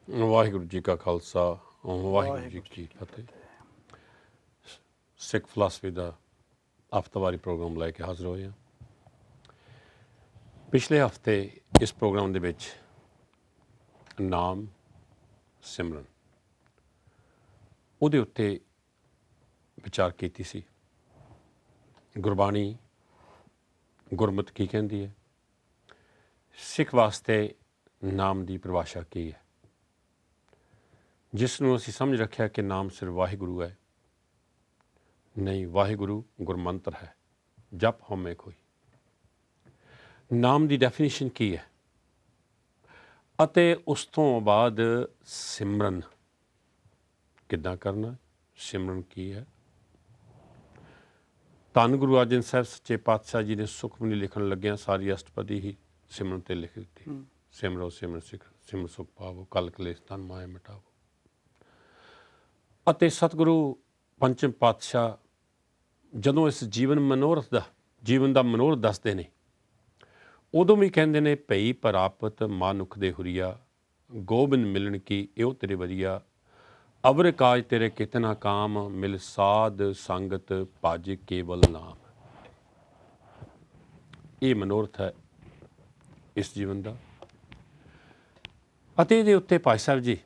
ਵਾਹਿਗੁਰੂ ਜੀ ਕਾ ਖਾਲਸਾ ਵਾਹਿਗੁਰੂ ਜੀ ਕੀ ਫਤਿਹ। ਸਿੱਖ ਫਿਲਾਸਫੀ ਦਾ ਹਫ਼ਤਾਵਾਰੀ ਪ੍ਰੋਗਰਾਮ ਲੈ ਕੇ ਹਾਜ਼ਰ ਹੋਏ ਹਾਂ। ਪਿਛਲੇ ਹਫ਼ਤੇ ਇਸ ਪ੍ਰੋਗਰਾਮ ਦੇ ਵਿੱਚ ਨਾਮ ਸਿਮਰਨ ਉਹਦੇ ਉੱਤੇ ਵਿਚਾਰ ਕੀਤੀ ਸੀ। ਗੁਰਬਾਣੀ ਗੁਰਮਤਿ ਕੀ ਕਹਿੰਦੀ ਹੈ, ਸਿੱਖ ਵਾਸਤੇ ਨਾਮ ਦੀ ਪਰਿਭਾਸ਼ਾ ਕੀ ਹੈ, ਜਿਸ ਨੂੰ ਅਸੀਂ ਸਮਝ ਰੱਖਿਆ ਕਿ ਨਾਮ ਸਿਰਫ ਵਾਹਿਗੁਰੂ ਹੈ। ਨਹੀਂ, ਵਾਹਿਗੁਰੂ ਗੁਰਮੰਤਰ ਹੈ, ਜਪ ਹਉਮੈ ਕੋਈ। ਨਾਮ ਦੀ ਡੈਫੀਨੇਸ਼ਨ ਕੀ ਹੈ ਅਤੇ ਉਸ ਤੋਂ ਬਾਅਦ ਸਿਮਰਨ ਕਿੱਦਾਂ ਕਰਨਾ, ਸਿਮਰਨ ਕੀ ਹੈ। ਧੰਨ ਗੁਰੂ ਅਰਜਨ ਸਾਹਿਬ ਸੱਚੇ ਪਾਤਸ਼ਾਹ ਜੀ ਨੇ ਸੁਖਮਨੀ ਲਿਖਣ ਲੱਗਿਆਂ ਸਾਰੀ ਅਸ਼ਟਪਦੀ ਹੀ ਸਿਮਰਨ ਤੇ ਲਿਖ ਦਿੱਤੀ। ਸਿਮਰੋ ਸਿਮਰ ਸਿਖ ਸਿਮਰ ਸੁਖ ਪਾਵੋ, ਕਲ ਕਲੇਸ਼ ਤਨ ਮਾਇਆ ਮਿਟਾਵੋ। ਅਤੇ ਸਤਿਗੁਰੂ ਪੰਚਮ ਪਾਤਸ਼ਾਹ ਜਦੋਂ ਇਸ ਜੀਵਨ ਦਾ ਮਨੋਰਥ ਦੱਸਦੇ ਨੇ, ਉਦੋਂ ਵੀ ਕਹਿੰਦੇ ਨੇ ਭਈ ਪ੍ਰਾਪਤ ਮਾਨੁਖ ਦੇ ਹੁਰੀਆ, ਗੋਬਿੰਦ ਮਿਲਣ ਕੀ ਇਹੋ ਤੇਰੇ ਵਰੀਆ, ਅਵਰ ਕਾਜ ਤੇਰੇ ਕਿਤਨਾ ਕਾਮ, ਮਿਲ ਸਾਧ ਸੰਗਤ ਭਜ ਕੇਵਲ ਨਾਮ। ਇਹ ਮਨੋਰਥ ਹੈ ਇਸ ਜੀਵਨ ਦਾ। ਅਤੇ ਇਹਦੇ ਉੱਤੇ ਭਾਈ ਸਾਹਿਬ ਜੀ,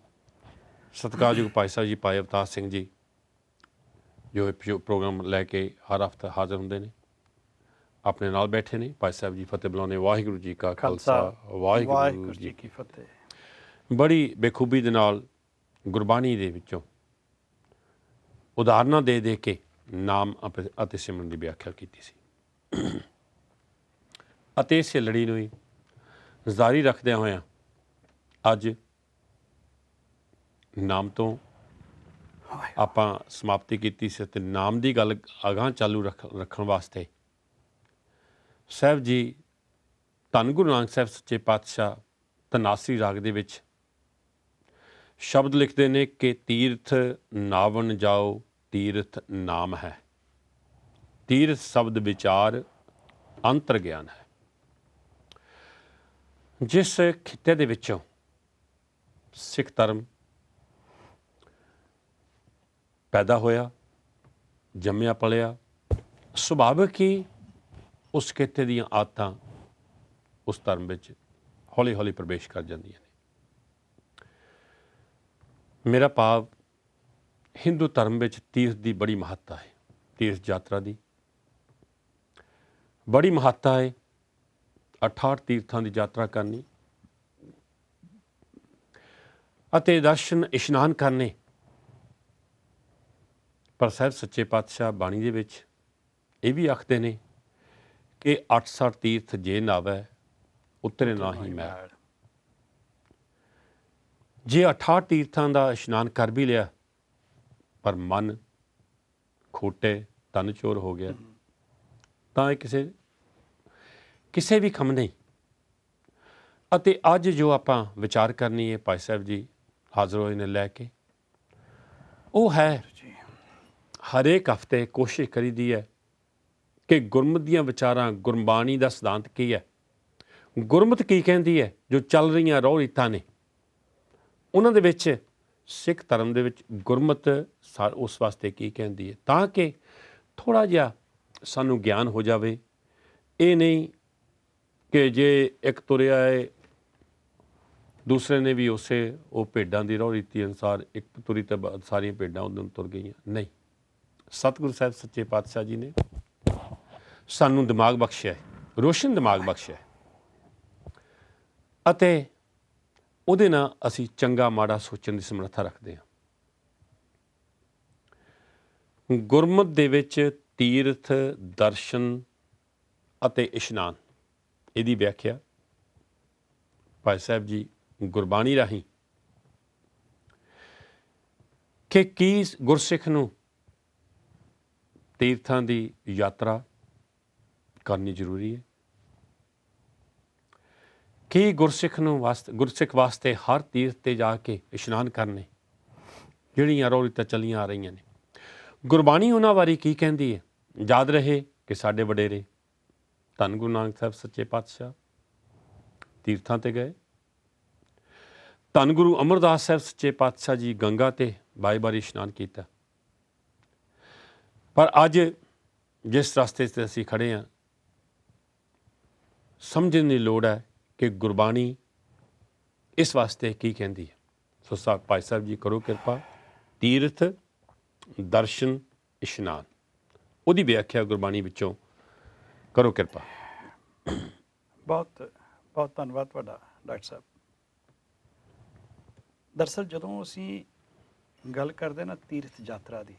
ਸਤਿਕਾਰਯੋਗ ਭਾਈ ਸਾਹਿਬ ਜੀ, ਭਾਈ ਅਵਤਾਰ ਸਿੰਘ ਜੀ, ਜੋ ਇਹ ਪ੍ਰੋਗਰਾਮ ਲੈ ਕੇ ਹਰ ਹਫ਼ਤਾ ਹਾਜ਼ਰ ਹੁੰਦੇ ਨੇ, ਆਪਣੇ ਨਾਲ ਬੈਠੇ ਨੇ। ਭਾਈ ਸਾਹਿਬ ਜੀ ਫਤਿਹ ਬੁਲਾਉਂਦੇ। ਵਾਹਿਗੁਰੂ ਜੀ ਕਾ ਖਾਲਸਾ, ਵਾਹਿਗੁਰੂ ਜੀ ਕੀ ਫਤਿਹ। ਬੜੀ ਬੇਖੂਬੀ ਦੇ ਨਾਲ ਗੁਰਬਾਣੀ ਦੇ ਵਿੱਚੋਂ ਉਦਾਹਰਨਾਂ ਦੇ ਦੇ ਕੇ ਨਾਮ ਅਤੇ ਸਿਮਰਨ ਦੀ ਵਿਆਖਿਆ ਕੀਤੀ ਸੀ। ਅਤੇ ਇਸੇ ਲੜੀ ਨੂੰ ਹੀ ਜਾਰੀ ਰੱਖਦਿਆਂ ਹੋਇਆਂ ਅੱਜ ਨਾਮ ਤੋਂ ਆਪਾਂ ਸਮਾਪਤੀ ਕੀਤੀ ਸੀ ਅਤੇ ਨਾਮ ਦੀ ਗੱਲ ਅਗਾਂਹ ਚਾਲੂ ਰੱਖਣ ਵਾਸਤੇ ਸਾਹਿਬ ਜੀ ਧੰਨ ਗੁਰੂ ਨਾਨਕ ਸਾਹਿਬ ਸੱਚੇ ਪਾਤਸ਼ਾਹ ਧਨਾਸਰੀ ਰਾਗ ਦੇ ਵਿੱਚ ਸ਼ਬਦ ਲਿਖਦੇ ਨੇ ਕਿ ਤੀਰਥ ਨਾਵਣ ਜਾਓ, ਤੀਰਥ ਨਾਮ ਹੈ, ਤੀਰਥ ਸ਼ਬਦ ਵਿਚਾਰ ਅੰਤਰ ਗਿਆਨ ਹੈ। ਜਿਸ ਖਿੱਤੇ ਦੇ ਵਿੱਚੋਂ ਸਿੱਖ ਧਰਮ ਪੈਦਾ ਹੋਇਆ, ਜੰਮਿਆ ਪਲਿਆ, ਸੁਭਾਵਿਕ ਹੀ ਉਸ ਖਿੱਤੇ ਦੀਆਂ ਆਦਤਾਂ ਉਸ ਧਰਮ ਵਿੱਚ ਹੌਲੀ ਹੌਲੀ ਪ੍ਰਵੇਸ਼ ਕਰ ਜਾਂਦੀਆਂ ਨੇ। ਮੇਰਾ ਭਾਵ ਹਿੰਦੂ ਧਰਮ ਵਿੱਚ ਤੀਰਥ ਦੀ ਬੜੀ ਮਹੱਤਤਾ ਹੈ, ਤੀਰਥ ਯਾਤਰਾ ਦੀ ਬੜੀ ਮਹੱਤਤਾ ਹੈ। 68 ਤੀਰਥਾਂ ਦੀ ਯਾਤਰਾ ਕਰਨੀ ਅਤੇ ਦਰਸ਼ਨ ਇਸ਼ਨਾਨ ਕਰਨੇ। ਪਰ ਸਾਹਿਬ ਸੱਚੇ ਪਾਤਸ਼ਾਹ ਬਾਣੀ ਦੇ ਵਿੱਚ ਇਹ ਵੀ ਆਖਦੇ ਨੇ ਕਿ 68 ਤੀਰਥ ਜੇ ਨਾਵੈ, ਉਤਰੇ ਨਾ ਹੀ ਮੈਲ। ਜੇ 68 ਤੀਰਥਾਂ ਦਾ ਇਸ਼ਨਾਨ ਕਰ ਵੀ ਲਿਆ ਪਰ ਮਨ ਖੋਟੇ, ਤਨ ਚੋਰ ਹੋ ਗਿਆ, ਤਾਂ ਇਹ ਕਿਸੇ ਵੀ ਕੰਮ ਨਹੀਂ। ਅਤੇ ਅੱਜ ਜੋ ਆਪਾਂ ਵਿਚਾਰ ਕਰਨੀ ਹੈ, ਭਾਈ ਸਾਹਿਬ ਜੀ ਹਾਜ਼ਰ ਹੋਏ ਨੇ ਲੈ ਕੇ, ਉਹ ਹੈ ਹਰੇਕ ਹਫ਼ਤੇ ਕੋਸ਼ਿਸ਼ ਕਰੀਦੀ ਹੈ ਕਿ ਗੁਰਮਤਿ ਦੀਆਂ ਵਿਚਾਰਾਂ, ਗੁਰਬਾਣੀ ਦਾ ਸਿਧਾਂਤ ਕੀ ਹੈ, ਗੁਰਮਤਿ ਕੀ ਕਹਿੰਦੀ ਹੈ, ਜੋ ਚੱਲ ਰਹੀਆਂ ਰਹੁ ਰੀਤਾਂ ਨੇ, ਉਹਨਾਂ ਦੇ ਵਿੱਚ ਸਿੱਖ ਧਰਮ ਦੇ ਵਿੱਚ ਗੁਰਮਤਿ ਉਸ ਵਾਸਤੇ ਕੀ ਕਹਿੰਦੀ ਹੈ, ਤਾਂ ਕਿ ਥੋੜ੍ਹਾ ਜਿਹਾ ਸਾਨੂੰ ਗਿਆਨ ਹੋ ਜਾਵੇ। ਇਹ ਨਹੀਂ ਕਿ ਜੇ ਇੱਕ ਤੁਰਿਆ ਹੈ, ਦੂਸਰੇ ਨੇ ਵੀ ਉਹ ਭੇਡਾਂ ਦੀ ਰਹੁ ਰੀਤੀ ਅਨੁਸਾਰ ਇੱਕ ਤੁਰੀ ਤਾਂ ਸਾਰੀਆਂ ਭੇਡਾਂ ਉਦੋਂ ਤੁਰ ਗਈਆਂ। ਨਹੀਂ, ਸਤਿਗੁਰੂ ਸਾਹਿਬ ਸੱਚੇ ਪਾਤਸ਼ਾਹ ਜੀ ਨੇ ਸਾਨੂੰ ਦਿਮਾਗ ਬਖਸ਼ਿਆ, ਰੋਸ਼ਨ ਦਿਮਾਗ ਬਖਸ਼ਿਆ, ਅਤੇ ਉਹਦੇ ਨਾਲ ਅਸੀਂ ਚੰਗਾ ਮਾੜਾ ਸੋਚਣ ਦੀ ਸਮਰੱਥਾ ਰੱਖਦੇ ਹਾਂ। ਗੁਰਮਤਿ ਦੇ ਵਿੱਚ ਤੀਰਥ, ਦਰਸ਼ਨ ਅਤੇ ਇਸ਼ਨਾਨ, ਇਹਦੀ ਵਿਆਖਿਆ ਭਾਈ ਸਾਹਿਬ ਜੀ ਗੁਰਬਾਣੀ ਰਾਹੀਂ ਕਿ ਕੀ ਗੁਰਸਿੱਖ ਨੂੰ ਤੀਰਥਾਂ ਦੀ ਯਾਤਰਾ ਕਰਨੀ ਜ਼ਰੂਰੀ ਹੈ, ਕੀ ਗੁਰਸਿੱਖ ਵਾਸਤੇ ਹਰ ਤੀਰਥ 'ਤੇ ਜਾ ਕੇ ਇਸ਼ਨਾਨ ਕਰਨੇ, ਜਿਹੜੀਆਂ ਰਹੁ ਰੀਤਾਂ ਚੱਲੀਆਂ ਆ ਰਹੀਆਂ ਨੇ। ਗੁਰਬਾਣੀ ਉਹਨਾਂ ਬਾਰੇ ਕੀ ਕਹਿੰਦੀ ਹੈ। ਯਾਦ ਰਹੇ ਕਿ ਸਾਡੇ ਵਡੇਰੇ ਧੰਨ ਗੁਰੂ ਨਾਨਕ ਸਾਹਿਬ ਸੱਚੇ ਪਾਤਸ਼ਾਹ ਤੀਰਥਾਂ 'ਤੇ ਗਏ ਧੰਨ ਗੁਰੂ ਅਮਰਦਾਸ ਸਾਹਿਬ ਸੱਚੇ ਪਾਤਸ਼ਾਹ ਜੀ ਗੰਗਾ 'ਤੇ ਬਾਰੀ ਇਸ਼ਨਾਨ ਕੀਤਾ। ਪਰ ਅੱਜ ਜਿਸ ਰਸਤੇ 'ਤੇ ਅਸੀਂ ਖੜ੍ਹੇ ਹਾਂ, ਸਮਝਣ ਦੀ ਲੋੜ ਹੈ ਕਿ ਗੁਰਬਾਣੀ ਇਸ ਵਾਸਤੇ ਕੀ ਕਹਿੰਦੀ ਹੈ। ਸੋ ਭਾਈ ਸਾਹਿਬ ਜੀ ਕਰੋ ਕਿਰਪਾ, ਤੀਰਥ ਦਰਸ਼ਨ ਇਸ਼ਨਾਨ, ਉਹਦੀ ਵਿਆਖਿਆ ਗੁਰਬਾਣੀ ਵਿੱਚੋਂ ਕਰੋ ਕਿਰਪਾ। ਬਹੁਤ ਬਹੁਤ ਧੰਨਵਾਦ ਤੁਹਾਡਾ ਡਾਕਟਰ ਸਾਹਿਬ। ਦਰਅਸਲ ਜਦੋਂ ਅਸੀਂ ਗੱਲ ਕਰਦੇ ਨਾ ਤੀਰਥ ਯਾਤਰਾ ਦੀ,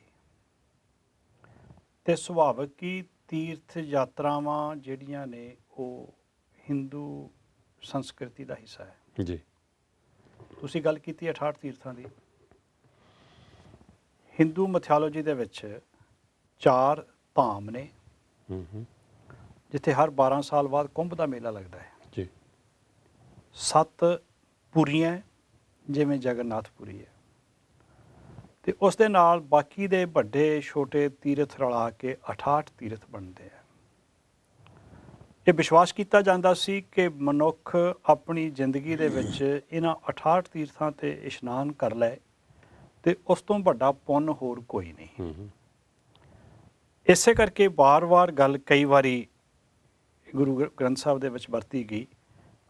ਤੇ ਸੁਭਾਵਿਕ ਹੀ ਤੀਰਥ ਯਾਤਰਾਵਾਂ ਜਿਹੜੀਆਂ ਨੇ ਉਹ ਹਿੰਦੂ ਸੰਸਕ੍ਰਿਤੀ ਦਾ ਹਿੱਸਾ ਹੈ ਜੀ। ਤੁਸੀਂ ਗੱਲ ਕੀਤੀ 68 ਤੀਰਥਾਂ ਦੀ। ਹਿੰਦੂ ਮੈਥੋਲੋਜੀ ਦੇ ਵਿੱਚ 4 ਧਾਮ ਨੇ ਜਿੱਥੇ ਹਰ 12 ਸਾਲ ਬਾਅਦ ਕੁੰਭ ਦਾ ਮੇਲਾ ਲੱਗਦਾ ਹੈ ਜੀ। 7 ਪੁਰੀਆਂ ਜਿਵੇਂ ਜਗਨਨਾਥਪੁਰੀ ਹੈ, ਤੇ ਉਸ ਦੇ ਨਾਲ ਬਾਕੀ ਦੇ ਵੱਡੇ ਛੋਟੇ ਤੀਰਥ ਰਲਾ ਕੇ 68 ਤੀਰਥ ਬਣਦੇ ਆ। ਇਹ ਵਿਸ਼ਵਾਸ ਕੀਤਾ ਜਾਂਦਾ ਸੀ ਕਿ ਮਨੁੱਖ ਆਪਣੀ ਜ਼ਿੰਦਗੀ ਦੇ ਵਿੱਚ ਇਹਨਾਂ 68 ਤੀਰਥਾਂ ਤੇ ਇਸ਼ਨਾਨ ਕਰ ਲੈ ਤੇ ਉਸ ਤੋਂ ਵੱਡਾ ਪੁੰਨ ਹੋਰ ਕੋਈ ਨਹੀਂ। ਇਸੇ ਕਰਕੇ ਵਾਰ-ਵਾਰ ਗੱਲ ਕਈ ਵਾਰੀ ਗੁਰੂ ਗ੍ਰੰਥ ਸਾਹਿਬ ਦੇ ਵਿੱਚ ਵਰਤੀ ਗਈ,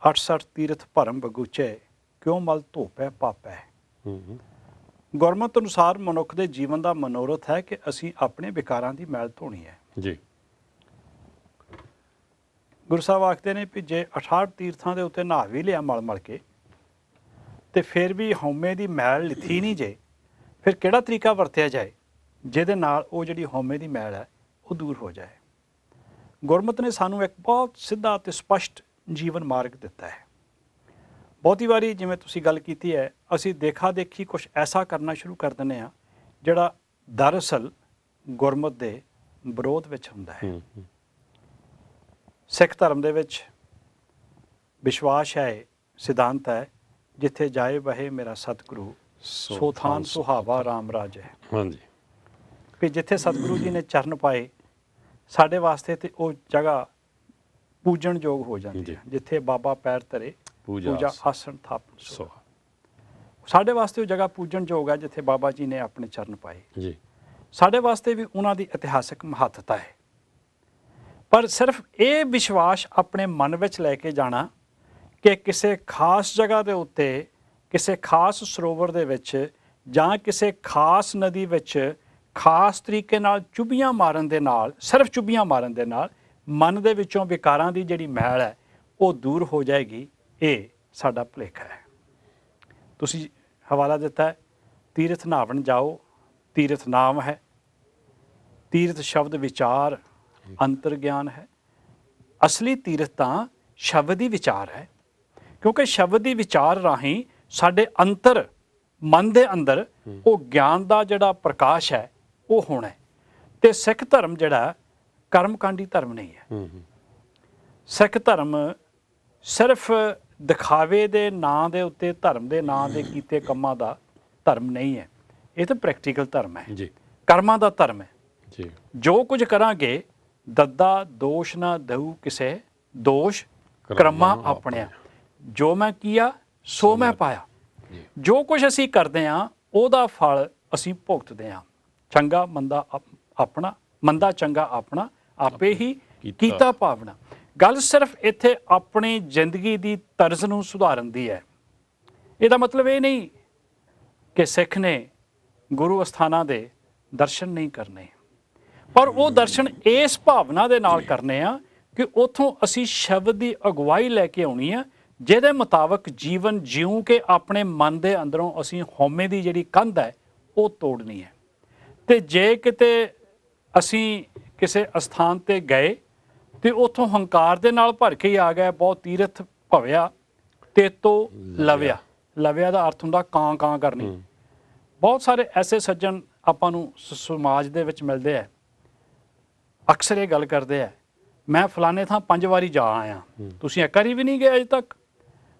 68 ਤੀਰਥ ਭਰਮ ਬਗੂਚੇ ਕਿਉਂ ਮਲ ਧੋਪੈ ਪਾਪੈ। ਗੁਰਮਤਿ ਅਨੁਸਾਰ ਮਨੁੱਖ ਦੇ ਜੀਵਨ ਦਾ ਮਨੋਰਥ ਹੈ ਕਿ ਅਸੀਂ ਆਪਣੇ ਵਿਕਾਰਾਂ ਦੀ ਮੈਲ ਧੋਣੀ ਹੈ ਜੀ। ਗੁਰੂ ਸਾਹਿਬ ਆਖਦੇ ਨੇ ਵੀ ਜੇ 68 ਤੀਰਥਾਂ ਦੇ ਉੱਤੇ ਨਹਾ ਵੀ ਲਿਆ ਮਲ ਕੇ ਤੇ ਫਿਰ ਵੀ ਹਉਮੈ ਦੀ ਮੈਲ ਲਿਥੀ ਨਹੀਂ ਜੇ, ਫਿਰ ਕਿਹੜਾ ਤਰੀਕਾ ਵਰਤਿਆ ਜਾਏ ਜਿਹਦੇ ਨਾਲ ਉਹ ਜਿਹੜੀ ਹਉਮੈ ਦੀ ਮੈਲ ਹੈ ਉਹ ਦੂਰ ਹੋ ਜਾਏ। ਗੁਰਮਤਿ ਨੇ ਸਾਨੂੰ ਇੱਕ ਬਹੁਤ ਸਿੱਧਾ ਤੇ ਸਪਸ਼ਟ ਜੀਵਨ ਮਾਰਗ ਦਿੱਤਾ ਹੈ। ਬਹੁਤੀ ਵਾਰੀ ਜਿਵੇਂ ਤੁਸੀਂ ਗੱਲ ਕੀਤੀ ਹੈ, ਅਸੀਂ ਦੇਖਾ ਦੇਖੀ ਕੁਝ ਐਸਾ ਕਰਨਾ ਸ਼ੁਰੂ ਕਰ ਦਿੰਦੇ ਹਾਂ ਜਿਹੜਾ ਦਰਅਸਲ ਗੁਰਮਤਿ ਦੇ ਵਿਰੋਧ ਵਿੱਚ ਹੁੰਦਾ ਹੈ। ਸਿੱਖ ਧਰਮ ਦੇ ਵਿੱਚ ਵਿਸ਼ਵਾਸ ਹੈ, ਸਿਧਾਂਤ ਹੈ, ਜਿੱਥੇ ਜਾਏ ਬਹੇ ਮੇਰਾ ਸਤਿਗੁਰੂ ਸੋ ਥਾਨ ਸੁਹਾਵਾ ਰਾਮ ਰਾਜ ਹੈ। ਹਾਂਜੀ, ਕਿ ਜਿੱਥੇ ਸਤਿਗੁਰੂ ਜੀ ਨੇ ਚਰਨ ਪਾਏ ਸਾਡੇ ਵਾਸਤੇ ਤੇ ਉਹ ਜਗ੍ਹਾ ਪੂਜਣਯੋਗ ਹੋ ਜਾਂਦੀ ਹੈ। ਜਿੱਥੇ ਬਾਬਾ ਪੈਰ ਧਰੇ ਪੂਜਾ ਆਸਣ ਥਾਪਨ ਸੋਹਾ। ਸਾਡੇ ਵਾਸਤੇ ਉਹ ਜਗ੍ਹਾ ਪੂਜਣਯੋਗ ਹੈ ਜਿੱਥੇ ਬਾਬਾ ਜੀ ਨੇ ਆਪਣੇ ਚਰਨ ਪਾਏ ਜੀ। ਸਾਡੇ ਵਾਸਤੇ ਵੀ ਉਹਨਾਂ ਦੀ ਇਤਿਹਾਸਕ ਮਹੱਤਤਾ ਹੈ। ਪਰ ਸਿਰਫ ਇਹ ਵਿਸ਼ਵਾਸ ਆਪਣੇ ਮਨ ਵਿੱਚ ਲੈ ਕੇ ਜਾਣਾ ਕਿ ਕਿਸੇ ਖਾਸ ਜਗ੍ਹਾ ਦੇ ਉੱਤੇ, ਕਿਸੇ ਖਾਸ ਸਰੋਵਰ ਦੇ ਵਿੱਚ ਜਾਂ ਕਿਸੇ ਖਾਸ ਨਦੀ ਵਿੱਚ ਖਾਸ ਤਰੀਕੇ ਨਾਲ ਚੁੱਭੀਆਂ ਮਾਰਨ ਦੇ ਨਾਲ, ਸਿਰਫ ਚੁੱਭੀਆਂ ਮਾਰਨ ਦੇ ਨਾਲ ਮਨ ਦੇ ਵਿੱਚੋਂ ਵਿਕਾਰਾਂ ਦੀ ਜਿਹੜੀ ਮੈਲ ਹੈ ਉਹ ਦੂਰ ਹੋ ਜਾਏਗੀ, ਇਹ ਸਾਡਾ ਭੁਲੇਖਾ ਹੈ। ਤੁਸੀਂ ਹਵਾਲਾ ਦਿੱਤਾ ਹੈ, ਤੀਰਥ ਨਹਾਵਣ ਜਾਓ, ਤੀਰਥ ਨਾਮ ਹੈ। ਤੀਰਥ ਸ਼ਬਦ ਵਿਚਾਰ ਅੰਤਰ ਗਿਆਨ ਹੈ। ਅਸਲੀ ਤੀਰਥ ਤਾਂ ਸ਼ਬਦ ਹੀ ਵਿਚਾਰ ਹੈ, ਕਿਉਂਕਿ ਸ਼ਬਦ ਦੀ ਵਿਚਾਰ ਰਾਹੀਂ ਸਾਡੇ ਅੰਤਰ ਮਨ ਦੇ ਅੰਦਰ ਉਹ ਗਿਆਨ ਦਾ ਜਿਹੜਾ ਪ੍ਰਕਾਸ਼ ਹੈ ਉਹ ਹੋਣਾ ਹੈ। ਤੇ ਸਿੱਖ ਧਰਮ ਜਿਹੜਾ ਕਰਮਕਾਂਡੀ ਧਰਮ ਨਹੀਂ ਹੈ। ਸਿੱਖ ਧਰਮ ਸਿਰਫ ਦਿਖਾਵੇ ਦੇ ਨਾਂ ਦੇ ਉੱਤੇ, ਧਰਮ ਦੇ ਨਾਂ ਦੇ ਕੀਤੇ ਕੰਮਾਂ ਦਾ ਧਰਮ ਨਹੀਂ ਹੈ। ਇਹ ਤਾਂ ਪ੍ਰੈਕਟੀਕਲ ਧਰਮ ਹੈ ਜੀ, ਕਰਮਾਂ ਦਾ ਧਰਮ ਹੈ ਜੀ। ਜੋ ਕੁਝ ਕਰਾਂਗੇ ਦੱਦਾ ਦੋਸ਼ ਨਾ ਦਊ ਕਿਸੇ, ਦੋਸ਼ ਕਰਮਾਂ ਆਪਣਿਆ। ਜੋ ਮੈਂ ਕੀਆ ਸੋ ਮੈਂ ਪਾਇਆ। ਜੋ ਕੁਝ ਅਸੀਂ ਕਰਦੇ ਹਾਂ ਉਹਦਾ ਫਲ ਅਸੀਂ ਭੁਗਤਦੇ ਹਾਂ। ਚੰਗਾ ਮੰਦਾ ਆਪਣਾ, ਮੰਦਾ ਚੰਗਾ ਆਪਣਾ, ਆਪੇ ਹੀ ਕੀਤਾ ਭਾਵਨਾ। ਗੱਲ ਸਿਰਫ ਇੱਥੇ ਆਪਣੀ ਜ਼ਿੰਦਗੀ ਦੀ ਤਰਜ਼ ਨੂੰ ਸੁਧਾਰਨ ਦੀ ਹੈ। ਇਹਦਾ ਮਤਲਬ ਇਹ ਨਹੀਂ ਕਿ ਸਿੱਖ ਨੇ ਗੁਰੂ ਅਸਥਾਨਾਂ ਦੇ ਦਰਸ਼ਨ ਨਹੀਂ ਕਰਨੇ, ਪਰ ਉਹ ਦਰਸ਼ਨ ਇਸ ਭਾਵਨਾ ਦੇ ਨਾਲ ਕਰਨੇ ਆ ਕਿ ਉੱਥੋਂ ਅਸੀਂ ਸ਼ਬਦ ਦੀ ਅਗਵਾਈ ਲੈ ਕੇ ਆਉਣੀ ਆ, ਜਿਹਦੇ ਮੁਤਾਬਕ ਜੀਵਨ ਜਿਉਂ ਕਿ ਆਪਣੇ ਮਨ ਦੇ ਅੰਦਰੋਂ ਅਸੀਂ ਹਉਮੈ ਦੀ ਜਿਹੜੀ ਕੰਧ ਹੈ ਉਹ ਤੋੜਨੀ ਹੈ। ਤੇ ਜੇ ਕਿਤੇ ਅਸੀਂ ਕਿਸੇ ਅਸਥਾਨ ਤੇ ਗਏ ਤੇ ਉੱਥੋਂ ਹੰਕਾਰ ਦੇ ਨਾਲ ਭਰ ਕੇ ਹੀ ਆ ਗਏ, ਬਹੁਤ ਤੀਰਥ ਭਵਿਆ ਤੇ ਤੋਂ ਲਵਿਆ। ਲਵਿਆ ਦਾ ਅਰਥ ਹੁੰਦਾ ਕਾਂ ਕਾਂ ਕਰਨੀ। ਬਹੁਤ ਸਾਰੇ ਐਸੇ ਸੱਜਣ ਆਪਾਂ ਨੂੰ ਸਮਾਜ ਦੇ ਵਿੱਚ ਮਿਲਦੇ ਆ, ਅਕਸਰ ਇਹ ਗੱਲ ਕਰਦੇ ਆ, ਮੈਂ ਫਲਾਣੇ ਥਾਂ 5 ਵਾਰੀ ਜਾ ਆਇਆ, ਤੁਸੀਂ ਇੱਕ ਵਾਰੀ ਵੀ ਨਹੀਂ ਗਏ ਅਜੇ ਤੱਕ।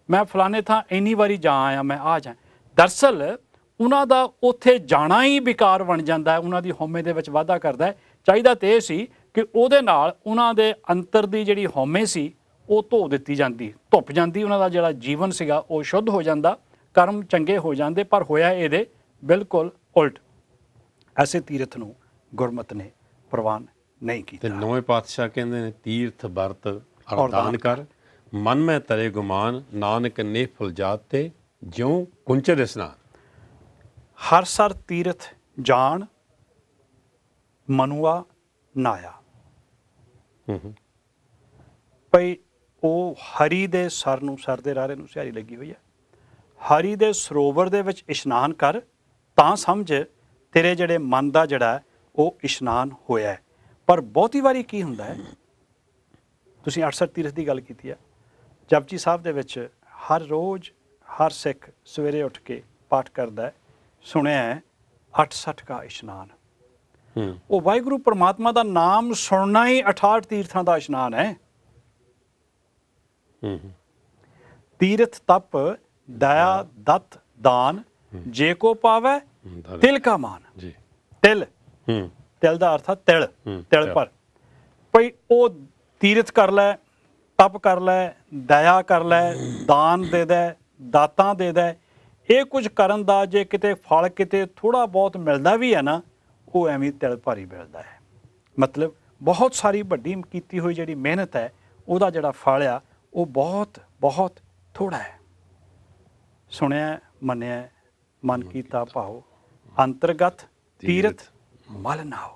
ਮੈਂ ਫਲਾਣੇ ਥਾਂ ਇੰਨੀ ਵਾਰੀ ਜਾ ਆਇਆ, ਮੈਂ ਆ ਜਾ। ਦਰਅਸਲ ਉਹਨਾਂ ਦਾ ਉੱਥੇ ਜਾਣਾ ਹੀ ਵਿਕਾਰ ਬਣ ਜਾਂਦਾ ਹੈ, ਉਹਨਾਂ ਦੀ ਹਉਮੈ ਦੇ ਵਿੱਚ ਵਾਧਾ ਕਰਦਾ ਹੈ। ਚਾਹੀਦਾ ਤਾਂ ਇਹ ਸੀ ਕਿ ਉਹਦੇ ਨਾਲ ਉਹਨਾਂ ਦੇ ਅੰਤਰ ਦੀ ਜਿਹੜੀ ਹਉਮੈ ਸੀ ਉਹ ਧੋ ਦਿੱਤੀ ਜਾਂਦੀ, ਧੁੱਪ ਜਾਂਦੀ, ਉਹਨਾਂ ਦਾ ਜਿਹੜਾ ਜੀਵਨ ਸੀਗਾ ਉਹ ਸ਼ੁੱਧ ਹੋ ਜਾਂਦਾ, ਕਰਮ ਚੰਗੇ ਹੋ ਜਾਂਦੇ, ਪਰ ਹੋਇਆ ਇਹਦੇ ਬਿਲਕੁਲ ਉਲਟ। ਐਸੇ ਤੀਰਥ ਨੂੰ ਗੁਰਮਤ ਨੇ ਪ੍ਰਵਾਨ ਨਹੀਂ ਤੇ ਕੀਤਾ। ਨੌਵੇਂ ਪਾਤਸ਼ਾਹ ਕਹਿੰਦੇ ਨੇ ਤੀਰਥ ਵਰਤ ਅਰਦਾਨ ਕਰ, ਮਨ ਮੈਂ ਤਰੇ ਗੁਮਾਨ, ਨਾਨਕ ਨੇ ਫੁਲ ਜਾਤ ਤੇ ਜਿਉ ਕੁੰਚਰ ਇਸਨਾਨ। ਹਰ ਸਰ ਤੀਰਥ ਜਾਣ, ਮਨੁਆ ਨਾਇਆ। ਭਈ ਉਹ ਹਰੀ ਦੇ ਸਰ ਨੂੰ, ਸਰ ਦੇ ਰਾਰੇ ਨੂੰ ਸਿਹਾਰੀ ਲੱਗੀ ਹੋਈ ਹੈ, ਹਰੀ ਦੇ ਸਰੋਵਰ ਦੇ ਵਿੱਚ ਇਸ਼ਨਾਨ ਕਰ, ਤਾਂ ਸਮਝ ਤੇਰੇ ਜਿਹੜੇ ਮਨ ਦਾ ਜਿਹੜਾ ਉਹ ਇਸ਼ਨਾਨ ਹੋਇਆ ਹੈ। ਪਰ ਬਹੁਤੀ ਵਾਰੀ ਕੀ ਹੁੰਦਾ ਹੈ, ਤੁਸੀਂ 68 ਤੀਰਥ ਦੀ ਗੱਲ ਕੀਤੀ ਹੈ, ਜਪਜੀ ਸਾਹਿਬ ਦੇ ਵਿੱਚ ਹਰ ਰੋਜ਼ ਹਰ ਸਿੱਖ ਸਵੇਰੇ ਉੱਠ ਕੇ ਪਾਠ ਕਰਦਾ ਹੈ, ਸੁਣਿਆ ਹੈ 68 ਕਾ ਇਸ਼ਨਾਨ। ਉਹ ਵਾਹਿਗੁਰੂ ਪਰਮਾਤਮਾ ਦਾ ਨਾਮ ਸੁਣਨਾ ਹੀ 68 ਤੀਰਥਾਂ ਦਾ ਇਸ਼ਨਾਨ ਹੈ। ਤੀਰਥ ਤਪ ਦਇਆ ਦਤ ਦਾਨ, ਜੇ ਕੋ ਪਾਵੈ ਤਿਲ ਕਾ ਮਾਨ। ਤਿਲ, ਤਿਲ ਦਾ ਅਰਥ ਹੈ ਤਿਲ, ਤਿਲ ਪਰ। ਭਈ ਉਹ ਤੀਰਥ ਕਰ ਲੈ, ਤਪ ਕਰ ਲੈ, ਦਇਆ ਕਰ ਲੈ, ਦਾਨ ਦੇ ਦੇ, ਦਾਤਾਂ ਦੇ ਦੇ, ਇਹ ਕੁਝ ਕਰਨ ਦਾ ਜੇ ਕਿਤੇ ਫਲ ਕਿਤੇ ਥੋੜਾ ਬਹੁਤ ਮਿਲਦਾ ਵੀ ਹੈ ਨਾ, ਉਹ ਐਵੇਂ ਤਿਲ ਭਾਰੀ ਮਿਲਦਾ ਹੈ। ਮਤਲਬ ਬਹੁਤ ਸਾਰੀ ਵੱਡੀ ਕੀਤੀ ਹੋਈ ਜਿਹੜੀ ਮਿਹਨਤ ਹੈ, ਉਹਦਾ ਜਿਹੜਾ ਫਲ ਆ ਉਹ ਬਹੁਤ ਬਹੁਤ ਥੋੜਾ ਹੈ। ਸੁਣਿਆ ਮੰਨਿਆ ਮਨ ਕੀਤਾ ਭਾਉ, ਅੰਤਰਗਤ ਤੀਰਥ ਮਲ ਨਾਉ।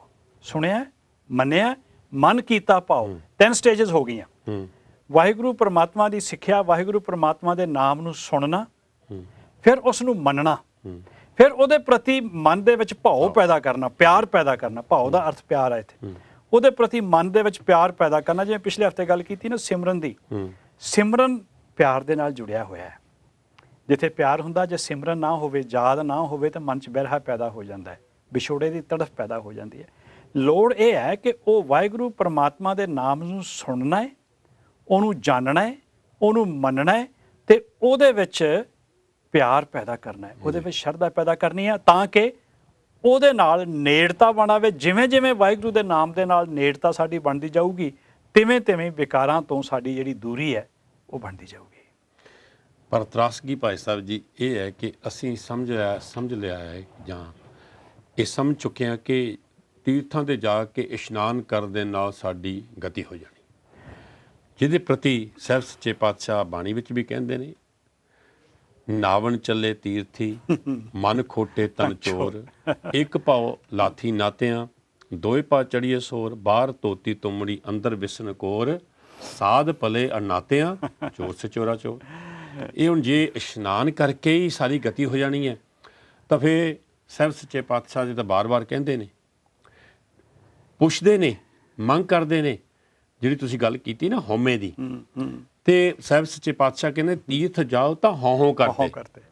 ਸੁਣਿਆ ਮੰਨਿਆ ਮਨ ਕੀਤਾ ਭਾਉ, 3 ਸਟੇਜਸ ਹੋ ਗਈਆਂ। ਵਾਹਿਗੁਰੂ ਪਰਮਾਤਮਾ ਦੀ ਸਿੱਖਿਆ, ਵਾਹਿਗੁਰੂ ਪਰਮਾਤਮਾ ਦੇ ਨਾਮ ਨੂੰ ਸੁਣਨਾ, ਫਿਰ ਉਸ ਨੂੰ ਮੰਨਣਾ, ਫਿਰ ਉਹਦੇ ਪ੍ਰਤੀ ਮਨ ਦੇ ਵਿੱਚ ਭਾਉ ਪੈਦਾ ਕਰਨਾ, ਪਿਆਰ ਪੈਦਾ ਕਰਨਾ। ਭਾਉ ਦਾ ਅਰਥ ਪਿਆਰ ਹੈ ਇੱਥੇ। ਉਹਦੇ ਪ੍ਰਤੀ ਮਨ ਦੇ ਵਿੱਚ ਪਿਆਰ ਪੈਦਾ ਕਰਨਾ। ਜਿਵੇਂ ਪਿਛਲੇ ਹਫ਼ਤੇ ਗੱਲ ਕੀਤੀ ਨਾ ਸਿਮਰਨ ਦੀ, ਸਿਮਰਨ ਪਿਆਰ ਦੇ ਨਾਲ ਜੁੜਿਆ ਹੋਇਆ ਹੈ। ਜਿੱਥੇ ਪਿਆਰ ਹੁੰਦਾ, ਜੇ ਸਿਮਰਨ ਨਾ ਹੋਵੇ, ਯਾਦ ਨਾ ਹੋਵੇ, ਤਾਂ ਮਨ 'ਚ ਬਿਰਹਾ ਪੈਦਾ ਹੋ ਜਾਂਦਾ ਹੈ, ਵਿਛੋੜੇ ਦੀ ਤੜਫ ਪੈਦਾ ਹੋ ਜਾਂਦੀ ਹੈ। ਲੋੜ ਇਹ ਹੈ ਕਿ ਉਹ ਵਾਹਿਗੁਰੂ ਪਰਮਾਤਮਾ ਦੇ ਨਾਮ ਨੂੰ ਸੁਣਨਾ ਹੈ, ਉਹਨੂੰ ਜਾਣਨਾ ਹੈ, ਉਹਨੂੰ ਮੰਨਣਾ ਹੈ, ਤੇ ਉਹਦੇ ਵਿੱਚ ਪਿਆਰ ਪੈਦਾ ਕਰਨਾ ਹੈ, ਉਹਦੇ ਵਿੱਚ ਸ਼ਰਧਾ ਪੈਦਾ ਕਰਨੀ ਹੈ, ਤਾਂ ਕਿ ਉਹਦੇ ਨਾਲ ਨੇੜਤਾ ਬਣਾਵੇ। ਜਿਵੇਂ ਜਿਵੇਂ ਵਾਹਿਗੁਰੂ ਦੇ ਨਾਮ ਦੇ ਨਾਲ ਨੇੜਤਾ ਸਾਡੀ ਬਣਦੀ ਜਾਊਗੀ, ਤਿਵੇਂ ਤਿਵੇਂ ਵਿਕਾਰਾਂ ਤੋਂ ਸਾਡੀ ਜਿਹੜੀ ਦੂਰੀ ਹੈ ਉਹ ਬਣਦੀ ਜਾਊਗੀ। ਪਰ ਤਰਾਸਗੀ ਭਾਈ ਸਾਹਿਬ ਜੀ ਇਹ ਹੈ ਕਿ ਅਸੀਂ ਸਮਝ ਲਿਆ ਹੈ, ਜਾਂ ਇਹ ਸਮਝ ਚੁੱਕੇ ਹਾਂ ਕਿ ਤੀਰਥਾਂ 'ਤੇ ਜਾ ਕੇ ਇਸ਼ਨਾਨ ਕਰਨ ਦੇ ਨਾਲ ਸਾਡੀ ਗਤੀ ਹੋ ਜਾਣੀ, ਜਿਹਦੇ ਪ੍ਰਤੀ ਸਾਹਿਬ ਸੱਚੇ ਪਾਤਸ਼ਾਹ ਬਾਣੀ ਵਿੱਚ ਵੀ ਕਹਿੰਦੇ ਨੇ, ਨਾਵਣ ਚੱਲੇ ਤੀਰਥੀ, ਮਨ ਖੋਟੇ ਤਨ ਚੋਰ, ਇੱਕ ਪਾਉ ਲਾਥੀ ਨਾਤਿਆਂ, ਦੋਏ ਪਾ ਚੜੀਏ ਸੋਰ, ਬਾਹਰ ਧੋਤੀ ਤੁਮੜੀ, ਅੰਦਰ ਵਿਸਨ ਕੋਰ, ਸਾਧ ਭਲੇ ਅਨਾਤਿਆਂ, ਚੋਰ ਸਚੋਰਾ ਚੋਰ। ਇਹ ਹੁਣ ਜੇ ਇਸ਼ਨਾਨ ਕਰਕੇ ਹੀ ਸਾਰੀ ਗਤੀ ਹੋ ਜਾਣੀ ਹੈ, ਤਾਂ ਫਿਰ ਸਾਹਿਬ ਸੱਚੇ ਪਾਤਸ਼ਾਹ ਜੀ ਤਾਂ ਬਾਰ-ਬਾਰ ਕਹਿੰਦੇ ਨੇ, ਪੁੱਛਦੇ ਨੇ, ਮੰਗ ਕਰਦੇ ਨੇ। ਜਿਹੜੀ ਤੁਸੀਂ ਗੱਲ ਕੀਤੀ ਨਾ ਹਉਮੈ ਦੀ, ਤੇ ਸਾਹਿਬ ਸੱਚੇ ਪਾਤਸ਼ਾਹ ਕਹਿੰਦੇ ਤੀਰਥ ਜਾਓ ਤਾਂ ਹਉ ਕਰਦੇ।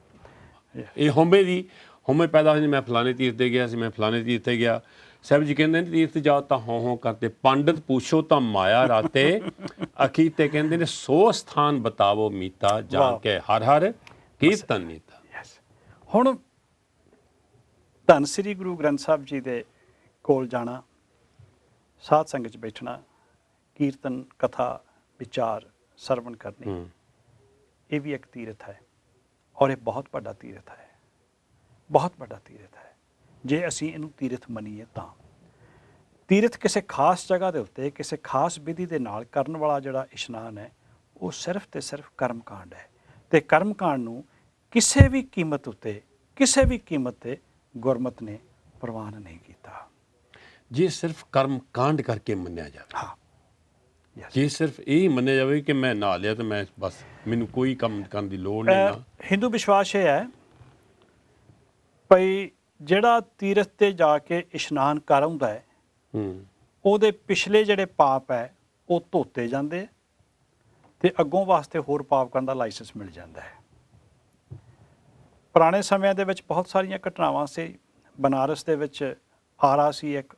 ਇਹ ਹਉਮੈ ਪੈਦਾ ਹੋ ਜਾਂਦੀ, ਮੈਂ ਫਲਾਣੇ ਤੀਰਥ ਤੇ ਗਿਆ ਸੀ, ਮੈਂ ਫਲਾਣੇ ਤੀਰਥ ਤੇ ਗਿਆ। ਸਾਹਿਬ ਜੀ ਕਹਿੰਦੇ ਨੇ ਤੀਰਥ ਜਾਓ ਤਾਂ ਹਉ ਕਰਦੇ, ਪੰਡਤ ਪੁੱਛੋ ਤਾਂ ਮਾਇਆ ਰਾਤੇ, ਅਖੀਰ ਤੇ ਕਹਿੰਦੇ ਨੇ ਸੋ ਸਥਾਨ ਬਤਾਵੋ ਮੀਤਾ, ਜਾ ਕੇ ਹਰ ਹਰ ਕੀਰਤਨ ਨੀਤਾ। ਹੁਣ ਧੰਨ ਸ੍ਰੀ ਗੁਰੂ ਗ੍ਰੰਥ ਸਾਹਿਬ ਜੀ ਦੇ ਕੋਲ ਜਾਣਾ, ਸਾਧ ਸੰਗਤ 'ਚ ਬੈਠਣਾ, ਕੀਰਤਨ ਕਥਾ ਵਿਚਾਰ ਸਰਵਣ ਕਰਨੀ, ਇਹ ਵੀ ਇੱਕ ਤੀਰਥ ਹੈ, ਔਰ ਇਹ ਬਹੁਤ ਵੱਡਾ ਤੀਰਥ ਹੈ, ਬਹੁਤ ਵੱਡਾ ਤੀਰਥ ਹੈ। ਜੇ ਅਸੀਂ ਇਹਨੂੰ ਤੀਰਥ ਮੰਨੀਏ ਤਾਂ ਤੀਰਥ ਕਿਸੇ ਖਾਸ ਜਗ੍ਹਾ ਦੇ ਉੱਤੇ ਕਿਸੇ ਖਾਸ ਵਿਧੀ ਦੇ ਨਾਲ ਕਰਨ ਵਾਲਾ ਜਿਹੜਾ ਇਸ਼ਨਾਨ ਹੈ, ਉਹ ਸਿਰਫ ਤੇ ਸਿਰਫ ਕਰਮਕਾਂਡ ਹੈ। ਤੇ ਕਰਮਕਾਂਡ ਨੂੰ ਕਿਸੇ ਵੀ ਕੀਮਤ ਉੱਤੇ, ਕਿਸੇ ਵੀ ਕੀਮਤ ਤੇ ਗੁਰਮਤ ਨੇ ਪ੍ਰਵਾਨ ਨਹੀਂ ਕੀਤਾ। ਜੇ ਸਿਰਫ ਕਰਮ ਕਾਂਡ ਕਰਕੇ ਮੰਨਿਆ ਜਾਵੇ, ਹਾਂ, ਜੇ ਸਿਰਫ ਇਹ ਮੰਨਿਆ ਜਾਵੇ ਕਿ ਮੈਂ ਨਹਾ ਲਿਆ ਤਾਂ ਮੈਂ ਬਸ, ਮੈਨੂੰ ਕੋਈ ਕੰਮ ਕਰਨ ਦੀ ਲੋੜ ਨਹੀਂ ਨਾ। ਹਿੰਦੂ ਵਿਸ਼ਵਾਸ ਇਹ ਹੈ ਭਈ ਜਿਹੜਾ ਤੀਰਥ ਤੇ ਜਾ ਕੇ ਇਸ਼ਨਾਨ ਕਰ ਆਉਂਦਾ ਹੈ, ਉਹਦੇ ਪਿਛਲੇ ਜਿਹੜੇ ਪਾਪ ਹੈ ਉਹ ਧੋਤੇ ਜਾਂਦੇ, ਤੇ ਅੱਗੋਂ ਵਾਸਤੇ ਹੋਰ ਪਾਪ ਕਰਨ ਦਾ ਲਾਇਸੈਂਸ ਮਿਲ ਜਾਂਦਾ ਹੈ। ਪੁਰਾਣੇ ਸਮਿਆਂ ਦੇ ਵਿੱਚ ਬਹੁਤ ਸਾਰੀਆਂ ਘਟਨਾਵਾਂ ਸੀ। ਬਨਾਰਸ ਦੇ ਵਿੱਚ ਆਰਾ ਸੀ ਇੱਕ,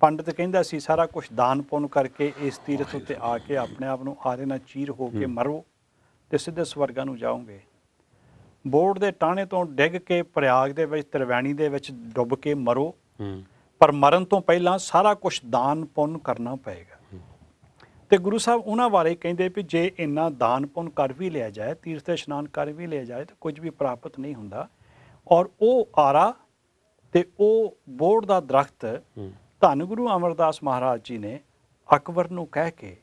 ਪੰਡਤ ਕਹਿੰਦਾ ਸੀ ਸਾਰਾ ਕੁਝ ਦਾਨ ਪੁੰਨ ਕਰਕੇ ਇਸ ਤੀਰਥ ਉੱਤੇ ਆ ਕੇ ਆਪਣੇ ਆਪ ਨੂੰ ਆਰੇ ਨਾਲ ਚੀਰ ਹੋ ਕੇ ਮਰੋ ਤੇ ਸਿੱਧੇ ਸਵਰਗਾਂ ਨੂੰ ਜਾਓਗੇ। ਬੋਰਡ ਦੇ ਟਾਹਣੇ ਤੋਂ ਡਿੱਗ ਕੇ ਪ੍ਰਯਾਗ ਦੇ ਵਿੱਚ ਤ੍ਰਿਵੈਣੀ ਦੇ ਵਿੱਚ ਡੁੱਬ ਕੇ ਮਰੋ, ਪਰ ਮਰਨ ਤੋਂ ਪਹਿਲਾਂ ਸਾਰਾ ਕੁਝ ਦਾਨ ਪੁੰਨ ਕਰਨਾ ਪਏਗਾ। ਤੇ ਗੁਰੂ ਸਾਹਿਬ ਉਹਨਾਂ ਬਾਰੇ ਕਹਿੰਦੇ ਵੀ ਜੇ ਇੰਨਾ ਦਾਨ ਪੁੰਨ ਕਰ ਵੀ ਲਿਆ ਜਾਏ, ਤੀਰਥ ਇਸ਼ਨਾਨ ਕਰ ਵੀ ਲਿਆ ਜਾਏ ਤਾਂ ਕੁਝ ਵੀ ਪ੍ਰਾਪਤ ਨਹੀਂ ਹੁੰਦਾ। ਔਰ ਉਹ ਆਰਾ ਤੇ ਉਹ ਬੋਹੜ ਦਾ ਦਰਖਤ ਧੰਨ ਗੁਰੂ ਅਮਰਦਾਸ ਮਹਾਰਾਜ ਜੀ ਨੇ ਅਕਬਰ ਨੂੰ ਕਹਿ ਕੇ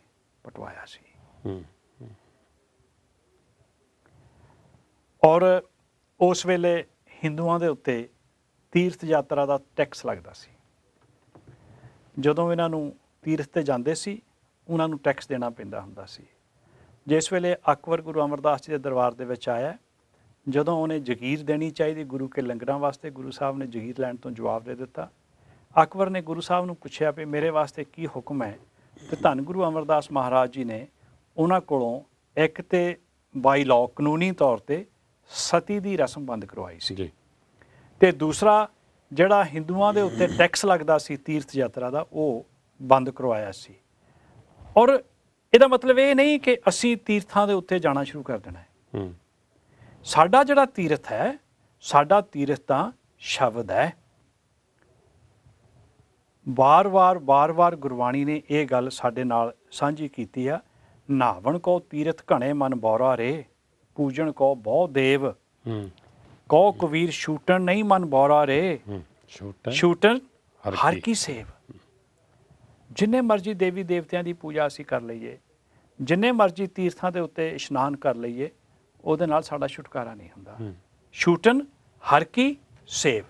ਪਟਵਾਇਆ ਸੀ। ਔਰ ਉਸ ਵੇਲੇ ਹਿੰਦੂਆਂ ਦੇ ਉੱਤੇ ਤੀਰਥ ਯਾਤਰਾ ਦਾ ਟੈਕਸ ਲੱਗਦਾ ਸੀ। ਜਦੋਂ ਇਹਨਾਂ ਨੂੰ ਤੀਰਥ ਤੇ ਜਾਂਦੇ ਸੀ ਉਹਨਾਂ ਨੂੰ ਟੈਕਸ ਦੇਣਾ ਪੈਂਦਾ ਹੁੰਦਾ ਸੀ। ਜਿਸ ਵੇਲੇ ਅਕਬਰ ਗੁਰੂ ਅਮਰਦਾਸ ਜੀ ਦੇ ਦਰਬਾਰ ਦੇ ਵਿੱਚ ਆਇਆ, ਜਦੋਂ ਉਹਨੇ ਜਗੀਰ ਦੇਣੀ ਚਾਹੀਦੀ ਗੁਰੂ ਕੇ ਲੰਗਰਾਂ ਵਾਸਤੇ, ਗੁਰੂ ਸਾਹਿਬ ਨੇ ਜਗੀਰ ਲੈਣ ਤੋਂ ਜਵਾਬ ਦੇ ਦਿੱਤਾ। ਅਕਬਰ ਨੇ ਗੁਰੂ ਸਾਹਿਬ ਨੂੰ ਪੁੱਛਿਆ ਵੀ ਮੇਰੇ ਵਾਸਤੇ ਕੀ ਹੁਕਮ ਹੈ, ਤੇ ਧੰਨ ਗੁਰੂ ਅਮਰਦਾਸ ਮਹਾਰਾਜ ਜੀ ਨੇ ਉਹਨਾਂ ਕੋਲੋਂ ਇੱਕ ਤੇ ਬਾਈ ਲਾਅ ਕਾਨੂੰਨੀ ਤੌਰ ਤੇ ਸਤੀ ਦੀ ਰਸਮ ਬੰਦ ਕਰਵਾਈ ਸੀ, ਤੇ ਦੂਸਰਾ ਜਿਹੜਾ ਹਿੰਦੂਆਂ ਦੇ ਉੱਤੇ ਟੈਕਸ ਲੱਗਦਾ ਸੀ ਤੀਰਥ ਯਾਤਰਾ ਦਾ, ਉਹ ਬੰਦ ਕਰਵਾਇਆ ਸੀ। ਔਰ ਇਹਦਾ ਮਤਲਬ ਇਹ ਨਹੀਂ ਕਿ ਅਸੀਂ ਤੀਰਥਾਂ ਦੇ ਉੱਤੇ ਜਾਣਾ ਸ਼ੁਰੂ ਕਰ ਦੇਣਾ ਹੈ। ਸਾਡਾ ਜਿਹੜਾ ਤੀਰਥ ਹੈ, ਸਾਡਾ ਤੀਰਥ ਤਾਂ ਸ਼ਬਦ ਹੈ। ਵਾਰ-ਵਾਰ ਗੁਰਬਾਣੀ ਨੇ ਇਹ ਗੱਲ ਸਾਡੇ ਨਾਲ ਸਾਂਝੀ ਕੀਤੀ ਆ। ਨਾਵਣ ਕੋ ਤੀਰਥ ਘਣੇ ਮਨ ਬੌਰਾ ਰੇ, ਪੂਜਣ ਕੋ ਬਹੁ ਦੇਵ, ਕੋ ਕਬੀਰ ਛੂਟਣ ਨਹੀਂ ਮਨ ਬੌਰਾ ਰੇ, ਛੂਟਣ ਹਰ ਕੀ ਸੇਵ। ਜਿੰਨੇ ਮਰਜ਼ੀ ਦੇਵੀ ਦੇਵਤਿਆਂ ਦੀ ਪੂਜਾ ਅਸੀਂ ਕਰ ਲਈਏ, ਜਿੰਨੇ ਮਰਜ਼ੀ ਤੀਰਥਾਂ ਦੇ ਉੱਤੇ ਇਸ਼ਨਾਨ ਕਰ ਲਈਏ, ਉਹਦੇ ਨਾਲ ਸਾਡਾ ਛੁਟਕਾਰਾ ਨਹੀਂ ਹੁੰਦਾ। ਛੂਟਣ ਹਰ ਕੀ ਸੇਵ।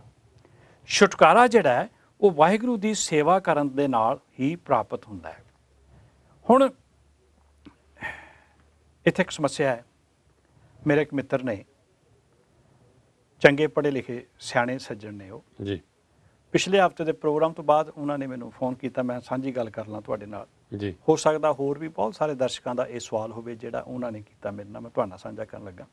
ਛੁਟਕਾਰਾ ਜਿਹੜਾ ਹੈ ਉਹ ਵਾਹਿਗੁਰੂ ਦੀ ਸੇਵਾ ਕਰਨ ਦੇ ਨਾਲ ਹੀ ਪ੍ਰਾਪਤ ਹੁੰਦਾ ਹੈ। ਹੁਣ ਇੱਥੇ ਇੱਕ ਸਮੱਸਿਆ ਹੈ। ਮੇਰੇ ਇੱਕ ਮਿੱਤਰ ਨੇ, ਚੰਗੇ ਪੜ੍ਹੇ ਲਿਖੇ ਸਿਆਣੇ ਸੱਜਣ ਨੇ ਉਹ ਜੀ, ਪਿਛਲੇ ਹਫ਼ਤੇ ਦੇ ਪ੍ਰੋਗਰਾਮ ਤੋਂ ਬਾਅਦ ਉਹਨਾਂ ਨੇ ਮੈਨੂੰ ਫੋਨ ਕੀਤਾ, ਮੈਂ ਸਾਂਝੀ ਗੱਲ ਕਰ ਲਾਂ ਤੁਹਾਡੇ ਨਾਲ ਜੀ। ਹੋ ਸਕਦਾ ਹੋਰ ਵੀ ਬਹੁਤ ਸਾਰੇ ਦਰਸ਼ਕਾਂ ਦਾ ਇਹ ਸਵਾਲ ਹੋਵੇ ਜਿਹੜਾ ਉਹਨਾਂ ਨੇ ਕੀਤਾ ਮੇਰੇ ਨਾਲ, ਮੈਂ ਤੁਹਾਡੇ ਨਾਲ ਸਾਂਝਾ ਕਰਨ ਲੱਗਾ।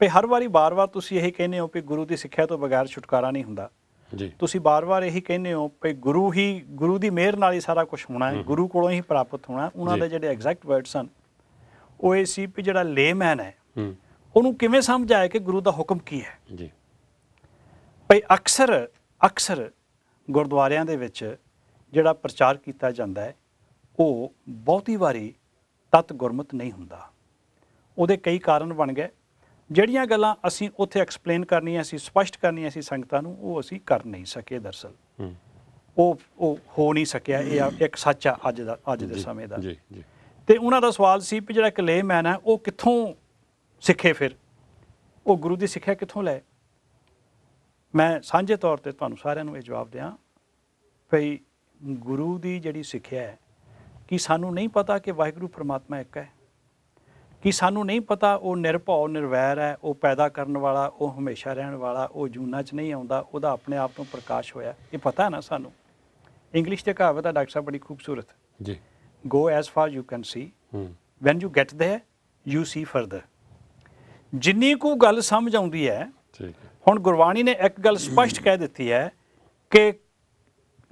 ਵੀ ਹਰ ਵਾਰੀ ਬਾਰ-ਬਾਰ ਤੁਸੀਂ ਇਹੀ ਕਹਿੰਦੇ ਹੋ ਕਿ ਗੁਰੂ ਦੀ ਸਿੱਖਿਆ ਤੋਂ ਬਗੈਰ ਛੁਟਕਾਰਾ ਨਹੀਂ ਹੁੰਦਾ ਜੀ। ਤੁਸੀਂ ਬਾਰ-ਬਾਰ ਇਹੀ ਕਹਿੰਦੇ ਹੋ ਕਿ ਗੁਰੂ ਦੀ ਮਿਹਰ ਨਾਲ ਹੀ ਸਾਰਾ ਕੁਝ ਹੋਣਾ ਹੈ, ਗੁਰੂ ਕੋਲੋਂ ਹੀ ਪ੍ਰਾਪਤ ਹੋਣਾ। ਉਹਨਾਂ ਦੇ ਜਿਹੜੇ ਐਗਜ਼ੈਕਟ ਵਰਡ ਸਨ ਉਹ ਇਹ ਸੀ ਵੀ ਜਿਹੜਾ ਲੇਮੈਨ ਹੈ ਉਹਨੂੰ ਕਿਵੇਂ ਸਮਝ ਆਏ ਕਿ ਗੁਰੂ ਦਾ ਹੁਕਮ ਕੀ ਹੈ ਜੀ। ਭਈ ਅਕਸਰ ਗੁਰਦੁਆਰਿਆਂ ਦੇ ਵਿੱਚ ਜਿਹੜਾ ਪ੍ਰਚਾਰ ਕੀਤਾ ਜਾਂਦਾ ਹੈ ਉਹ ਬਹੁਤੀ ਵਾਰੀ ਤਤ ਗੁਰਮਤ ਨਹੀਂ ਹੁੰਦਾ। ਉਹਦੇ ਕਈ ਕਾਰਨ ਬਣ ਗਏ। ਜਿਹੜੀਆਂ ਗੱਲਾਂ ਅਸੀਂ ਉੱਥੇ ਐਕਸਪਲੇਨ ਕਰਨੀਆਂ ਸੀ, ਸਪਸ਼ਟ ਕਰਨੀਆਂ ਸੀ ਸੰਗਤਾਂ ਨੂੰ, ਉਹ ਅਸੀਂ ਕਰ ਨਹੀਂ ਸਕੇ। ਦਰਅਸਲ ਉਹ ਹੋ ਨਹੀਂ ਸਕਿਆ। ਇਹ ਇੱਕ ਸੱਚ ਆ ਅੱਜ ਦੇ ਸਮੇਂ ਦਾ। ਤੇ ਉਹਨਾਂ ਦਾ ਸਵਾਲ ਸੀ ਵੀ ਜਿਹੜਾ ਇੱਕ ਲੇਮੈਨ ਹੈ ਉਹ ਕਿੱਥੋਂ ਸਿੱਖੇ, ਫਿਰ ਉਹ ਗੁਰੂ ਦੀ ਸਿੱਖਿਆ ਕਿੱਥੋਂ ਲਏ। ਮੈਂ ਸਾਂਝੇ ਤੌਰ ਤੇ ਤੁਹਾਨੂੰ ਸਾਰਿਆਂ ਨੂੰ ਇਹ ਜਵਾਬ ਦਿਆਂ ਭਈ ਗੁਰੂ ਦੀ ਜਿਹੜੀ ਸਿੱਖਿਆ ਹੈ, ਕਿ ਸਾਨੂੰ ਨਹੀਂ ਪਤਾ ਕਿ ਵਾਹਿਗੁਰੂ ਪਰਮਾਤਮਾ ਇੱਕ ਹੈ, ਕਿ ਸਾਨੂੰ ਨਹੀਂ ਪਤਾ ਉਹ ਨਿਰਭਉ ਨਿਰਵੈਰ ਹੈ, ਉਹ ਪੈਦਾ ਕਰਨ ਵਾਲਾ, ਉਹ ਹਮੇਸ਼ਾ ਰਹਿਣ ਵਾਲਾ, ਉਹ ਜੂਨਾਂ 'ਚ ਨਹੀਂ ਆਉਂਦਾ, ਉਹਦਾ ਆਪਣੇ ਆਪ ਤੋਂ ਪ੍ਰਕਾਸ਼ ਹੋਇਆ। ਇਹ ਪਤਾ ਹੈ ਨਾ ਸਾਨੂੰ। ਇੰਗਲਿਸ਼ 'ਚ ਕਹਾਵਤ ਹੈ ਡਾਕਟਰ ਸਾਹਿਬ ਬੜੀ ਖੂਬਸੂਰਤ ਜੀ, go as far you can see, when you get there you see further. ਜਿੰਨੀ ਕੁ ਗੱਲ ਸਮਝ ਆਉਂਦੀ ਹੈ, ਹੁਣ ਗੁਰਬਾਣੀ ਨੇ ਇੱਕ ਗੱਲ ਸਪਸ਼ਟ ਕਹਿ ਦਿੱਤੀ ਹੈ ਕਿ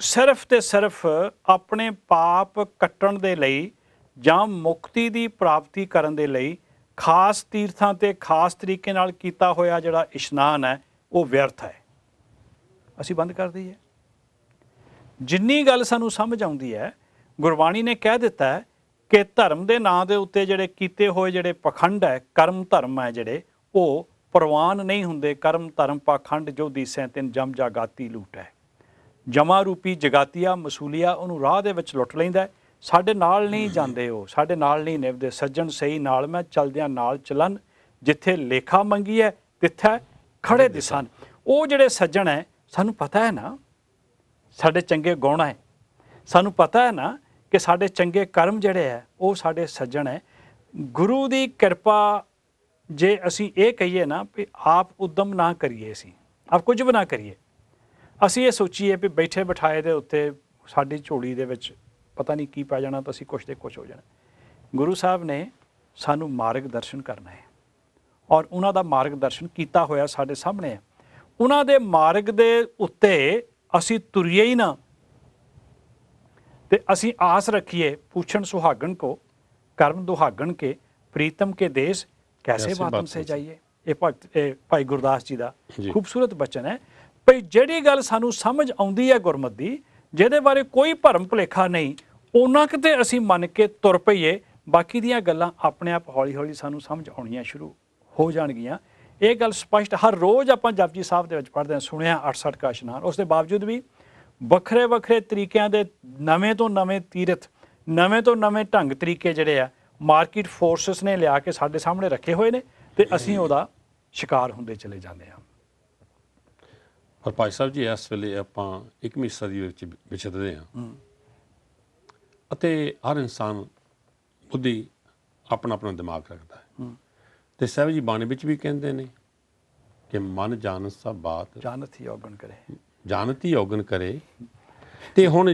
ਸਿਰਫ ਤੇ ਸਿਰਫ ਆਪਣੇ ਪਾਪ ਕੱਟਣ ਦੇ ਲਈ ਜਾਂ ਮੁਕਤੀ ਦੀ ਪ੍ਰਾਪਤੀ ਕਰਨ ਦੇ ਲਈ ਖਾਸ ਤੀਰਥਾਂ ਤੇ ਖਾਸ ਤਰੀਕੇ ਨਾਲ ਕੀਤਾ ਹੋਇਆ ਜਿਹੜਾ ਇਸ਼ਨਾਨ ਹੈ ਉਹ ਵਿਅਰਥ ਹੈ। ਅਸੀਂ ਬੰਦ ਕਰ ਦਈਏ। ਜਿੰਨੀ ਗੱਲ ਸਾਨੂੰ ਸਮਝ ਆਉਂਦੀ ਹੈ, ਗੁਰਬਾਣੀ ਨੇ ਕਹਿ ਦਿੱਤਾ ਹੈ ਕਿ ਧਰਮ ਦੇ ਨਾਂ ਦੇ ਉੱਤੇ ਜਿਹੜੇ ਕੀਤੇ ਹੋਏ ਜਿਹੜੇ ਪਖੰਡ ਹੈ, ਕਰਮ ਧਰਮ ਹੈ ਜਿਹੜੇ, ਉਹ ਪ੍ਰਵਾਨ ਨਹੀਂ ਹੁੰਦੇ। ਕਰਮ ਧਰਮ ਪਾਖੰਡ ਜੋ ਦੀਸੈ ਤਿਨ ਜਮ ਜਾਗਾਤੀ ਲੂਟ ਹੈ। ਜਮਾ ਰੂਪੀ ਜਗਾਤੀਆ ਮਸੂਲੀਆ ਉਹਨੂੰ ਰਾਹ ਦੇ ਵਿੱਚ ਲੁੱਟ ਲੈਂਦਾ। ਸਾਡੇ ਨਾਲ ਨਹੀਂ ਜਾਂਦੇ, ਉਹ ਸਾਡੇ ਨਾਲ ਨਹੀਂ ਨਿਭਦੇ। ਸੱਜਣ ਸਹੀ ਨਾਲ ਮੈਂ ਚਲਦਿਆਂ ਨਾਲ ਚਲਨ, ਜਿੱਥੇ ਲੇਖਾ ਮੰਗੀ ਹੈ ਤਿੱਥੇ ਖੜੇ ਦਿਸਨ। ਉਹ ਜਿਹੜੇ ਸੱਜਣ ਹੈ, ਸਾਨੂੰ ਪਤਾ ਹੈ ਨਾ ਸਾਡੇ ਚੰਗੇ ਗੁਣ ਹੈ, ਸਾਨੂੰ ਪਤਾ ਹੈ ਨਾ ਕਿ ਸਾਡੇ ਚੰਗੇ ਕਰਮ ਜਿਹੜੇ ਹੈ ਉਹ ਸਾਡੇ ਸੱਜਣ ਹੈ। ਗੁਰੂ ਦੀ ਕਿਰਪਾ ਜੇ ਅਸੀਂ ਇਹ ਕਹੀਏ ਨਾ ਵੀ ਆਪ ਉਦਮ ਨਾ ਕਰੀਏ, ਅਸੀਂ ਆਪ ਕੁਝ ਵੀ ਨਾ ਕਰੀਏ, ਅਸੀਂ ਇਹ ਸੋਚੀਏ ਵੀ ਬੈਠੇ ਬਿਠਾਏ ਦੇ ਉੱਤੇ ਸਾਡੀ ਝੋਲੀ ਦੇ ਵਿੱਚ ਪਤਾ ਨਹੀਂ ਕੀ ਪੈ ਜਾਣਾ ਤਾਂ ਅਸੀਂ ਕੁਛ ਦੇ ਕੁਛ ਹੋ ਜਾਣਾ। ਗੁਰੂ ਸਾਹਿਬ ਨੇ ਸਾਨੂੰ ਮਾਰਗ ਦਰਸ਼ਨ ਕਰਨਾ ਹੈ ਔਰ ਉਹਨਾਂ ਦਾ ਮਾਰਗ ਦਰਸ਼ਨ ਕੀਤਾ ਹੋਇਆ ਸਾਡੇ ਸਾਹਮਣੇ ਹੈ। ਉਹਨਾਂ ਦੇ ਮਾਰਗ ਦੇ ਉੱਤੇ ਅਸੀਂ ਤੁਰੀਏ ਹੀ ਨਾ ਤੇ ਅਸੀਂ ਆਸ ਰੱਖੀਏ ਪੁੱਛਣ ਸੁਹਾਗਣ ਕੋ ਕਰਮ ਦੁਹਾਗਣ ਕੇ ਪ੍ਰੀਤਮ ਕੇ ਦੇਸ਼ ਕੈਸੇ ਬਾਤਮ ਸੇ ਜਾਈਏ। ਇਹ ਭਾਈ ਗੁਰਦਾਸ ਜੀ ਦਾ ਖੂਬਸੂਰਤ ਬਚਨ ਹੈ। ਭਈ ਜਿਹੜੀ ਗੱਲ ਸਾਨੂੰ ਸਮਝ ਆਉਂਦੀ ਹੈ ਗੁਰਮਤਿ ਦੀ, ਜਿਹਦੇ ਬਾਰੇ ਕੋਈ ਭਰਮ ਭੁਲੇਖਾ ਨਹੀਂ, ਉਹਨਾਂ ਕਿਤੇ ਅਸੀਂ ਮੰਨ ਕੇ ਤੁਰ ਪਈਏ, ਬਾਕੀ ਦੀਆਂ ਗੱਲਾਂ ਆਪਣੇ ਆਪ ਹੌਲੀ ਹੌਲੀ ਸਾਨੂੰ ਸਮਝ ਆਉਣੀਆਂ ਸ਼ੁਰੂ ਹੋ ਜਾਣਗੀਆਂ। ਇਹ ਗੱਲ ਸਪਸ਼ਟ ਹਰ ਰੋਜ਼ ਆਪਾਂ ਜਪਜੀ ਸਾਹਿਬ ਦੇ ਵਿੱਚ ਪੜ੍ਹਦੇ ਹਾਂ, ਸੁਣਿਆ 68 ਕਾ ਇਸ਼ਨਾਨ। ਉਸ ਦੇ ਬਾਵਜੂਦ ਵੀ ਵੱਖਰੇ ਵੱਖਰੇ ਤਰੀਕਿਆਂ ਦੇ ਨਵੇਂ ਤੋਂ ਨਵੇਂ ਤੀਰਥ, ਨਵੇਂ ਤੋਂ ਨਵੇਂ ਢੰਗ ਤਰੀਕੇ ਜਿਹੜੇ ਆ ਮਾਰਕੀਟ ਫੋਰਸਸ ਨੇ ਲਿਆ ਕੇ ਸਾਡੇ ਸਾਹਮਣੇ ਰੱਖੇ ਹੋਏ ਨੇ, ਤੇ ਅਸੀਂ ਉਹਦਾ ਸ਼ਿਕਾਰ ਹੁੰਦੇ ਚਲੇ ਜਾਂਦੇ ਹਾਂ। ਪਰ ਭਾਈ ਸਾਹਿਬ ਜੀ, ਇਸ ਵੇਲੇ ਆਪਾਂ 21ਵੀਂ ਸਦੀ ਵਿੱਚ ਵਿਚਰਦੇ ਹਾਂ, ਅਤੇ ਹਰ ਇਨਸਾਨ ਬੁੱਧੀ ਆਪਣਾ ਆਪਣਾ ਦਿਮਾਗ ਰੱਖਦਾ ਹੈ। ਤੇ ਸਾਹਿਬ ਜੀ ਬਾਣੀ ਵਿੱਚ ਵੀ ਕਹਿੰਦੇ ਨੇ ਕਿ ਮਨ ਜਾਣਤ ਸਭ ਬਾਤ ਜਾਣਤ ਹੀ ਔਗਣ ਕਰੇ, ਜਾਣਤ ਹੀ ਔਗਣ ਕਰੇ। ਤੇ ਹੁਣ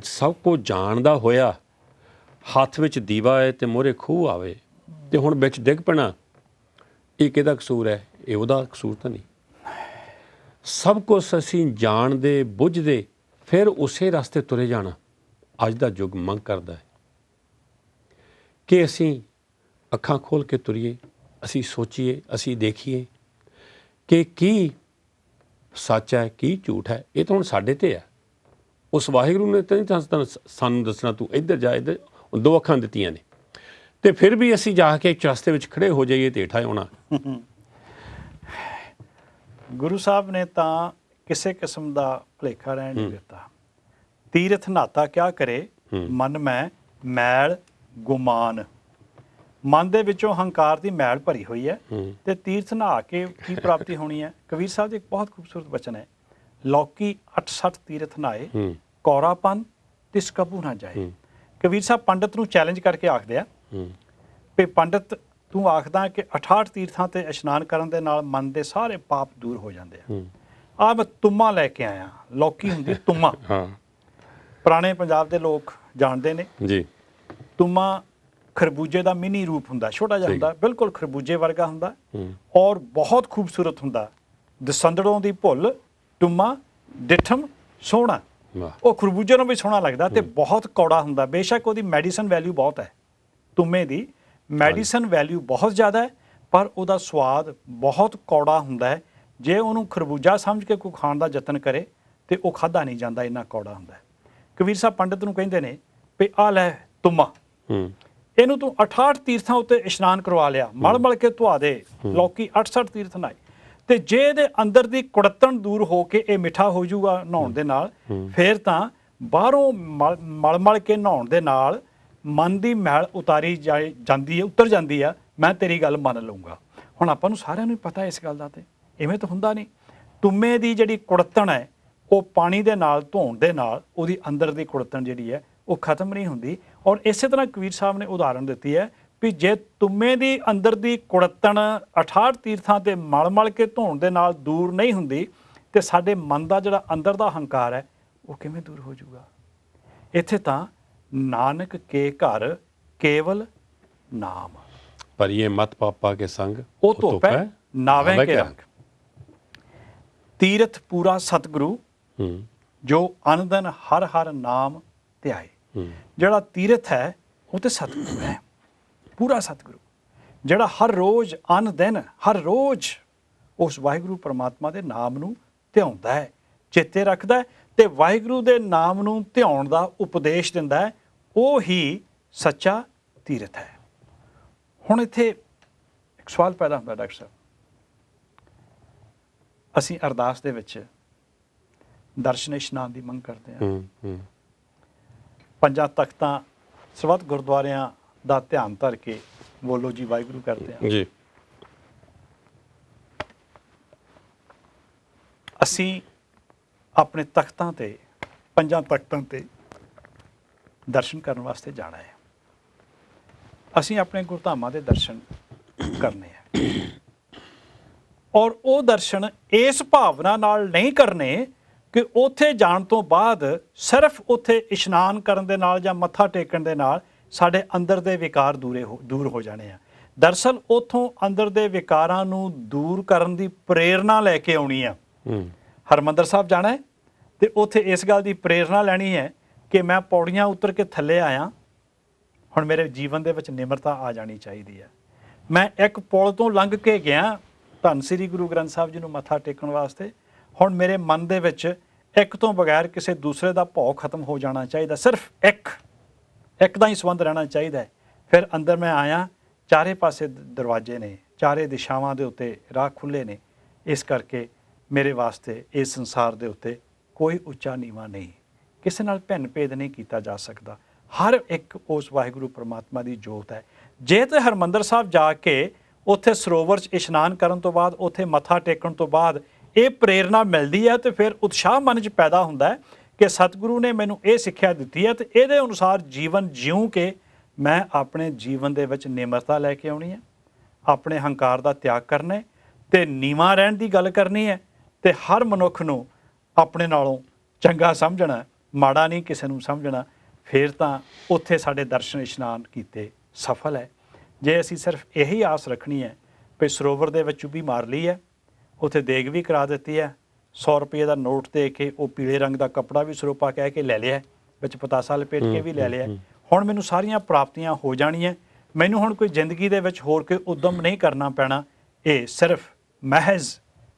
ਸਭ ਕੁਝ ਜਾਣਦਾ ਹੋਇਆ ਹੱਥ ਵਿੱਚ ਦੀਵਾ ਹੈ ਤੇ ਮੂਹਰੇ ਖੂਹ ਆਵੇ ਤੇ ਹੁਣ ਵਿੱਚ ਡਿੱਗ ਪੈਣਾ, ਇਹ ਕਿਹਦਾ ਕਸੂਰ ਹੈ? ਇਹ ਉਹਦਾ ਕਸੂਰ ਤਾਂ ਨਹੀਂ। ਸਭ ਕੁਝ ਅਸੀਂ ਜਾਣਦੇ ਬੁੱਝਦੇ ਫਿਰ ਉਸੇ ਰਸਤੇ ਤੁਰੇ ਜਾਣਾ ਅੱਜ ਦਾ ਯੁੱਗ ਮੰਗ ਕਰਦਾ ਹੈ ਕਿ ਅਸੀਂ ਅੱਖਾਂ ਖੋਲ੍ਹ ਕੇ ਤੁਰੀਏ, ਅਸੀਂ ਸੋਚੀਏ, ਅਸੀਂ ਦੇਖੀਏ ਕਿ ਕੀ ਸੱਚ ਹੈ, ਕੀ ਝੂਠ ਹੈ। ਇਹ ਤਾਂ ਹੁਣ ਸਾਡੇ ਤੇ ਹੈ। ਉਸ ਵਾਹਿਗੁਰੂ ਨੇ ਤਾਂ ਨਹੀਂ ਸਾਨੂੰ ਦੱਸਣਾ ਤੂੰ ਇੱਧਰ ਜਾ, ਇੱਧਰ, ਦੋ ਅੱਖਾਂ ਦਿੱਤੀਆਂ ਨੇ, ਤੇ ਫਿਰ ਵੀ ਅਸੀਂ ਜਾ ਕੇ ਇੱਕ ਰਸਤੇ ਵਿੱਚ ਖੜੇ ਹੋ ਜਾਈਏ ਤੇ ਹੇਠਾਂ ਆਉਣਾ। ਗੁਰੂ ਸਾਹਿਬ ਨੇ ਤਾਂ ਕਿਸੇ ਕਿਸਮ ਦਾ ਭੁਲੇਖਾ ਰਹਿਣ ਨਹੀਂ ਦਿੱਤਾ। ਤੀਰਥ ਨਾਤਾ ਕਿਆ ਕਰੇ, ਮਨ ਮੈਂ ਮੈਲ ਗੁਮਾਨ। ਮਨ ਦੇ ਵਿੱਚੋਂ ਹੰਕਾਰ ਦੀ ਮੈਲ ਭਰੀ ਹੋਈ ਹੈ, ਤੇ ਤੀਰਥ ਨਹਾ ਕੇ ਕੀ ਪ੍ਰਾਪਤੀ ਹੋਣੀ ਹੈ? ਕਬੀਰ ਸਾਹਿਬ ਦੇ ਇੱਕ ਬਹੁਤ ਖੂਬਸੂਰਤ ਬਚਨ ਹੈ, ਲੌਕੀ 68 ਤੀਰਥ ਨਹਾਏ, ਕੌਰਾਪਨ ਤਿਸ ਕਬੂ ਨਾ ਜਾਏ। ਕਬੀਰ ਸਾਹਿਬ ਪੰਡਤ ਨੂੰ ਚੈਲੰਜ ਕਰਕੇ ਆਖਦੇ ਆ ਵੀ ਪੰਡਤ ਤੂੰ ਆਖਦਾ ਕਿ 68 ਤੀਰਥਾਂ ਤੇ ਇਸ਼ਨਾਨ ਕਰਨ ਦੇ ਨਾਲ ਮਨ ਦੇ ਸਾਰੇ ਪਾਪ ਦੂਰ ਹੋ ਜਾਂਦੇ ਆ। ਮੈਂ ਤੁਮਾ ਲੈ ਕੇ ਆਇਆ। ਲੌਕੀ ਹੁੰਦੀ ਤੁਮਾ, ਪੁਰਾਣੇ ਪੰਜਾਬ ਦੇ ਲੋਕ ਜਾਣਦੇ ਨੇ ਜੀ। ਤੁਮਾ ਖਰਬੂਜੇ ਦਾ ਮਿਨੀ ਰੂਪ ਹੁੰਦਾ, ਛੋਟਾ ਜਿਹਾ ਹੁੰਦਾ, ਬਿਲਕੁਲ ਖਰਬੂਜੇ ਵਰਗਾ ਹੁੰਦਾ ਔਰ ਬਹੁਤ ਖੂਬਸੂਰਤ ਹੁੰਦਾ। ਦਸੰਦੜੋਂ ਦੀ ਭੁੱਲ ਟੁੰਮਾ ਡਿਠਮ ਸੋਹਣਾ। ਉਹ ਖਰਬੂਜੇ ਨੂੰ ਵੀ ਸੋਹਣਾ ਲੱਗਦਾ ਤੇ ਬਹੁਤ ਕੌੜਾ ਹੁੰਦਾ। ਬੇਸ਼ੱਕ ਉਹਦੀ ਮੈਡੀਸਨ ਵੈਲਿਊ ਬਹੁਤ ਹੈ, ਤੁੰਮੇ ਦੀ ਮੈਡੀਸਨ ਵੈਲਿਊ ਬਹੁਤ ਜ਼ਿਆਦਾ ਹੈ, ਪਰ ਉਹਦਾ ਸਵਾਦ ਬਹੁਤ ਕੌੜਾ ਹੁੰਦਾ ਹੈ। ਜੇ ਉਹਨੂੰ ਖਰਬੂਜਾ ਸਮਝ ਕੇ ਕੋਈ ਖਾਣ ਦਾ ਯਤਨ ਕਰੇ ਤੇ ਉਹ ਖਾਧਾ ਨਹੀਂ ਜਾਂਦਾ, ਇੰਨਾ ਕੌੜਾ ਹੁੰਦਾ ਹੈ। ਕਬੀਰ ਸਾਹਿਬ ਪੰਡਤ ਨੂੰ ਕਹਿੰਦੇ ਨੇ ਵੀ ਆ ਲੈ ਤੁੰਮਾ, ਇਹਨੂੰ ਤੂੰ 68 ਤੀਰਥਾਂ ਉੱਤੇ ਇਸ਼ਨਾਨ ਕਰਵਾ ਲਿਆ, ਮਲ ਮਲ ਕੇ ਧੁਆ ਦੇ। ਲੌਕੀ 68 ਤੀਰਥ ਨਹਾਏ, ਤੇ ਜੇ ਇਹਦੇ ਅੰਦਰ ਦੀ ਕੁੜੱਤਣ ਦੂਰ ਹੋ ਕੇ ਇਹ ਮਿੱਠਾ ਹੋ ਜਾਊਗਾ ਨਹਾਉਣ ਦੇ ਨਾਲ, ਫਿਰ ਤਾਂ ਬਾਹਰੋਂ ਮਲ ਮਲ ਕੇ ਨਹਾਉਣ ਦੇ ਨਾਲ ਮਨ ਦੀ ਮੈਲ ਉਤਾਰੀ ਜਾਂਦੀ ਹੈ, ਉਤਰ ਜਾਂਦੀ ਆ। ਮੈਂ ਤੇਰੀ ਗੱਲ ਮੰਨ ਲਊਂਗਾ। ਹੁਣ ਆਪਾਂ ਨੂੰ ਸਾਰਿਆਂ ਨੂੰ ਪਤਾ ਇਸ ਗੱਲ ਦਾ, ਤੇ ਇਵੇਂ ਤਾਂ ਹੁੰਦਾ ਨਹੀਂ। ਤੁੰਮੇ ਦੀ ਜਿਹੜੀ ਕੁੜੱਤਣ ਹੈ ਉਹ ਪਾਣੀ ਦੇ ਨਾਲ ਧੋਣ ਦੇ ਨਾਲ ਉਹਦੀ ਅੰਦਰ ਦੀ ਕੁੜੱਤਣ ਜਿਹੜੀ ਹੈ ਉਹ ਖਤਮ ਨਹੀਂ ਹੁੰਦੀ। ਔਰ ਇਸੇ ਤਰ੍ਹਾਂ ਕਬੀਰ ਸਾਹਿਬ ਨੇ ਉਦਾਹਰਣ ਦਿੱਤੀ ਹੈ ਵੀ ਜੇ ਤੁੰਮੇ ਦੀ ਅੰਦਰ ਦੀ ਕੁੜੱਤਣ 68 ਤੀਰਥਾਂ ਤੇ ਮਲ ਮਲ ਕੇ ਧੋਣ ਦੇ ਨਾਲ ਦੂਰ ਨਹੀਂ ਹੁੰਦੀ, ਤੇ ਸਾਡੇ ਮਨ ਦਾ ਜਿਹੜਾ ਅੰਦਰ ਦਾ ਹੰਕਾਰ ਹੈ ਉਹ ਕਿਵੇਂ ਦੂਰ ਹੋ ਜਾਊਗਾ? ਇੱਥੇ ਤਾਂ ਨਾਨਕ ਕੇ ਘਰ ਕੇਵਲ ਨਾਮ, ਭਰੀਏ ਮਤ ਪਾਪਾ ਕੇ ਸੰਗ, ਉਹ ਧੋਪੈ ਨਾਵੇਂ ਕੇ ਰੰਗ। ਤੀਰਥ ਪੂਰਾ ਸਤਿਗੁਰੂ, ਜੋ ਅਨੰਦਨ ਹਰ ਹਰ ਨਾਮ ਧਿਆਏ। ਜਿਹੜਾ ਤੀਰਥ ਹੈ ਉਹ ਤੇ ਸਤਿਗੁਰੂ ਹੈ, ਪੂਰਾ ਸਤਿਗੁਰੂ, ਜਿਹੜਾ ਹਰ ਰੋਜ਼ ਅਨ ਦਿਨ ਹਰ ਰੋਜ਼ ਉਸ ਵਾਹਿਗੁਰੂ ਪਰਮਾਤਮਾ ਦੇ ਨਾਮ ਨੂੰ ਧਿਆਉਂਦਾ ਹੈ, ਚੇਤੇ ਰੱਖਦਾ ਹੈ, ਤੇ ਵਾਹਿਗੁਰੂ ਦੇ ਨਾਮ ਨੂੰ ਧਿਆਉਣ ਦਾ ਉਪਦੇਸ਼ ਦਿੰਦਾ ਹੈ। ਉਹ ਹੀ ਸੱਚਾ ਤੀਰਥ ਹੈ। ਹੁਣ ਇੱਥੇ ਇੱਕ ਸਵਾਲ ਪੈਦਾ ਹੁੰਦਾ, ਡਾਕਟਰ ਸਾਹਿਬ, ਅਸੀਂ ਅਰਦਾਸ ਦੇ ਵਿੱਚ ਦਰਸ਼ਨ ਇਸ਼ਨਾਨ ਦੀ ਮੰਗ ਕਰਦੇ ਹਾਂ, ਪੰਜਾਂ ਤਖਤਾਂ ਸਰਬੱਤ ਗੁਰਦੁਆਰਿਆਂ ਦਾ ਧਿਆਨ ਧਰ ਕੇ ਬੋਲੋ ਜੀ ਵਾਹਿਗੁਰੂ ਕਰਦੇ ਹਾਂ ਜੀ। ਅਸੀਂ ਆਪਣੇ ਤਖਤਾਂ ਤੇ, ਪੰਜਾਂ ਤਖਤਾਂ ਤੇ ਦਰਸ਼ਨ ਕਰਨ ਵਾਸਤੇ ਜਾਣਾ ਹੈ। ਅਸੀਂ ਆਪਣੇ ਗੁਰਧਾਮਾਂ ਦੇ ਦਰਸ਼ਨ ਕਰਨੇ ਹੈ, ਔਰ ਉਹ ਦਰਸ਼ਨ ਇਸ ਭਾਵਨਾ ਨਾਲ ਨਹੀਂ ਕਰਨੇ ਕਿ ਉੱਥੇ ਜਾਣ ਤੋਂ ਬਾਅਦ ਸਿਰਫ ਉੱਥੇ ਇਸ਼ਨਾਨ ਕਰਨ ਦੇ ਨਾਲ ਜਾਂ ਮੱਥਾ ਟੇਕਣ ਦੇ ਨਾਲ ਸਾਡੇ ਅੰਦਰ ਦੇ ਵਿਕਾਰ ਦੂਰ ਹੋ ਜਾਣੇ ਆ। ਦਰਅਸਲ ਉੱਥੋਂ ਅੰਦਰ ਦੇ ਵਿਕਾਰਾਂ ਨੂੰ ਦੂਰ ਕਰਨ ਦੀ ਪ੍ਰੇਰਨਾ ਲੈ ਕੇ ਆਉਣੀ ਆ। ਹਰਿਮੰਦਰ ਸਾਹਿਬ ਜਾਣਾ ਹੈ ਤੇ ਉੱਥੇ ਇਸ ਗੱਲ ਦੀ ਪ੍ਰੇਰਨਾ ਲੈਣੀ ਹੈ ਕਿ ਮੈਂ ਪੌੜੀਆਂ ਉਤਰ ਕੇ ਥੱਲੇ ਆਇਆ, ਹੁਣ ਮੇਰੇ ਜੀਵਨ ਦੇ ਵਿੱਚ ਨਿਮਰਤਾ ਆ ਜਾਣੀ ਚਾਹੀਦੀ ਹੈ। ਮੈਂ ਇੱਕ ਪੁਲ ਤੋਂ ਲੰਘ ਕੇ ਗਿਆ ਧੰਨ ਸ੍ਰੀ ਗੁਰੂ ਗ੍ਰੰਥ ਸਾਹਿਬ ਜੀ ਨੂੰ ਮੱਥਾ ਟੇਕਣ ਵਾਸਤੇ, ਹੁਣ ਮੇਰੇ ਮਨ ਦੇ ਵਿੱਚ ਇੱਕ ਤੋਂ ਬਗੈਰ ਕਿਸੇ ਦੂਸਰੇ ਦਾ ਭੌ ਖਤਮ ਹੋ ਜਾਣਾ ਚਾਹੀਦਾ। ਸਿਰਫ ਇੱਕ ਇੱਕ ਦਾ ਹੀ ਸੰਬੰਧ ਰਹਿਣਾ ਚਾਹੀਦਾ ਹੈ। ਫਿਰ ਅੰਦਰ ਮੈਂ ਆਇਆ, ਚਾਰੇ ਪਾਸੇ ਦਰਵਾਜ਼ੇ ਨੇ, ਚਾਰੇ ਦਿਸ਼ਾਵਾਂ ਦੇ ਉੱਤੇ ਰਾਹ ਖੁੱਲ੍ਹੇ ਨੇ। ਇਸ ਕਰਕੇ ਮੇਰੇ ਵਾਸਤੇ ਇਸ ਸੰਸਾਰ ਦੇ ਉੱਤੇ ਕੋਈ ਉੱਚਾ ਨੀਵਾਂ ਨਹੀਂ, ਕਿਸੇ ਨਾਲ ਭਿੰਨ ਭੇਦ ਨਹੀਂ ਕੀਤਾ ਜਾ ਸਕਦਾ। ਹਰ ਇੱਕ ਉਸ ਵਾਹਿਗੁਰੂ ਪਰਮਾਤਮਾ ਦੀ ਜੋਤ ਹੈ। ਜੇ ਤੇ ਹਰਿਮੰਦਰ ਸਾਹਿਬ ਜਾ ਕੇ ਉੱਥੇ ਸਰੋਵਰ 'ਚ ਇਸ਼ਨਾਨ ਕਰਨ ਤੋਂ ਬਾਅਦ, ਉੱਥੇ ਮੱਥਾ ਟੇਕਣ ਤੋਂ ਬਾਅਦ ਇਹ ਪ੍ਰੇਰਨਾ ਮਿਲਦੀ ਹੈ ਤੇ ਫਿਰ ਉਤਸ਼ਾਹ ਮਨ 'ਚ ਪੈਦਾ ਹੁੰਦਾ ਹੈ ਕਿ ਸਤਿਗੁਰੂ ਨੇ ਮੈਨੂੰ ਇਹ ਸਿੱਖਿਆ ਦਿੱਤੀ ਹੈ ਤੇ ਇਹਦੇ ਅਨੁਸਾਰ ਜੀਵਨ ਜਿਉਂ ਕੇ ਮੈਂ ਆਪਣੇ ਜੀਵਨ ਦੇ ਵਿੱਚ ਨਿਮਰਤਾ ਲੈ ਕੇ ਆਉਣੀ ਹੈ, ਆਪਣੇ ਹੰਕਾਰ ਦਾ ਤਿਆਗ ਕਰਨਾ ਹੈ ਤੇ ਨੀਵਾਂ ਰਹਿਣ ਦੀ ਗੱਲ ਕਰਨੀ ਹੈ ਤੇ ਹਰ ਮਨੁੱਖ ਨੂੰ ਆਪਣੇ ਨਾਲੋਂ ਚੰਗਾ ਸਮਝਣਾ, ਮਾੜਾ ਨਹੀਂ ਕਿਸੇ ਨੂੰ ਸਮਝਣਾ। ਫਿਰ ਤਾਂ ਉੱਥੇ ਸਾਡੇ ਦਰਸ਼ਨ ਇਸ਼ਨਾਨ ਕੀਤੇ ਸਫਲ ਹੈ। ਜੇ ਅਸੀਂ ਸਿਰਫ ਇਹੀ ਆਸ ਰੱਖਣੀ ਹੈ ਵੀ ਸਰੋਵਰ ਦੇ ਵਿੱਚ ਚੁੱਭੀ ਮਾਰ ਲਈ ਹੈ, ਉੱਥੇ ਦੇਗ ਵੀ ਕਰਾ ਦਿੱਤੀ ਹੈ, 100 ਰੁਪਏ ਦਾ ਨੋਟ ਦੇ ਕੇ ਉਹ ਪੀਲੇ ਰੰਗ ਦਾ ਕੱਪੜਾ ਵੀ ਸਰੋਪਾ ਕਹਿ ਕੇ ਲੈ ਲਿਆ, ਵਿੱਚ ਪਤਾਸਾ ਲਪੇਟ ਕੇ ਵੀ ਲੈ ਲਿਆ, ਹੁਣ ਮੈਨੂੰ ਸਾਰੀਆਂ ਪ੍ਰਾਪਤੀਆਂ ਹੋ ਜਾਣੀਆਂ, ਮੈਨੂੰ ਹੁਣ ਕੋਈ ਜ਼ਿੰਦਗੀ ਦੇ ਵਿੱਚ ਹੋਰ ਕੋਈ ਉਦਮ ਨਹੀਂ ਕਰਨਾ ਪੈਣਾ, ਇਹ ਸਿਰਫ ਮਹਿਜ਼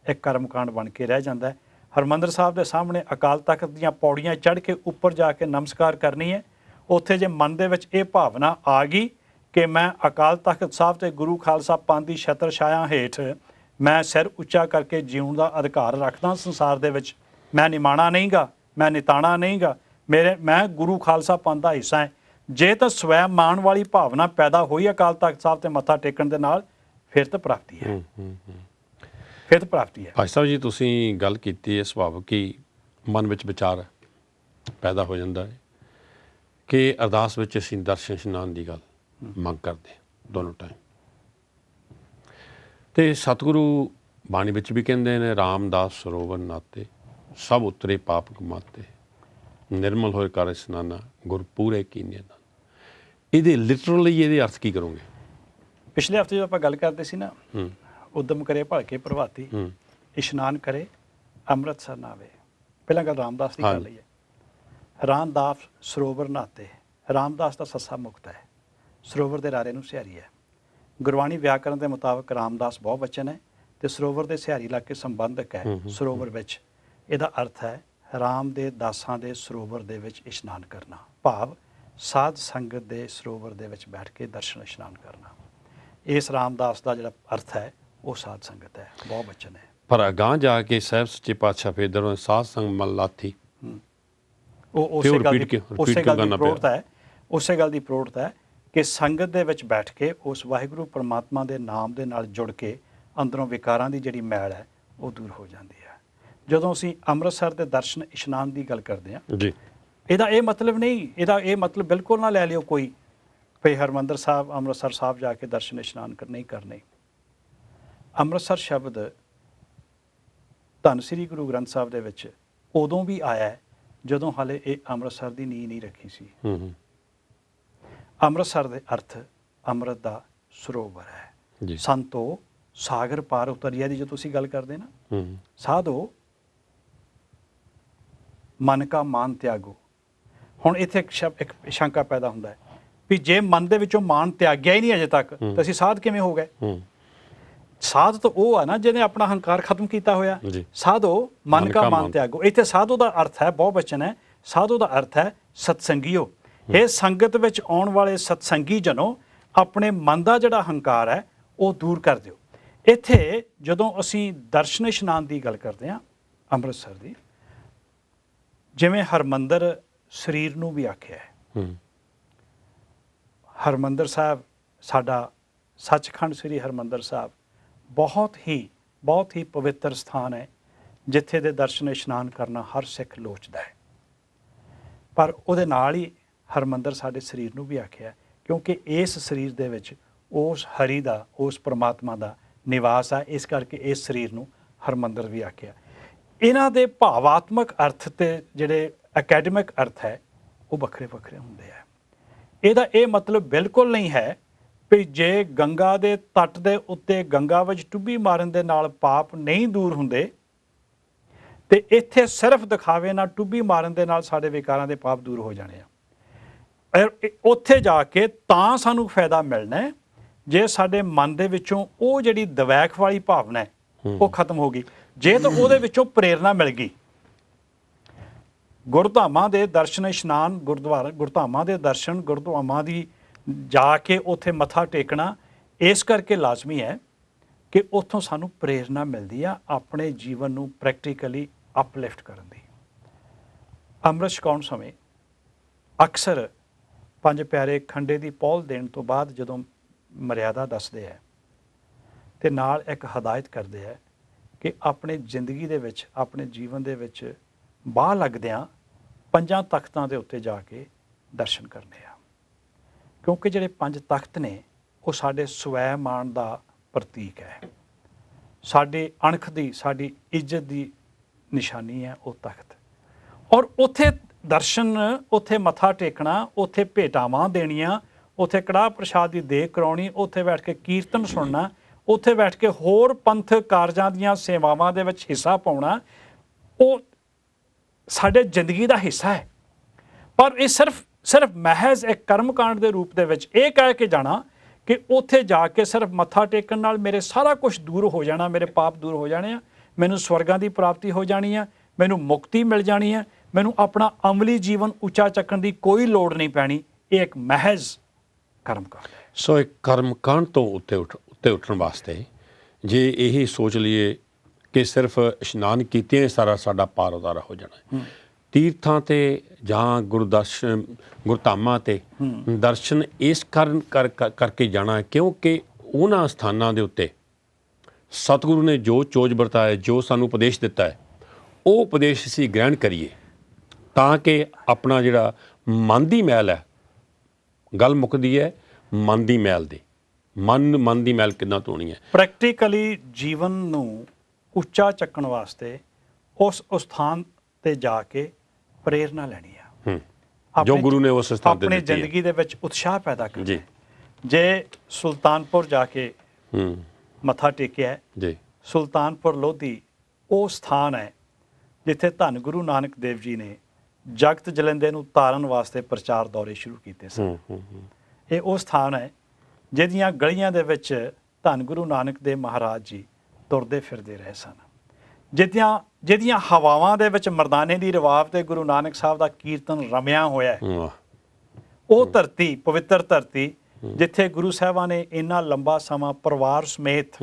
ਇੱਕ ਕਰਮਕਾਂਡ ਬਣ ਕੇ ਰਹਿ ਜਾਂਦਾ ਹੈ। ਹਰਿਮੰਦਰ ਸਾਹਿਬ ਦੇ ਸਾਹਮਣੇ ਅਕਾਲ ਤਖਤ ਦੀਆਂ ਪੌੜੀਆਂ ਚੜ੍ਹ ਕੇ ਉੱਪਰ ਜਾ ਕੇ ਨਮਸਕਾਰ ਕਰਨੀ ਹੈ। ਉੱਥੇ ਜੇ ਮਨ ਦੇ ਵਿੱਚ ਇਹ ਭਾਵਨਾ ਆ ਗਈ ਕਿ ਮੈਂ ਅਕਾਲ ਤਖਤ ਸਾਹਿਬ ਤੇ ਗੁਰੂ ਖਾਲਸਾ ਪੰਥ ਦੀ ਛਤਰ ਛਾਇਆ ਹੇਠ ਮੈਂ ਸਿਰ ਉੱਚਾ ਕਰਕੇ ਜਿਉਣ ਦਾ ਅਧਿਕਾਰ ਰੱਖਦਾ ਸੰਸਾਰ ਦੇ ਵਿੱਚ, ਮੈਂ ਨਿਮਾਣਾ ਨਹੀਂਗਾ, ਮੈਂ ਨਿਤਾਣਾ ਨਹੀਂਗਾ, ਮੈਂ ਗੁਰੂ ਖਾਲਸਾ ਪੰਥ ਦਾ ਹਿੱਸਾ ਹੈ। ਜੇ ਤਾਂ ਸਵੈ ਮਾਣ ਵਾਲੀ ਭਾਵਨਾ ਪੈਦਾ ਹੋਈ ਅਕਾਲ ਤਖਤ ਸਾਹਿਬ ਤੇ ਮੱਥਾ ਟੇਕਣ ਦੇ ਨਾਲ, ਫਿਰ ਤਾਂ ਪ੍ਰਾਪਤੀ ਹੈ, ਫਿਰ ਤਾਂ ਪ੍ਰਾਪਤੀ ਹੈ। ਭਾਈ ਸਾਹਿਬ ਜੀ, ਤੁਸੀਂ ਗੱਲ ਕੀਤੀ ਹੈ ਸੁਭਾਵਿਕ ਹੀ ਮਨ ਵਿੱਚ ਵਿਚਾਰ ਪੈਦਾ ਹੋ ਜਾਂਦਾ ਹੈ ਕਿ ਅਰਦਾਸ ਵਿੱਚ ਅਸੀਂ ਦਰਸ਼ਨ ਇਸ਼ਨਾਨ ਦੀ ਗੱਲ ਮੰਗ ਕਰਦੇ ਦੋਨੋਂ ਟਾਈਮ। ਤੇ ਸਤਿਗੁਰੂ ਬਾਣੀ ਵਿੱਚ ਵੀ ਕਹਿੰਦੇ ਨੇ, ਰਾਮਦਾਸ ਸਰੋਵਰ ਨਾਤੇ ਸਭ ਉਤਰੇ ਪਾਪ ਕਮਾਤੇ, ਨਿਰਮਲ ਹੋਏ ਕਰ ਇਸ਼ਨਾਨਾ ਗੁਰ ਪੂਰੇ ਕੀਨੇ ਦਾ। ਇਹਦੇ ਲਿਟਰਲੀ ਇਹਦੇ ਅਰਥ ਕੀ ਕਰੋਗੇ? ਪਿਛਲੇ ਹਫ਼ਤੇ ਜਦੋਂ ਆਪਾਂ ਗੱਲ ਕਰਦੇ ਸੀ ਨਾ, ਉਦਮ ਕਰੇ ਭਲਕੇ ਪ੍ਰਭਾਤੀ, ਇਸ਼ਨਾਨ ਕਰੇ ਅੰਮ੍ਰਿਤਸਰ ਨਾਵੇ। ਪਹਿਲਾਂ ਗੱਲ ਰਾਮਦਾਸ ਦੀ ਕਰ ਲਈ ਹੈ। ਰਾਮਦਾਸ ਸਰੋਵਰ ਨਾਤੇ, ਰਾਮਦਾਸ ਦਾ ਸੱਸਾ ਮੁਕਤ ਹੈ, ਸਰੋਵਰ ਦੇ ਰਾਰੇ ਨੂੰ ਸਿਹਾਰੀ ਹੈ। ਗੁਰਬਾਣੀ ਵਿਆਕਰਨ ਦੇ ਮੁਤਾਬਕ ਰਾਮਦਾਸ ਬਹੁ ਵਚਨ ਹੈ ਤੇ ਸਰੋਵਰ ਦੇ ਸਿਹਾਰੀ ਲਾ ਕੇ ਸੰਬੰਧਕ ਹੈ ਸਰੋਵਰ ਵਿੱਚ। ਇਹਦਾ ਅਰਥ ਹੈ ਰਾਮ ਦੇ ਦਾਸਾਂ ਦੇ ਸਰੋਵਰ ਦੇ ਵਿੱਚ ਇਸ਼ਨਾਨ ਕਰਨਾ, ਭਾਵ ਸਾਧ ਸੰਗਤ ਦੇ ਸਰੋਵਰ ਦੇ ਵਿੱਚ ਬੈਠ ਕੇ ਦਰਸ਼ਨ ਇਸ਼ਨਾਨ ਕਰਨਾ। ਇਸ ਰਾਮਦਾਸ ਦਾ ਜਿਹੜਾ ਅਰਥ ਹੈ ਉਹ ਸਾਧ ਸੰਗਤ ਹੈ, ਬਹੁ ਵਚਨ ਹੈ। ਪਰ ਅਗਾਂਹ ਜਾ ਕੇ ਸਾਹਿਬ ਸੱਚੇ ਪਾਤਸ਼ਾਹ ਫੇਦਰ ਸਾਧ ਸੰਗ ਮਲ ਲਾਥੀ, ਉਹ ਉਸੇ ਗੱਲ ਦੀ ਪ੍ਰੋੜਤਾ ਹੈ ਕਿ ਸੰਗਤ ਦੇ ਵਿੱਚ ਬੈਠ ਕੇ ਉਸ ਵਾਹਿਗੁਰੂ ਪਰਮਾਤਮਾ ਦੇ ਨਾਮ ਦੇ ਨਾਲ ਜੁੜ ਕੇ ਅੰਦਰੋਂ ਵਿਕਾਰਾਂ ਦੀ ਜਿਹੜੀ ਮੈਲ ਹੈ ਉਹ ਦੂਰ ਹੋ ਜਾਂਦੀ ਹੈ। ਜਦੋਂ ਅਸੀਂ ਅੰਮ੍ਰਿਤਸਰ ਦੇ ਦਰਸ਼ਨ ਇਸ਼ਨਾਨ ਦੀ ਗੱਲ ਕਰਦੇ ਹਾਂ ਜੀ, ਇਹਦਾ ਇਹ ਮਤਲਬ ਨਹੀਂ, ਇਹਦਾ ਇਹ ਮਤਲਬ ਬਿਲਕੁਲ ਨਾ ਲੈ ਲਿਓ ਕੋਈ ਵੀ ਹਰਿਮੰਦਰ ਸਾਹਿਬ ਅੰਮ੍ਰਿਤਸਰ ਸਾਹਿਬ ਜਾ ਕੇ ਦਰਸ਼ਨ ਇਸ਼ਨਾਨ ਨਹੀਂ ਕਰਨੇ। ਅੰਮ੍ਰਿਤਸਰ ਸ਼ਬਦ ਧੰਨ ਸ੍ਰੀ ਗੁਰੂ ਗ੍ਰੰਥ ਸਾਹਿਬ ਦੇ ਵਿੱਚ ਉਦੋਂ ਵੀ ਆਇਆ ਹੈ ਜਦੋਂ ਹਾਲੇ ਇਹ ਅੰਮ੍ਰਿਤਸਰ ਦੀ ਨੀਂਹ ਨਹੀਂ ਰੱਖੀ ਸੀ। ਅੰਮ੍ਰਿਤਸਰ ਦੇ ਅਰਥ ਅੰਮ੍ਰਿਤ ਦਾ ਸਰੋਵਰ ਹੈ। ਸੰਤੋ ਸਾਗਰ ਪਾਰ ਉਤਰਿਆ ਦੀ ਜੋ ਤੁਸੀਂ ਗੱਲ ਕਰਦੇ ਨਾ, ਸਾਧੋ ਮਨ ਕਾ ਮਾਨ ਤਿਆਗੋ। ਹੁਣ ਇੱਥੇ ਇੱਕ ਸ਼ੰਕਾ ਪੈਦਾ ਹੁੰਦਾ ਹੈ ਵੀ ਜੇ ਮਨ ਦੇ ਵਿੱਚੋਂ ਮਾਨ ਤਿਆਗਿਆ ਹੀ ਨਹੀਂ ਅਜੇ ਤੱਕ ਤਾਂ ਅਸੀਂ ਸਾਧ ਕਿਵੇਂ ਹੋ ਗਏ? ਸਾਧ ਤਾਂ ਉਹ ਆ ਨਾ ਜਿਹਨੇ ਆਪਣਾ ਹੰਕਾਰ ਖਤਮ ਕੀਤਾ ਹੋਇਆ। ਸਾਧੋ ਮਨ ਕਾ ਮਾਨ ਤਿਆਗੋ, ਇੱਥੇ ਸਾਧੂ ਦਾ ਅਰਥ ਹੈ, ਬਹੁ ਵਚਨ ਹੈ, ਸਾਧੂ ਦਾ ਅਰਥ ਹੈ ਸਤਸੰਗੀਓ। ਇਹ ਸੰਗਤ ਵਿੱਚ ਆਉਣ ਵਾਲੇ ਸਤਸੰਗੀ ਜਨੋ, ਆਪਣੇ ਮਨ ਦਾ ਜਿਹੜਾ ਹੰਕਾਰ ਹੈ ਉਹ ਦੂਰ ਕਰ ਦਿਓ। ਇੱਥੇ ਜਦੋਂ ਅਸੀਂ ਦਰਸ਼ਨ ਇਸ਼ਨਾਨ ਦੀ ਗੱਲ ਕਰਦੇ ਹਾਂ ਅੰਮ੍ਰਿਤਸਰ ਦੀ, ਜਿਵੇਂ ਹਰਿਮੰਦਰ ਸਰੀਰ ਨੂੰ ਵੀ ਆਖਿਆ ਹੈ। ਹਰਿਮੰਦਰ ਸਾਹਿਬ ਸਾਡਾ ਸੱਚਖੰਡ ਸ੍ਰੀ ਹਰਿਮੰਦਰ ਸਾਹਿਬ ਬਹੁਤ ਹੀ ਪਵਿੱਤਰ ਸਥਾਨ ਹੈ, ਜਿੱਥੇ ਦੇ ਦਰਸ਼ਨ ਇਸ਼ਨਾਨ ਕਰਨਾ ਹਰ ਸਿੱਖ ਲੋਚਦਾ ਹੈ। ਪਰ ਉਹਦੇ ਨਾਲ ਹੀ ਹਰਿਮੰਦਰ ਸਾਡੇ ਸਰੀਰ ਨੂੰ ਵੀ ਆਖਿਆ, ਕਿਉਂਕਿ ਇਸ ਸਰੀਰ ਦੇ ਵਿੱਚ ਉਸ ਹਰੀ ਦਾ, ਉਸ ਪਰਮਾਤਮਾ ਦਾ ਨਿਵਾਸ ਹੈ। ਇਸ ਕਰਕੇ ਇਸ ਸਰੀਰ ਨੂੰ ਹਰਿਮੰਦਰ ਵੀ ਆਖਿਆ। ਇਹਨਾਂ ਦੇ ਭਾਵਾਤਮਕ ਅਰਥ ਤੇ ਜਿਹੜੇ ਅਕੈਡਮਿਕ ਅਰਥ ਹੈ ਉਹ ਵੱਖਰੇ ਵੱਖਰੇ ਹੁੰਦੇ ਆ। ਇਹਦਾ ਇਹ ਮਤਲਬ ਬਿਲਕੁਲ ਨਹੀਂ ਹੈ ਵੀ ਜੇ ਗੰਗਾ ਦੇ ਤੱਟ ਦੇ ਉੱਤੇ ਗੰਗਾ ਵਿੱਚ ਟੁੱਬੀ ਮਾਰਨ ਦੇ ਨਾਲ ਪਾਪ ਨਹੀਂ ਦੂਰ ਹੁੰਦੇ ਤੇ ਇੱਥੇ ਸਿਰਫ ਦਿਖਾਵੇ ਨਾਲ ਟੁੱਬੀ ਮਾਰਨ ਦੇ ਨਾਲ ਸਾਡੇ ਵਿਕਾਰਾਂ ਦੇ ਪਾਪ ਦੂਰ ਹੋ ਜਾਣੇ ਆ। ਉੱਥੇ ਜਾ ਕੇ ਤਾਂ ਸਾਨੂੰ ਫਾਇਦਾ ਮਿਲਣਾ ਹੈ ਜੇ ਸਾਡੇ ਮਨ ਦੇ ਵਿੱਚੋਂ ਉਹ ਜਿਹੜੀ ਦਵੈਕ ਵਾਲੀ ਭਾਵਨਾ ਹੈ ਉਹ ਖਤਮ ਹੋ ਗਈ, ਜੇ ਤਾਂ ਉਹਦੇ ਵਿੱਚੋਂ ਪ੍ਰੇਰਨਾ ਮਿਲ ਗਈ। ਗੁਰਧਾਮਾਂ ਦੇ ਦਰਸ਼ਨ ਇਸ਼ਨਾਨ, ਗੁਰਧਾਮਾਂ ਦੇ ਦਰਸ਼ਨ, ਗੁਰਧਾਮਾਂ ਦੀ ਜਾ ਕੇ ਉੱਥੇ ਮੱਥਾ ਟੇਕਣਾ ਇਸ ਕਰਕੇ ਲਾਜ਼ਮੀ ਹੈ ਕਿ ਉੱਥੋਂ ਸਾਨੂੰ ਪ੍ਰੇਰਨਾ ਮਿਲਦੀ ਆ ਆਪਣੇ ਜੀਵਨ ਨੂੰ ਪ੍ਰੈਕਟੀਕਲੀ ਅਪਲਿਫਟ ਕਰਨ ਦੀ। ਅੰਮ੍ਰਿਤ ਛਕਾਉਣ ਸਮੇਂ ਅਕਸਰ ਪੰਜ ਪਿਆਰੇ ਖੰਡੇ ਦੀ ਪਹੁਲ ਦੇਣ ਤੋਂ ਬਾਅਦ ਜਦੋਂ ਮਰਿਆਦਾ ਦੱਸਦੇ ਹੈ ਤੇ ਨਾਲ ਇੱਕ ਹਦਾਇਤ ਕਰਦੇ ਹੈ ਕਿ ਆਪਣੀ ਜ਼ਿੰਦਗੀ ਦੇ ਵਿੱਚ, ਆਪਣੇ ਜੀਵਨ ਦੇ ਵਿੱਚ ਬਾਹ ਲੱਗਦਿਆਂ ਪੰਜਾਂ ਤਖਤਾਂ ਦੇ ਉੱਤੇ ਜਾ ਕੇ ਦਰਸ਼ਨ ਕਰਨੇ ਆ, ਕਿਉਂਕਿ ਜਿਹੜੇ ਪੰਜ ਤਖਤ ਨੇ ਉਹ ਸਾਡੇ ਸਵੈ ਮਾਣ ਦਾ ਪ੍ਰਤੀਕ ਹੈ, ਸਾਡੇ ਅਣਖ ਦੀ, ਸਾਡੀ ਇੱਜ਼ਤ ਦੀ ਨਿਸ਼ਾਨੀ ਹੈ ਉਹ ਤਖਤ। ਔਰ ਉੱਥੇ ਦਰਸ਼ਨ, ਉੱਥੇ ਮੱਥਾ ਟੇਕਣਾ, ਉੱਥੇ ਭੇਟਾਵਾਂ ਦੇਣੀਆਂ, ਉੱਥੇ ਕੜਾਹ ਪ੍ਰਸ਼ਾਦ ਦੀ ਦੇਗ ਕਰਾਉਣੀ, ਉੱਥੇ ਬੈਠ ਕੇ ਕੀਰਤਨ ਸੁਣਨਾ, ਉੱਥੇ ਬੈਠ ਕੇ ਹੋਰ ਪੰਥਕ ਕਾਰਜਾਂ ਦੀਆਂ ਸੇਵਾਵਾਂ ਦੇ ਵਿੱਚ ਹਿੱਸਾ ਪਾਉਣਾ, ਉਹ ਸਾਡੇ ਜ਼ਿੰਦਗੀ ਦਾ ਹਿੱਸਾ ਹੈ। ਪਰ ਇਹ ਸਿਰਫ ਮਹਿਜ਼ ਇੱਕ ਕਰਮਕਾਂਡ ਦੇ ਰੂਪ ਦੇ ਵਿੱਚ ਇਹ ਕਹਿ ਕੇ ਜਾਣਾ ਕਿ ਉੱਥੇ ਜਾ ਕੇ ਸਿਰਫ ਮੱਥਾ ਟੇਕਣ ਨਾਲ ਮੇਰੇ ਸਾਰਾ ਕੁਝ ਦੂਰ ਹੋ ਜਾਣਾ, ਮੇਰੇ ਪਾਪ ਦੂਰ ਹੋ ਜਾਣੇ ਆ, ਮੈਨੂੰ ਸਵਰਗਾਂ ਦੀ ਪ੍ਰਾਪਤੀ ਹੋ ਜਾਣੀ ਆ, ਮੈਨੂੰ ਮੁਕਤੀ ਮਿਲ ਜਾਣੀ ਹੈ, ਮੈਨੂੰ ਆਪਣਾ ਅਮਲੀ ਜੀਵਨ ਉੱਚਾ ਚੱਕਣ ਦੀ ਕੋਈ ਲੋੜ ਨਹੀਂ ਪੈਣੀ, ਇਹ ਇੱਕ ਮਹਿਜ਼ ਕਰਮਕਾਂਡ ਹੈ। ਸੋ ਇੱਕ ਕਰਮਕਾਂਡ ਤੋਂ ਉੱਤੇ ਉੱਠਣ ਵਾਸਤੇ ਜੇ ਇਹੀ ਸੋਚ ਲਈਏ ਕਿ ਸਿਰਫ ਇਸ਼ਨਾਨ ਕੀਤਿਆਂ ਸਾਰਾ ਸਾਡਾ ਪਾਰ ਉਤਾਰਾ ਹੋ ਜਾਣਾ ਹੈ, ਤੀਰਥਾਂ ਤੇ ਜਾਂ ਗੁਰਧਾਮਾਂ ਤੇ ਦਰਸ਼ਨ ਇਸ ਕਾਰਨ ਕਰਕੇ ਜਾਣਾ ਹੈ ਕਿਉਂਕਿ ਉਹਨਾਂ ਸਥਾਨਾਂ ਦੇ ਉੱਤੇ ਸਤਿਗੁਰੂ ਨੇ ਜੋ ਚੋਜ ਵਰਤਾਇਆ, ਜੋ ਸਾਨੂੰ ਉਪਦੇਸ਼ ਦਿੱਤਾ ਹੈ, ਉਹ ਉਪਦੇਸ਼ ਅਸੀਂ ਗ੍ਰਹਿਣ ਕਰੀਏ ਤਾਂ ਕਿ ਆਪਣਾ ਜਿਹੜਾ ਮਨ ਦੀ ਮੈਲ ਹੈ, ਗੱਲ ਮੁੱਕਦੀ ਹੈ ਮਨ ਦੀ ਮੈਲ ਦੀ। ਮਨ ਦੀ ਮੈਲ ਕਿੱਦਾਂ ਧੋਣੀ ਹੈ? ਪ੍ਰੈਕਟੀਕਲੀ ਜੀਵਨ ਨੂੰ ਉੱਚਾ ਚੱਕਣ ਵਾਸਤੇ ਉਸ ਸਥਾਨ ਤੇ ਜਾ ਕੇ ਪ੍ਰੇਰਨਾ ਲੈਣੀ ਆ, ਜੋ ਗੁਰੂ ਨੇ ਉਸ ਸਥਾਨ ਤੇ ਆਪਣੀ ਜ਼ਿੰਦਗੀ ਦੇ ਵਿੱਚ ਉਤਸ਼ਾਹ ਪੈਦਾ ਕਰਨਾ। ਜੇ ਸੁਲਤਾਨਪੁਰ ਜਾ ਕੇ ਮੱਥਾ ਟੇਕਿਆ ਜੀ, ਸੁਲਤਾਨਪੁਰ ਲੋਧੀ ਉਹ ਸਥਾਨ ਹੈ ਜਿੱਥੇ ਧੰਨ ਗੁਰੂ ਨਾਨਕ ਦੇਵ ਜੀ ਨੇ ਜਗਤ ਜਲੰਦੇ ਨੂੰ ਤਾਰਨ ਵਾਸਤੇ ਪ੍ਰਚਾਰ ਦੌਰੇ ਸ਼ੁਰੂ ਕੀਤੇ ਸਨ। ਇਹ ਉਹ ਸਥਾਨ ਹੈ ਜਿਹਦੀਆਂ ਗਲੀਆਂ ਦੇ ਵਿੱਚ ਧੰਨ ਗੁਰੂ ਨਾਨਕ ਦੇਵ ਮਹਾਰਾਜ ਜੀ ਤੁਰਦੇ ਫਿਰਦੇ ਰਹੇ ਸਨ, ਜਿਹਦੀਆਂ ਹਵਾਵਾਂ ਦੇ ਵਿੱਚ ਮਰਦਾਨੇ ਦੀ ਰਵਾਬ ਤੇ ਗੁਰੂ ਨਾਨਕ ਸਾਹਿਬ ਦਾ ਕੀਰਤਨ ਰਮਿਆ ਹੋਇਆ ਹੈ। ਉਹ ਧਰਤੀ, ਪਵਿੱਤਰ ਧਰਤੀ, ਜਿੱਥੇ ਗੁਰੂ ਸਾਹਿਬਾਂ ਨੇ ਇੰਨਾ ਲੰਬਾ ਸਮਾਂ ਪਰਿਵਾਰ ਸਮੇਤ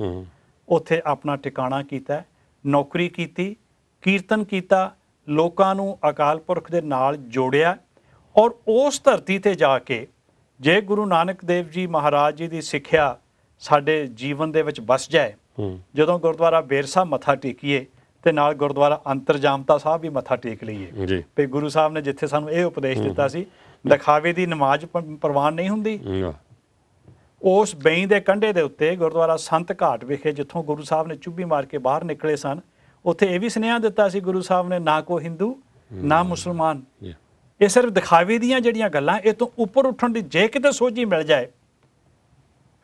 ਉੱਥੇ ਆਪਣਾ ਟਿਕਾਣਾ ਕੀਤਾ, ਨੌਕਰੀ ਕੀਤੀ, ਕੀਰਤਨ ਕੀਤਾ, ਲੋਕਾਂ ਨੂੰ ਅਕਾਲ ਪੁਰਖ ਦੇ ਨਾਲ ਜੋੜਿਆ। ਔਰ ਉਸ ਧਰਤੀ ਤੇ ਜਾ ਕੇ ਜੇ ਗੁਰੂ ਨਾਨਕ ਦੇਵ ਜੀ ਮਹਾਰਾਜ ਜੀ ਦੀ ਸਿੱਖਿਆ ਸਾਡੇ ਜੀਵਨ ਦੇ ਵਿੱਚ ਵਸ ਜਾਏ, ਜਦੋਂ ਗੁਰਦੁਆਰਾ ਬੇਰ ਸਾਹਿਬ ਮੱਥਾ ਟੇਕੀਏ ਤੇ ਨਾਲ ਗੁਰਦੁਆਰਾ ਅੰਤਰਜਾਮਤਾ ਸਾਹਿਬ ਵੀ ਮੱਥਾ ਟੇਕ ਲਈਏ ਤੇ ਗੁਰੂ ਸਾਹਿਬ ਨੇ ਜਿੱਥੇ ਸਾਨੂੰ ਇਹ ਉਪਦੇਸ਼ ਦਿੱਤਾ ਸੀ, ਦਿਖਾਵੇ ਦੀ ਨਮਾਜ਼ ਪ੍ਰਵਾਨ ਨਹੀਂ ਹੁੰਦੀ। ਉਸ ਬਈ ਦੇ ਕੰਢੇ ਦੇ ਉੱਤੇ ਗੁਰਦੁਆਰਾ ਸੰਤ ਘਾਟ ਵਿਖੇ ਜਿੱਥੋਂ ਗੁਰੂ ਸਾਹਿਬ ਨੇ ਚੁੱਭੀ ਮਾਰ ਕੇ ਬਾਹਰ ਨਿਕਲੇ ਸਨ, ਉੱਥੇ ਇਹ ਵੀ ਸੁਨੇਹਾ ਦਿੱਤਾ ਸੀ ਗੁਰੂ ਸਾਹਿਬ ਨੇ, ਨਾ ਕੋ ਹਿੰਦੂ ਨਾ ਮੁਸਲਮਾਨ। ਇਹ ਸਿਰਫ ਦਿਖਾਵੇ ਦੀਆਂ ਜਿਹੜੀਆਂ ਗੱਲਾਂ, ਇਹ ਤੋਂ ਉੱਪਰ ਉੱਠਣ ਦੀ ਜੇ ਕਿਤੇ ਸੋਝੀ ਮਿਲ ਜਾਏ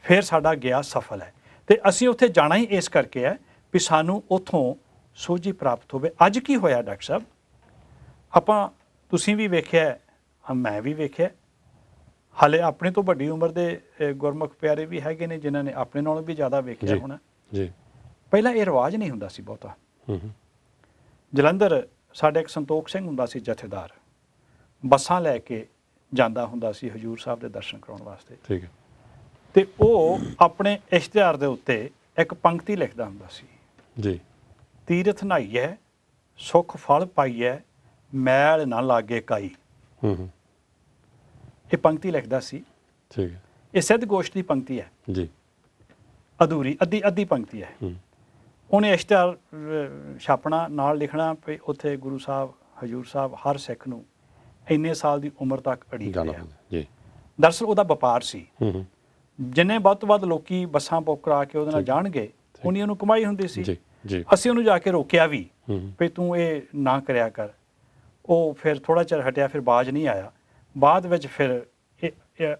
ਫਿਰ ਸਾਡਾ ਗਿਆ ਸਫਲ ਹੈ। ਤੇ ਅਸੀਂ ਉੱਥੇ ਜਾਣਾ ਹੀ ਇਸ ਕਰਕੇ ਹੈ ਵੀ ਸਾਨੂੰ ਉੱਥੋਂ ਸੋਝੀ ਪ੍ਰਾਪਤ ਹੋਵੇ। ਅੱਜ ਕੀ ਹੋਇਆ ਡਾਕਟਰ ਸਾਹਿਬ, ਤੁਸੀਂ ਵੀ ਵੇਖਿਆ, ਮੈਂ ਵੀ ਵੇਖਿਆ, ਹਾਲੇ ਆਪਣੇ ਤੋਂ ਵੱਡੀ ਉਮਰ ਦੇ ਗੁਰਮੁਖ ਪਿਆਰੇ ਵੀ ਹੈਗੇ ਨੇ ਜਿਨ੍ਹਾਂ ਨੇ ਆਪਣੇ ਨਾਲੋਂ ਵੀ ਜ਼ਿਆਦਾ ਵੇਖਿਆ ਹੋਣਾ। ਪਹਿਲਾਂ ਇਹ ਰਿਵਾਜ ਨਹੀਂ ਹੁੰਦਾ ਸੀ ਬਹੁਤਾ। ਜਲੰਧਰ ਸਾਡੇ ਇੱਕ ਸੰਤੋਖ ਸਿੰਘ ਹੁੰਦਾ ਸੀ ਜਥੇਦਾਰ, ਬੱਸਾਂ ਲੈ ਕੇ ਜਾਂਦਾ ਹੁੰਦਾ ਸੀ ਹਜੂਰ ਸਾਹਿਬ ਦੇ ਦਰਸ਼ਨ ਕਰਾਉਣ ਵਾਸਤੇ। ਠੀਕ ਹੈ। ਤੇ ਉਹ ਆਪਣੇ ਇਸ਼ਤਿਹਾਰ ਦੇ ਉੱਤੇ ਇੱਕ ਪੰਕਤੀ ਲਿਖਦਾ ਹੁੰਦਾ ਸੀ ਜੀ, ਤੀਰਥ ਨਹਾਈਐ ਸੁਖ ਫਲ ਪਾਈਐ ਮੈਲ ਨਾ ਲਾਗੇ ਕਾਈ। ਇਹ ਪੰਕਤੀ ਲਿਖਦਾ ਸੀ। ਠੀਕ ਹੈ। ਇਹ ਸਿੱਧ ਗੋਸ਼ਟ ਦੀ ਪੰਕਤੀ ਹੈ ਜੀ, ਅਧੂਰੀ ਅੱਧੀ ਪੰਕਤੀ ਹੈ। ਉਹਨੇ ਇਸ਼ਤਿਹਾਰ ਛਾਪਣਾ, ਨਾਲ ਲਿਖਣਾ ਵੀ ਉੱਥੇ ਗੁਰੂ ਸਾਹਿਬ ਹਜੂਰ ਸਾਹਿਬ ਹਰ ਸਿੱਖ ਨੂੰ ਇੰਨੇ ਸਾਲ ਦੀ ਉਮਰ ਤੱਕ ਅੜੀਕ ਰਿਹਾ ਜੀ। ਦਰਅਸਲ ਉਹਦਾ ਵਪਾਰ ਸੀ, ਜਿੰਨੇ ਵੱਧ ਤੋਂ ਵੱਧ ਲੋਕੀ ਬੱਸਾਂ ਬੁੱਕ ਕਰਾ ਕੇ ਉਹਦੇ ਨਾਲ ਜਾਣਗੇ ਉਨੀ ਉਹਨੂੰ ਕਮਾਈ ਹੁੰਦੀ ਸੀ। ਅਸੀਂ ਉਹਨੂੰ ਜਾ ਕੇ ਰੋਕਿਆ ਵੀ ਵੀ ਤੂੰ ਇਹ ਨਾ ਕਰਿਆ ਕਰ। ਉਹ ਫਿਰ ਥੋੜ੍ਹਾ ਚਿਰ ਹਟਿਆ, ਫਿਰ ਬਾਜ਼ ਨਹੀਂ ਆਇਆ। ਬਾਅਦ ਵਿੱਚ ਫਿਰ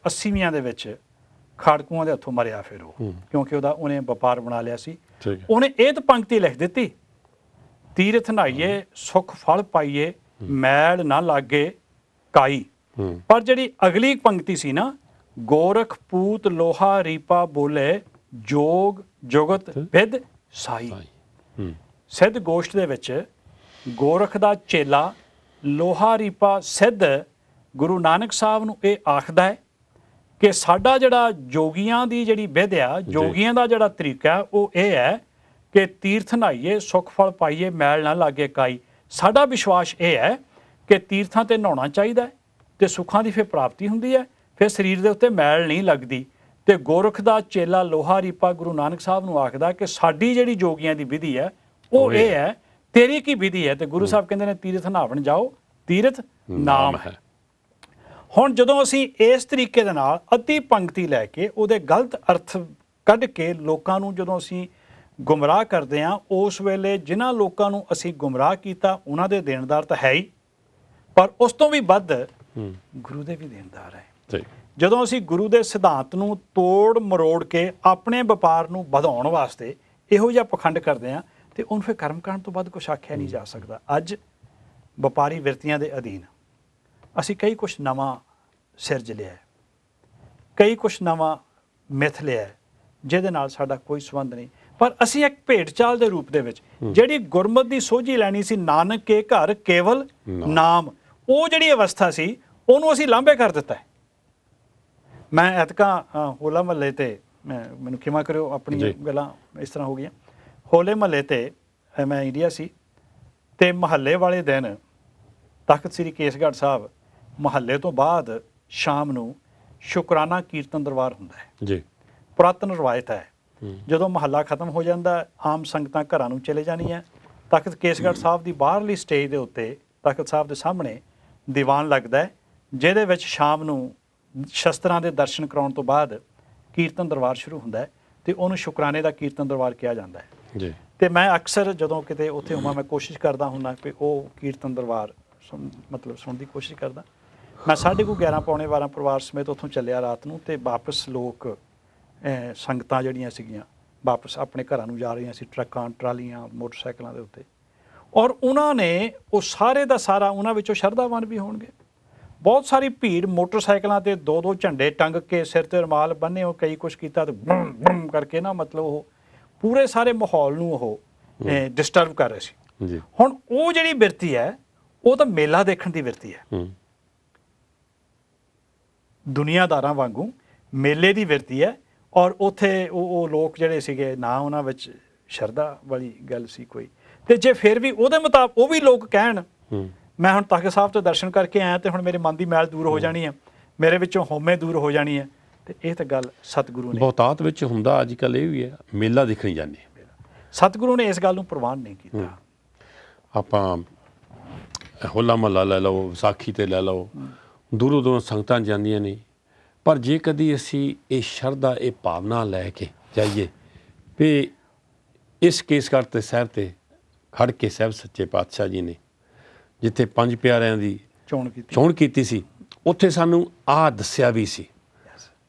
80ਵੀਆਂ ਦੇ ਵਿੱਚ ਖਾੜਕੂਆਂ ਦੇ ਹੱਥੋਂ ਮਰਿਆ ਫਿਰ ਉਹ, ਕਿਉਂਕਿ ਉਹਨੇ ਵਪਾਰ ਬਣਾ ਲਿਆ ਸੀ। ਉਹਨੇ ਇਹ ਤਾਂ ਪੰਕਤੀ ਲਿਖ ਦਿੱਤੀ, ਤੀਰਥ ਨਹਾਈਏ ਸੁਖ ਫਲ ਪਾਈਏ ਮੈਲ ਨਾ ਲਾਗੇ ਕਾਈ। ਪਰ ਜਿਹੜੀ ਅਗਲੀ ਪੰਕਤੀ ਸੀ ਨਾ, ਗੋਰਖ ਪੂਤ ਲੋਹਾ ਰੀਪਾ ਬੋਲੇ ਜੋਗ ਜੁਗਤ ਵਿਦ ਸਾਈ। ਸਿੱਧ ਗੋਸ਼ਟ ਦੇ ਵਿੱਚ ਗੋਰਖ ਦਾ ਚੇਲਾ ਲੋਹਾ ਰੀਪਾ ਸਿੱਧ ਗੁਰੂ ਨਾਨਕ ਸਾਹਿਬ ਨੂੰ ਇਹ ਆਖਦਾ ਹੈ ਕਿ ਸਾਡਾ ਜਿਹੜਾ ਜੋਗੀਆਂ ਦੀ ਜਿਹੜੀ ਵਿਧਿਆ, ਜੋਗੀਆਂ ਦਾ ਜਿਹੜਾ ਤਰੀਕਾ ਉਹ ਇਹ ਹੈ ਕਿ ਤੀਰਥ ਨਹਾਈਏ ਸੁਖ ਫਲ ਪਾਈਏ ਮੈਲ ਨਾ ਲਾਗੇ ਕਾਈ। ਸਾਡਾ ਵਿਸ਼ਵਾਸ ਇਹ ਹੈ ਕਿ ਤੀਰਥਾਂ ਤੇ ਨਹਾਉਣਾ ਚਾਹੀਦਾ ਹੈ ਤੇ ਸੁੱਖਾਂ ਦੀ ਫਿਰ ਪ੍ਰਾਪਤੀ ਹੁੰਦੀ ਹੈ, ਫਿਰ ਸਰੀਰ ਦੇ ਉੱਤੇ ਮੈਲ ਨਹੀਂ ਲੱਗਦੀ। ਤੇ ਗੋਰਖ ਦਾ ਚੇਲਾ ਲੋਹਾ ਰੀਪਾ ਗੁਰੂ ਨਾਨਕ ਸਾਹਿਬ ਨੂੰ ਆਖਦਾ ਕਿ ਸਾਡੀ ਜਿਹੜੀ ਜੋਗੀਆਂ ਦੀ ਵਿਧੀ ਹੈ ਉਹ ਇਹ ਹੈ, ਤੇਰੀ ਕੀ ਵਿਧੀ ਹੈ? ਤੇ ਗੁਰੂ ਸਾਹਿਬ ਕਹਿੰਦੇ ਨੇ ਤੀਰਥ ਨਹਾਵਣ ਜਾਓ, ਤੀਰਥ ਨਾਮ ਹੈ। ਹੁਣ ਜਦੋਂ ਅਸੀਂ ਇਸ ਤਰੀਕੇ ਦੇ ਨਾਲ ਅੱਧੀ ਪੰਕਤੀ ਲੈ ਕੇ ਉਹਦੇ ਗਲਤ ਅਰਥ ਕੱਢ ਕੇ ਲੋਕਾਂ ਨੂੰ ਜਦੋਂ ਅਸੀਂ ਗੁੰਮਰਾਹ ਕਰਦੇ ਹਾਂ, ਉਸ ਵੇਲੇ ਜਿਨ੍ਹਾਂ ਲੋਕਾਂ ਨੂੰ ਅਸੀਂ ਗੁੰਮਰਾਹ ਕੀਤਾ ਉਹਨਾਂ ਦੇ ਦੇਣਦਾਰ ਤਾਂ ਹੈ ਹੀ, ਪਰ ਉਸ ਤੋਂ ਵੀ ਵੱਧ ਗੁਰੂ ਦੇ ਵੀ ਦੇਣਦਾਰ ਹੈ। ਜਦੋਂ ਅਸੀਂ ਗੁਰੂ ਦੇ ਸਿਧਾਂਤ ਨੂੰ ਤੋੜ ਮਰੋੜ ਕੇ ਆਪਣੇ ਵਪਾਰ ਨੂੰ ਵਧਾਉਣ ਵਾਸਤੇ ਇਹੋ ਜਿਹਾ ਪਖੰਡ ਕਰਦੇ ਹਾਂ ਤੇ ਉਹਨੂੰ ਫਿਰ ਕਰਮ ਕਾਂਡ ਤੋਂ ਵੱਧ ਕੁਛ ਆਖਿਆ ਨਹੀਂ ਜਾ ਸਕਦਾ। ਅੱਜ ਵਪਾਰੀ ਵਿਰਤੀਆਂ ਦੇ ਅਧੀਨ ਅਸੀਂ ਕਈ ਕੁਛ ਨਵਾਂ ਸਿਰਜ ਲਿਆ, ਕਈ ਕੁਛ ਨਵਾਂ ਮਿਥ ਲਿਆ ਜਿਹਦੇ ਨਾਲ ਸਾਡਾ ਕੋਈ ਸੰਬੰਧ ਨਹੀਂ, ਪਰ ਅਸੀਂ ਇੱਕ ਭੇਡ ਚਾਲ ਦੇ ਰੂਪ ਦੇ ਵਿੱਚ ਜਿਹੜੀ ਗੁਰਮਤਿ ਦੀ ਸੋਝੀ ਲੈਣੀ ਸੀ, ਨਾਨਕ ਕੇ ਘਰ ਕੇਵਲ ਨਾਮ, ਉਹ ਜਿਹੜੀ ਅਵਸਥਾ ਸੀ ਉਹਨੂੰ ਅਸੀਂ ਲਾਂਭੇ ਕਰ ਦਿੱਤਾ ਹੈ। ਮੈਂ ਐਤਕਾਂ ਹੋਲਾ ਮਹੱਲੇ ਤੇ, ਮੈਨੂੰ ਖਿਮਾ ਕਰਿਓ ਆਪਣੀ ਗੱਲਾਂ ਇਸ ਤਰ੍ਹਾਂ ਹੋ ਗਈਆਂ, ਹੋਲੇ ਮਹੱਲੇ ਤੇ ਮੈਂ ਇੰਡੀਆ ਸੀ ਤੇ ਮਹੱਲੇ ਵਾਲੇ ਦਿਨ ਤਖਤ ਸ੍ਰੀ ਕੇਸਗੜ੍ਹ ਸਾਹਿਬ ਮਹੱਲੇ ਤੋਂ ਬਾਅਦ ਸ਼ਾਮ ਨੂੰ ਸ਼ੁਕਰਾਨਾ ਕੀਰਤਨ ਦਰਬਾਰ ਹੁੰਦਾ ਹੈ ਜੀ। ਪੁਰਾਤਨ ਰਵਾਇਤ ਹੈ, ਜਦੋਂ ਮਹੱਲਾ ਖਤਮ ਹੋ ਜਾਂਦਾ ਆਮ ਸੰਗਤਾਂ ਘਰਾਂ ਨੂੰ ਚਲੇ ਜਾਂਦੀਆਂ, ਤਖਤ ਕੇਸਗੜ੍ਹ ਸਾਹਿਬ ਦੀ ਬਾਹਰਲੀ ਸਟੇਜ ਦੇ ਉੱਤੇ ਤਖਤ ਸਾਹਿਬ ਦੇ ਸਾਹਮਣੇ ਦੀਵਾਨ ਲੱਗਦਾ ਹੈ, ਜਿਹਦੇ ਵਿੱਚ ਸ਼ਾਮ ਨੂੰ ਸ਼ਸਤਰਾਂ ਦੇ ਦਰਸ਼ਨ ਕਰਾਉਣ ਤੋਂ ਬਾਅਦ ਕੀਰਤਨ ਦਰਬਾਰ ਸ਼ੁਰੂ ਹੁੰਦਾ ਹੈ ਤੇ ਉਹਨੂੰ ਸ਼ੁਕਰਾਨੇ ਦਾ ਕੀਰਤਨ ਦਰਬਾਰ ਕਿਹਾ ਜਾਂਦਾ ਹੈ ਜੀ। ਤੇ ਮੈਂ ਅਕਸਰ ਜਦੋਂ ਕਿਤੇ ਉੱਥੇ ਹੋਵਾਂ ਮੈਂ ਕੋਸ਼ਿਸ਼ ਕਰਦਾ ਹੁੰਦਾ ਕਿ ਉਹ ਕੀਰਤਨ ਦਰਬਾਰ ਮਤਲਬ ਸੁਣਨ ਦੀ ਕੋਸ਼ਿਸ਼ ਕਰਦਾ। ਮੈਂ 11:30 ਪੌਣੇ 12 ਪਰਿਵਾਰ ਸਮੇਤ ਉੱਥੋਂ ਚੱਲਿਆ ਰਾਤ ਨੂੰ, ਤੇ ਵਾਪਸ ਲੋਕ ਸੰਗਤਾਂ ਜਿਹੜੀਆਂ ਸੀਗੀਆਂ ਵਾਪਸ ਆਪਣੇ ਘਰਾਂ ਨੂੰ ਜਾ ਰਹੀਆਂ ਸੀ, ਟਰੱਕਾਂ ਟਰਾਲੀਆਂ ਮੋਟਰਸਾਈਕਲਾਂ ਦੇ ਉੱਤੇ, ਔਰ ਉਹਨਾਂ ਨੇ ਉਹ ਸਾਰੇ ਦਾ ਸਾਰਾ, ਉਹਨਾਂ ਵਿੱਚੋਂ ਸ਼ਰਧਾਵਾਨ ਵੀ ਹੋਣਗੇ, ਬਹੁਤ ਸਾਰੀ ਭੀੜ ਮੋਟਰਸਾਈਕਲਾਂ ਤੇ 2-2 ਝੰਡੇ ਟੰਗ ਕੇ ਸਿਰ ਤੇ ਰੁਮਾਲ ਬੰਨੇ, ਉਹ ਕਈ ਕੁਛ ਕੀਤਾ ਤੇ ਬਮ ਬਮ ਕਰਕੇ ਨਾ ਮਤਲਬ ਉਹ ਪੂਰੇ ਸਾਰੇ ਮਾਹੌਲ ਨੂੰ ਉਹ ਡਿਸਟਰਬ ਕਰ ਰਹੇ ਸੀ ਜੀ। ਹੁਣ ਉਹ ਜਿਹੜੀ ਬਿਰਤੀ ਹੈ ਉਹ ਤਾਂ ਮੇਲਾ ਦੇਖਣ ਦੀ ਬਿਰਤੀ ਹੈ, ਦੁਨੀਆਦਾਰਾਂ ਵਾਂਗੂ ਮੇਲੇ ਦੀ ਬਿਰਤੀ ਹੈ, ਔਰ ਉੱਥੇ ਉਹ ਲੋਕ ਜਿਹੜੇ ਸੀਗੇ ਨਾ ਉਹਨਾਂ ਵਿੱਚ ਸ਼ਰਧਾ ਵਾਲੀ ਗੱਲ ਸੀ ਕੋਈ, ਤੇ ਜੇ ਫਿਰ ਵੀ ਉਹਦੇ ਮੁਤਾਬਕ ਉਹ ਵੀ ਲੋਕ ਕਹਿਣ ਮੈਂ ਹੁਣ ਤਖਤ ਸਾਹਿਬ ਤੋਂ ਦਰਸ਼ਨ ਕਰਕੇ ਆਇਆ ਤੇ ਹੁਣ ਮੇਰੇ ਮਨ ਦੀ ਮੈਲ ਦੂਰ ਹੋ ਜਾਣੀ ਹੈ, ਮੇਰੇ ਵਿੱਚੋਂ ਹਉਮੈ ਦੂਰ ਹੋ ਜਾਣੀ ਹੈ, ਤੇ ਇਹ ਤਾਂ ਗੱਲ ਸਤਿਗੁਰੂ ਨੇ ਬਹੁਤਾਤ ਵਿੱਚ ਹੁੰਦਾ ਅੱਜ ਕੱਲ੍ਹ ਇਹ ਵੀ ਹੈ, ਮੇਲਾ ਦੇਖਣ ਜਾਂਦੇ, ਸਤਿਗੁਰੂ ਨੇ ਇਸ ਗੱਲ ਨੂੰ ਪ੍ਰਵਾਨ ਨਹੀਂ ਕੀਤਾ। ਆਪਾਂ ਹੋਲਾ ਮਹੱਲਾ ਲੈ ਲਓ, ਵਿਸਾਖੀ ਤੇ ਲੈ ਲਓ, ਦੂਰੋਂ ਦੂਰੋਂ ਸੰਗਤਾਂ ਜਾਂਦੀਆਂ ਨੇ, ਪਰ ਜੇ ਕਦੀ ਅਸੀਂ ਇਹ ਸ਼ਰਧਾ ਇਹ ਭਾਵਨਾ ਲੈ ਕੇ ਜਾਈਏ ਵੀ ਇਸ ਕੇਸਗੜ੍ਹ ਤੇ ਸਾਹਿਬ ਤੇ ਖੜ੍ਹ ਕੇ ਸਾਹਿਬ ਸੱਚੇ ਪਾਤਸ਼ਾਹ ਜੀ ਨੇ ਜਿੱਥੇ 5 ਪਿਆਰਿਆਂ ਦੀ ਚੋਣ ਕੀਤੀ ਸੀ, ਉੱਥੇ ਸਾਨੂੰ ਆਹ ਦੱਸਿਆ ਵੀ ਸੀ,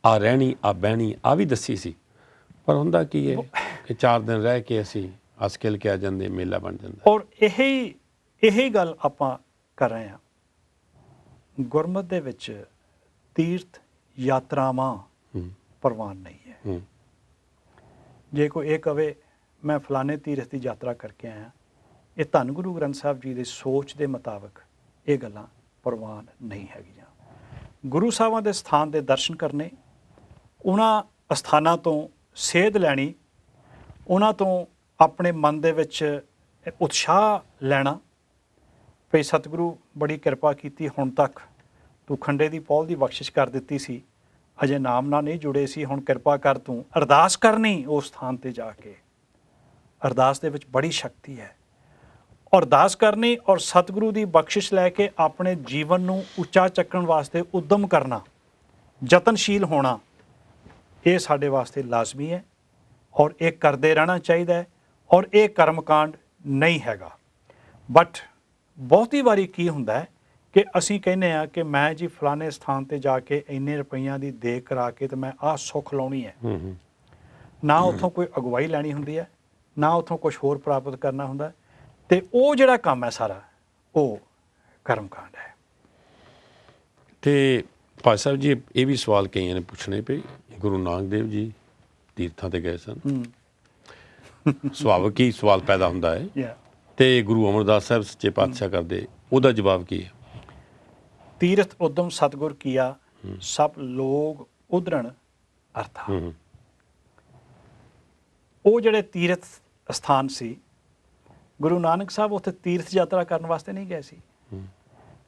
ਆਹ ਰਹਿਣੀ ਆਹ ਬਹਿਣੀ ਆਹ ਵੀ ਦੱਸੀ ਸੀ, ਪਰ ਹੁੰਦਾ ਕੀ ਹੈ ਕਿ 4 ਦਿਨ ਰਹਿ ਕੇ ਅਸੀਂ ਹੱਸ ਖੇਲ ਕੇ ਆ ਜਾਂਦੇ, ਮੇਲਾ ਬਣ ਜਾਂਦਾ। ਔਰ ਇਹੀ ਗੱਲ ਆਪਾਂ ਕਰ ਰਹੇ ਹਾਂ, ਗੁਰਮਤ ਦੇ ਵਿੱਚ ਤੀਰਥ ਯਾਤਰਾਵਾਂ ਪ੍ਰਵਾਨ ਨਹੀਂ ਹੈ। ਜੇ ਕੋਈ ਇਹ ਕਵੇ ਮੈਂ ਫਲਾਣੇ ਤੀਰਥ ਦੀ ਯਾਤਰਾ ਕਰਕੇ ਆਇਆ, ਇਹ ਧੰਨ ਗੁਰੂ ਗ੍ਰੰਥ ਸਾਹਿਬ ਜੀ ਦੀ ਸੋਚ ਦੇ ਮੁਤਾਬਕ ਇਹ ਗੱਲਾਂ ਪ੍ਰਵਾਨ ਨਹੀਂ ਹੈਗੀਆਂ। ਗੁਰੂ ਸਾਹਿਬਾਂ ਦੇ ਸਥਾਨ ਦੇ ਦਰਸ਼ਨ ਕਰਨੇ, ਉਹਨਾਂ ਅਸਥਾਨਾਂ ਤੋਂ ਸੇਧ ਲੈਣੀ, ਉਹਨਾਂ ਤੋਂ ਆਪਣੇ ਮਨ ਦੇ ਵਿੱਚ ਉਤਸ਼ਾਹ ਲੈਣਾ ਭਈ ਸਤਿਗੁਰੂ ਬੜੀ ਕਿਰਪਾ ਕੀਤੀ, ਹੁਣ ਤੱਕ ਤੂੰ ਖੰਡੇ ਦੀ ਪੌਲ ਦੀ ਬਖਸ਼ਿਸ਼ ਕਰ ਦਿੱਤੀ ਸੀ, ਅਜੇ ਨਾਮ ਨਾਲ ਨਹੀਂ ਜੁੜੇ ਸੀ, ਹੁਣ ਕਿਰਪਾ ਕਰ ਤੂੰ ਅਰਦਾਸ ਕਰਨੀ ਉਸ ਸਥਾਨ ਤੇ ਜਾ ਕੇ। ਅਰਦਾਸ ਦੇ ਵਿੱਚ ਬੜੀ ਸ਼ਕਤੀ ਹੈ, ਅਰਦਾਸ ਕਰਨੀ ਔਰ ਸਤਿਗੁਰੂ ਦੀ ਬਖਸ਼ਿਸ਼ ਲੈ ਕੇ ਆਪਣੇ ਜੀਵਨ ਨੂੰ ਉੱਚਾ ਚੱਕਣ ਵਾਸਤੇ ਉਦਮ ਕਰਨਾ, ਯਤਨਸ਼ੀਲ ਹੋਣਾ, ਇਹ ਸਾਡੇ ਵਾਸਤੇ ਲਾਜ਼ਮੀ ਹੈ ਔਰ ਇਹ ਕਰਦੇ ਰਹਿਣਾ ਚਾਹੀਦਾ ਹੈ, ਔਰ ਇਹ ਕਰਮਕਾਂਡ ਨਹੀਂ ਹੈਗਾ। ਬਟ ਬਹੁਤੀ ਵਾਰੀ ਕੀ ਹੁੰਦਾ ਹੈ ਕਿ ਅਸੀਂ ਕਹਿੰਦੇ ਹਾਂ ਕਿ ਮੈਂ ਜੀ ਫਲਾਣੇ ਸਥਾਨ ਤੇ ਜਾ ਕੇ ਇੰਨੇ ਰੁਪਈਆਂ ਦੀ ਦੇ ਕਰਾ ਕੇ ਤੇ ਮੈਂ ਆਹ ਸੁੱਖ ਲਾਉਣੀ ਹੈ, ਨਾ ਉੱਥੋਂ ਕੋਈ ਅਗਵਾਈ ਲੈਣੀ ਹੁੰਦੀ ਹੈ, ਨਾ ਉੱਥੋਂ ਕੁਝ ਹੋਰ ਪ੍ਰਾਪਤ ਕਰਨਾ ਹੁੰਦਾ, ਤੇ ਉਹ ਜਿਹੜਾ ਕੰਮ ਹੈ ਸਾਰਾ ਉਹ ਕਰਮਕਾਂਡ ਹੈ। ਤੇ ਭਾਈ ਸਾਹਿਬ ਜੀ ਇਹ ਵੀ ਸਵਾਲ ਕਈਆਂ ਨੇ ਪੁੱਛਣੇ ਪਏ, ਗੁਰੂ ਨਾਨਕ ਦੇਵ ਜੀ ਤੀਰਥਾਂ ਤੇ ਗਏ ਸਨ, ਸੁਭਾਵਿਕ ਹੀ ਸਵਾਲ ਪੈਦਾ ਹੁੰਦਾ ਹੈ ਤੇ ਗੁਰੂ ਅਮਰਦਾਸ ਸਾਹਿਬ ਸੱਚੇ ਪਾਤਸ਼ਾਹ ਕਰਦੇ, ਉਹਦਾ ਜਵਾਬ ਕੀ ਹੈ? ਤੀਰਥ ਉਦਮ ਸਤਿਗੁਰ ਕੀਆ, ਸਭ ਲੋਗ ਉਧਰਣ ਅਰਥਾ। ਉਹ ਜਿਹੜੇ ਤੀਰਥ ਸਥਾਨ ਸੀ, ਗੁਰੂ ਨਾਨਕ ਸਾਹਿਬ ਉੱਥੇ ਤੀਰਥ ਯਾਤਰਾ ਕਰਨ ਵਾਸਤੇ ਨਹੀਂ ਗਏ ਸੀ।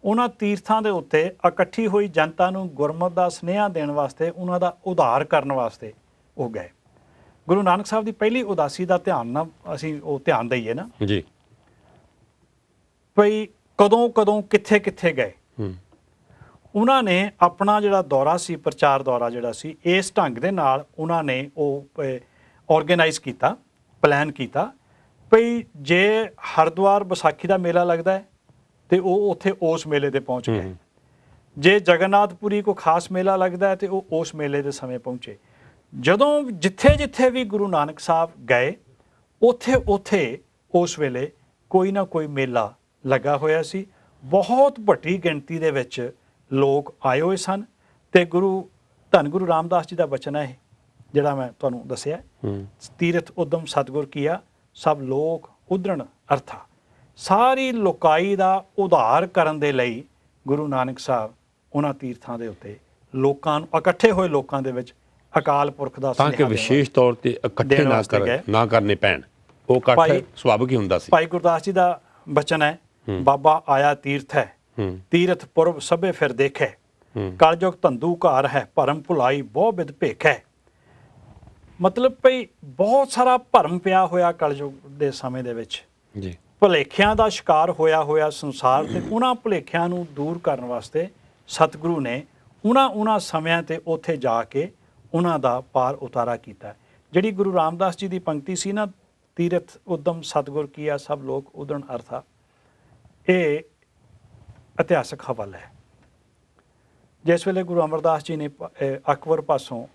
ਉਹਨਾਂ ਤੀਰਥਾਂ ਦੇ ਉੱਤੇ ਇਕੱਠੀ ਹੋਈ ਜਨਤਾ ਨੂੰ ਗੁਰਮਤਿ ਦਾ ਸੁਨੇਹਾ ਦੇਣ ਵਾਸਤੇ, ਉਹਨਾਂ ਦਾ ਉਧਾਰ ਕਰਨ ਵਾਸਤੇ ਉਹ ਗਏ। ਗੁਰੂ ਨਾਨਕ ਸਾਹਿਬ ਦੀ ਪਹਿਲੀ ਉਦਾਸੀ ਦਾ ਧਿਆਨ ਨਾ ਅਸੀਂ ਉਹ ਧਿਆਨ ਦਈਏ ਨਾ ਜੀ, ਭਈ ਕਦੋਂ ਕਿੱਥੇ ਕਿੱਥੇ ਗਏ। ਉਹਨਾਂ ਨੇ ਆਪਣਾ ਜਿਹੜਾ ਦੌਰਾ ਸੀ, ਪ੍ਰਚਾਰ ਦੌਰਾ ਜਿਹੜਾ ਸੀ, ਇਸ ਢੰਗ ਦੇ ਨਾਲ ਉਹਨਾਂ ਨੇ ਉਹ ਆਰਗੇਨਾਈਜ਼ ਕੀਤਾ, ਪਲਾਨ ਕੀਤਾ ਭਈ ਜੇ ਹਰਿਦੁਆਰ ਵਿਸਾਖੀ ਦਾ ਮੇਲਾ ਲੱਗਦਾ ਹੈ ਤੇ ਉਹ ਉੱਥੇ ਉਸ ਮੇਲੇ ਤੇ ਪਹੁੰਚ ਗਏ। ਜੇ ਜਗਨਨਾਥਪੁਰੀ ਕੋਈ ਖਾਸ ਮੇਲਾ ਲੱਗਦਾ ਹੈ ਤੇ ਉਹ ਉਸ ਮੇਲੇ ਦੇ ਸਮੇਂ ਪਹੁੰਚੇ। ਜਦੋਂ ਜਿੱਥੇ ਵੀ ਗੁਰੂ ਨਾਨਕ ਸਾਹਿਬ ਗਏ, ਉੱਥੇ ਉਸ ਵੇਲੇ ਕੋਈ ਨਾ ਕੋਈ ਮੇਲਾ ਲੱਗਾ ਹੋਇਆ ਸੀ। ਬਹੁਤ ਵੱਡੀ ਗਿਣਤੀ ਦੇ ਵਿੱਚ ਲੋਕ ਆਏ ਹੋਏ ਸਨ ਤੇ ਧੰਨ ਗੁਰੂ ਰਾਮਦਾਸ ਜੀ ਦਾ ਬਚਨ ਹੈ ਜਿਹੜਾ ਮੈਂ ਤੁਹਾਨੂੰ ਦੱਸਿਆ, ਤੀਰਥ ਉਦਮ ਸਤਿਗੁਰ ਕੀਆ, ਸਭ ਲੋਕ ਉਧਰਣ ਅਰਥਾ। ਸਾਰੀ ਲੋਕਾਈ ਦਾ ਉਧਾਰ ਕਰਨ ਦੇ ਲਈ ਗੁਰੂ ਨਾਨਕ ਸਾਹਿਬ ਉਹਨਾਂ ਤੀਰਥਾਂ ਦੇ ਉੱਤੇ ਲੋਕਾਂ ਨੂੰ, ਇਕੱਠੇ ਹੋਏ ਲੋਕਾਂ ਦੇ ਵਿੱਚ ਅਕਾਲ ਪੁਰਖ ਦਾ ਤਾਂ ਕਿ ਵਿਸ਼ੇਸ਼ ਤੌਰ ਤੇ ਇਕੱਠੇ ਨਾ ਕਰਨੇ ਪੈਣ। ਉਹ ਇਕੱਠ ਸੁਭਾਵਿਕ ਹੀ ਹੁੰਦਾ ਸੀ। ਭਾਈ ਗੁਰਦਾਸ ਜੀ ਦਾ ਬਚਨ ਹੈ, ਬਾਬਾ ਆਇਆ ਤੀਰਥ ਹੈ, ਤੀਰਥ ਪੁਰਬ ਸਭੇ ਫਿਰ ਦੇਖੇ, ਕਲਯੁਗ ਧੰਦੂ ਘਾਰ ਹੈ, ਭਰਮ ਭੁਲਾਈ ਬਹੁ ਬਿਦ ਭੇਖੈ। ਮਤਲਬ ਭਈ ਬਹੁਤ ਸਾਰਾ ਭਰਮ ਪਿਆ ਹੋਇਆ ਕਲਯੁਗ ਦੇ ਸਮੇਂ ਦੇ ਵਿੱਚ ਜੀ, ਭੁਲੇਖਿਆਂ ਦਾ ਸ਼ਿਕਾਰ ਹੋਇਆ ਸੰਸਾਰ, ਤੇ ਉਹਨਾਂ ਭੁਲੇਖਿਆਂ ਨੂੰ ਦੂਰ ਕਰਨ ਵਾਸਤੇ ਸਤਿਗੁਰੂ ਨੇ ਉਹਨਾਂ ਸਮਿਆਂ ਤੇ ਉੱਥੇ ਜਾ ਕੇ ਉਹਨਾਂ ਦਾ ਪਾਰ ਉਤਾਰਾ ਕੀਤਾ। ਜਿਹੜੀ ਗੁਰੂ ਰਾਮਦਾਸ ਜੀ ਦੀ ਪੰਕਤੀ ਸੀ ਨਾ, ਤੀਰਥ ਉਦਮ ਸਤਿਗੁਰ ਕੀਆ, ਸਭ ਲੋਕ ਉਧਰਣ ਅਰਥਾ, ਇਹ ਇਤਿਹਾਸਕ ਹਵਾਲਾ ਹੈ। ਜਿਸ ਵੇਲੇ ਗੁਰੂ ਅਮਰਦਾਸ ਜੀ ਨੇ ਅਕਬਰ ਪਾਸੋਂ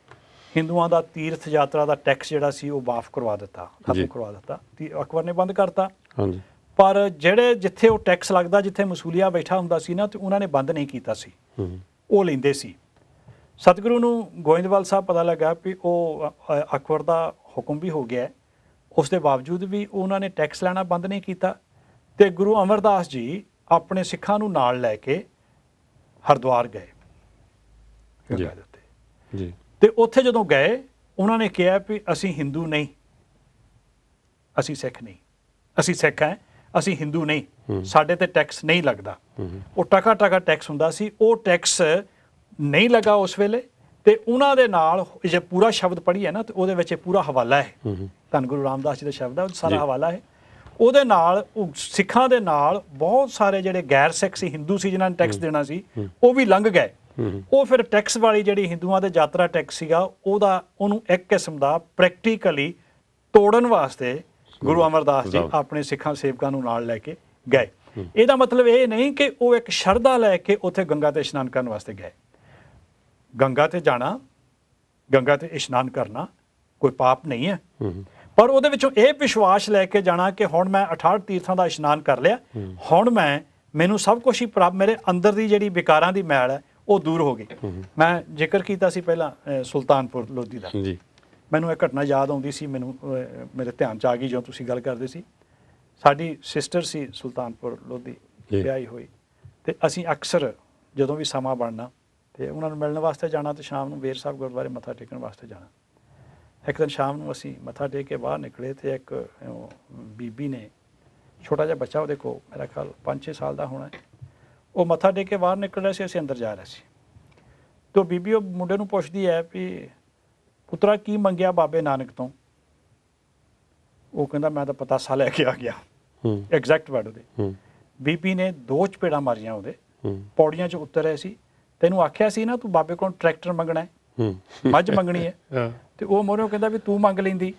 ਹਿੰਦੂਆਂ ਦਾ ਤੀਰਥ ਯਾਤਰਾ ਦਾ ਟੈਕਸ ਜਿਹੜਾ ਸੀ ਉਹ ਮਾਫ ਕਰਵਾ ਦਿੱਤਾ, ਖਤਮ ਕਰਵਾ ਦਿੱਤਾ, ਅਕਬਰ ਨੇ ਬੰਦ ਕਰਤਾ। ਪਰ ਜਿੱਥੇ ਉਹ ਟੈਕਸ ਲੱਗਦਾ, ਜਿੱਥੇ ਮਸੂਲੀਆ ਬੈਠਾ ਹੁੰਦਾ ਸੀ ਨਾ, ਤੇ ਉਹਨਾਂ ਨੇ ਬੰਦ ਨਹੀਂ ਕੀਤਾ ਸੀ, ਉਹ ਲੈਂਦੇ ਸੀ। ਸਤਿਗੁਰੂ ਨੂੰ ਗੋਇੰਦਵਾਲ ਸਾਹਿਬ ਪਤਾ ਲੱਗਾ ਵੀ ਉਹ ਅਕਬਰ ਦਾ ਹੁਕਮ ਵੀ ਹੋ ਗਿਆ, ਉਸ ਦੇ ਬਾਵਜੂਦ ਵੀ ਉਹਨਾਂ ਨੇ ਟੈਕਸ ਲੈਣਾ ਬੰਦ ਨਹੀਂ ਕੀਤਾ। ਤੇ ਗੁਰੂ ਅਮਰਦਾਸ ਜੀ ਆਪਣੇ ਸਿੱਖਾਂ ਨੂੰ ਨਾਲ ਲੈ ਕੇ ਹਰਿਦੁਆਰ ਗਏ ਗੰਗਾ ਦੇ ਉੱਤੇ ਜੀ। ਤੇ ਉੱਥੇ ਜਦੋਂ ਗਏ, ਉਹਨਾਂ ਨੇ ਕਿਹਾ ਵੀ ਅਸੀਂ ਹਿੰਦੂ ਨਹੀਂ, ਅਸੀਂ ਸਿੱਖ ਨਹੀਂ, ਅਸੀਂ ਸਿੱਖ ਹਾਂ, ਅਸੀਂ ਹਿੰਦੂ ਨਹੀਂ, ਸਾਡੇ ਤੇ ਟੈਕਸ ਨਹੀਂ ਲੱਗਦਾ। ਉਹ ਟਕਾ ਟੈਕਸ ਹੁੰਦਾ ਸੀ, ਉਹ ਟੈਕਸ ਨਹੀਂ ਲੱਗਾ ਉਸ ਵੇਲੇ। ਤੇ ਉਹਨਾਂ ਦੇ ਨਾਲ ਜੇ ਪੂਰਾ ਸ਼ਬਦ ਪੜ੍ਹੀਏ ਨਾ, ਤੇ ਉਹਦੇ ਵਿੱਚ ਪੂਰਾ ਹਵਾਲਾ ਹੈ, ਧੰਨ ਗੁਰੂ ਰਾਮਦਾਸ ਜੀ ਦਾ ਸ਼ਬਦ ਹੈ, ਸਾਰਾ ਹਵਾਲਾ ਹੈ। ਉਹਦੇ ਨਾਲ ਸਿੱਖਾਂ ਦੇ ਨਾਲ ਬਹੁਤ ਸਾਰੇ ਜਿਹੜੇ ਗੈਰ ਸਿੱਖ ਸੀ, ਹਿੰਦੂ ਸੀ, ਜਿਨ੍ਹਾਂ ਨੇ ਟੈਕਸ ਦੇਣਾ ਸੀ, ਉਹ ਵੀ ਲੰਘ ਗਏ। ਉਹ ਫਿਰ ਟੈਕਸ ਵਾਲੀ ਜਿਹੜੀ ਹਿੰਦੂਆਂ ਦੇ ਯਾਤਰਾ ਟੈਕਸ ਸੀਗਾ, ਉਹਨੂੰ ਇੱਕ ਕਿਸਮ ਦਾ ਪ੍ਰੈਕਟੀਕਲੀ ਤੋੜਨ ਵਾਸਤੇ ਗੁਰੂ ਅਮਰਦਾਸ ਜੀ ਆਪਣੇ ਸਿੱਖਾਂ ਸੇਵਕਾਂ ਨੂੰ ਨਾਲ ਲੈ ਕੇ ਗਏ। ਇਹਦਾ ਮਤਲਬ ਇਹ ਨਹੀਂ ਕਿ ਉਹ ਇੱਕ ਸ਼ਰਧਾ ਲੈ ਕੇ ਉੱਥੇ ਗੰਗਾ ਤੇ ਇਸ਼ਨਾਨ ਕਰਨ ਵਾਸਤੇ ਗਏ। ਗੰਗਾ ਤੇ ਜਾਣਾ, ਗੰਗਾ ਤੇ ਇਸ਼ਨਾਨ ਕਰਨਾ ਕੋਈ ਪਾਪ ਨਹੀਂ ਹੈ, ਪਰ ਉਹਦੇ ਵਿੱਚੋਂ ਇਹ ਵਿਸ਼ਵਾਸ ਲੈ ਕੇ ਜਾਣਾ ਕਿ ਹੁਣ ਮੈਂ 68 ਤੀਰਥਾਂ ਦਾ ਇਸ਼ਨਾਨ ਕਰ ਲਿਆ, ਹੁਣ ਮੈਨੂੰ ਸਭ ਕੁਝ ਹੀ ਪ੍ਰਾਪਤ, ਮੇਰੇ ਅੰਦਰ ਦੀ ਜਿਹੜੀ ਵਿਕਾਰਾਂ ਦੀ ਮੈਲ ਹੈ ਉਹ ਦੂਰ ਹੋ ਗਈ। ਮੈਂ ਜ਼ਿਕਰ ਕੀਤਾ ਸੀ ਪਹਿਲਾਂ ਸੁਲਤਾਨਪੁਰ ਲੋਧੀ ਦਾ, ਮੈਨੂੰ ਇਹ ਘਟਨਾ ਯਾਦ ਆਉਂਦੀ ਸੀ, ਮੇਰੇ ਧਿਆਨ 'ਚ ਆ ਗਈ ਜਦੋਂ ਤੁਸੀਂ ਗੱਲ ਕਰਦੇ ਸੀ। ਸਾਡੀ ਸਿਸਟਰ ਸੀ ਸੁਲਤਾਨਪੁਰ ਲੋਧੀ, ਵਿਆਹੀ ਹੋਈ, ਤੇ ਅਸੀਂ ਅਕਸਰ ਜਦੋਂ ਵੀ ਸਮਾਂ ਬਣਨਾ ਤੇ ਉਹਨਾਂ ਨੂੰ ਮਿਲਣ ਵਾਸਤੇ ਜਾਣਾ, ਤੇ ਸ਼ਾਮ ਨੂੰ ਬੇਰ ਸਾਹਿਬ ਗੁਰਦੁਆਰੇ ਮੱਥਾ ਟੇਕਣ ਵਾਸਤੇ ਜਾਣਾ। ਇੱਕ ਦਿਨ ਸ਼ਾਮ ਨੂੰ ਅਸੀਂ ਮੱਥਾ ਟੇਕ ਕੇ ਬਾਹਰ ਨਿਕਲੇ, ਤੇ ਇੱਕ ਬੀਬੀ ਨੇ, ਛੋਟਾ ਜਿਹਾ ਬੱਚਾ ਉਹਦੇ ਕੋਲ, ਮੇਰਾ ਖਿਆਲ 5-6 ਸਾਲ ਦਾ ਹੋਣਾ, ਉਹ ਮੱਥਾ ਟੇਕ ਕੇ ਬਾਹਰ ਨਿਕਲ ਰਿਹਾ ਸੀ, ਅਸੀਂ ਅੰਦਰ ਜਾ ਰਹੇ ਸੀ। ਤੇ ਉਹ ਬੀਬੀ ਉਹ ਮੁੰਡੇ ਨੂੰ ਪੁੱਛਦੀ ਹੈ ਵੀ ਪੁੱਤਰਾ ਕੀ ਮੰਗਿਆ ਬਾਬੇ ਨਾਨਕ ਤੋਂ? ਉਹ ਕਹਿੰਦਾ ਮੈਂ ਤਾਂ ਪਤਾਸਾ ਲੈ ਕੇ ਆ ਗਿਆ, ਐਗਜ਼ੈਕਟ ਵਰਡ ਉਹਦੇ। ਬੀਬੀ ਨੇ 2 ਚਪੇੜਾਂ ਮਾਰੀਆਂ ਉਹਦੇ, ਪੌੜੀਆਂ 'ਚ ਉਤਰ ਰਹੇ ਸੀ। ਤੈਨੂੰ ਆਖਿਆ ਸੀ ਨਾ ਤੂੰ ਬਾਬੇ ਕੋਲ ਟਰੈਕਟਰ ਮੰਗਣਾ ਹੈ, ਮੱਝ ਮੰਗਣੀ ਹੈ, ਤੇ ਉਹ ਮੋਹਰੋਂ ਕਹਿੰਦਾ ਵੀ ਤੂੰ ਮੰਗ ਲੈਂਦੀ।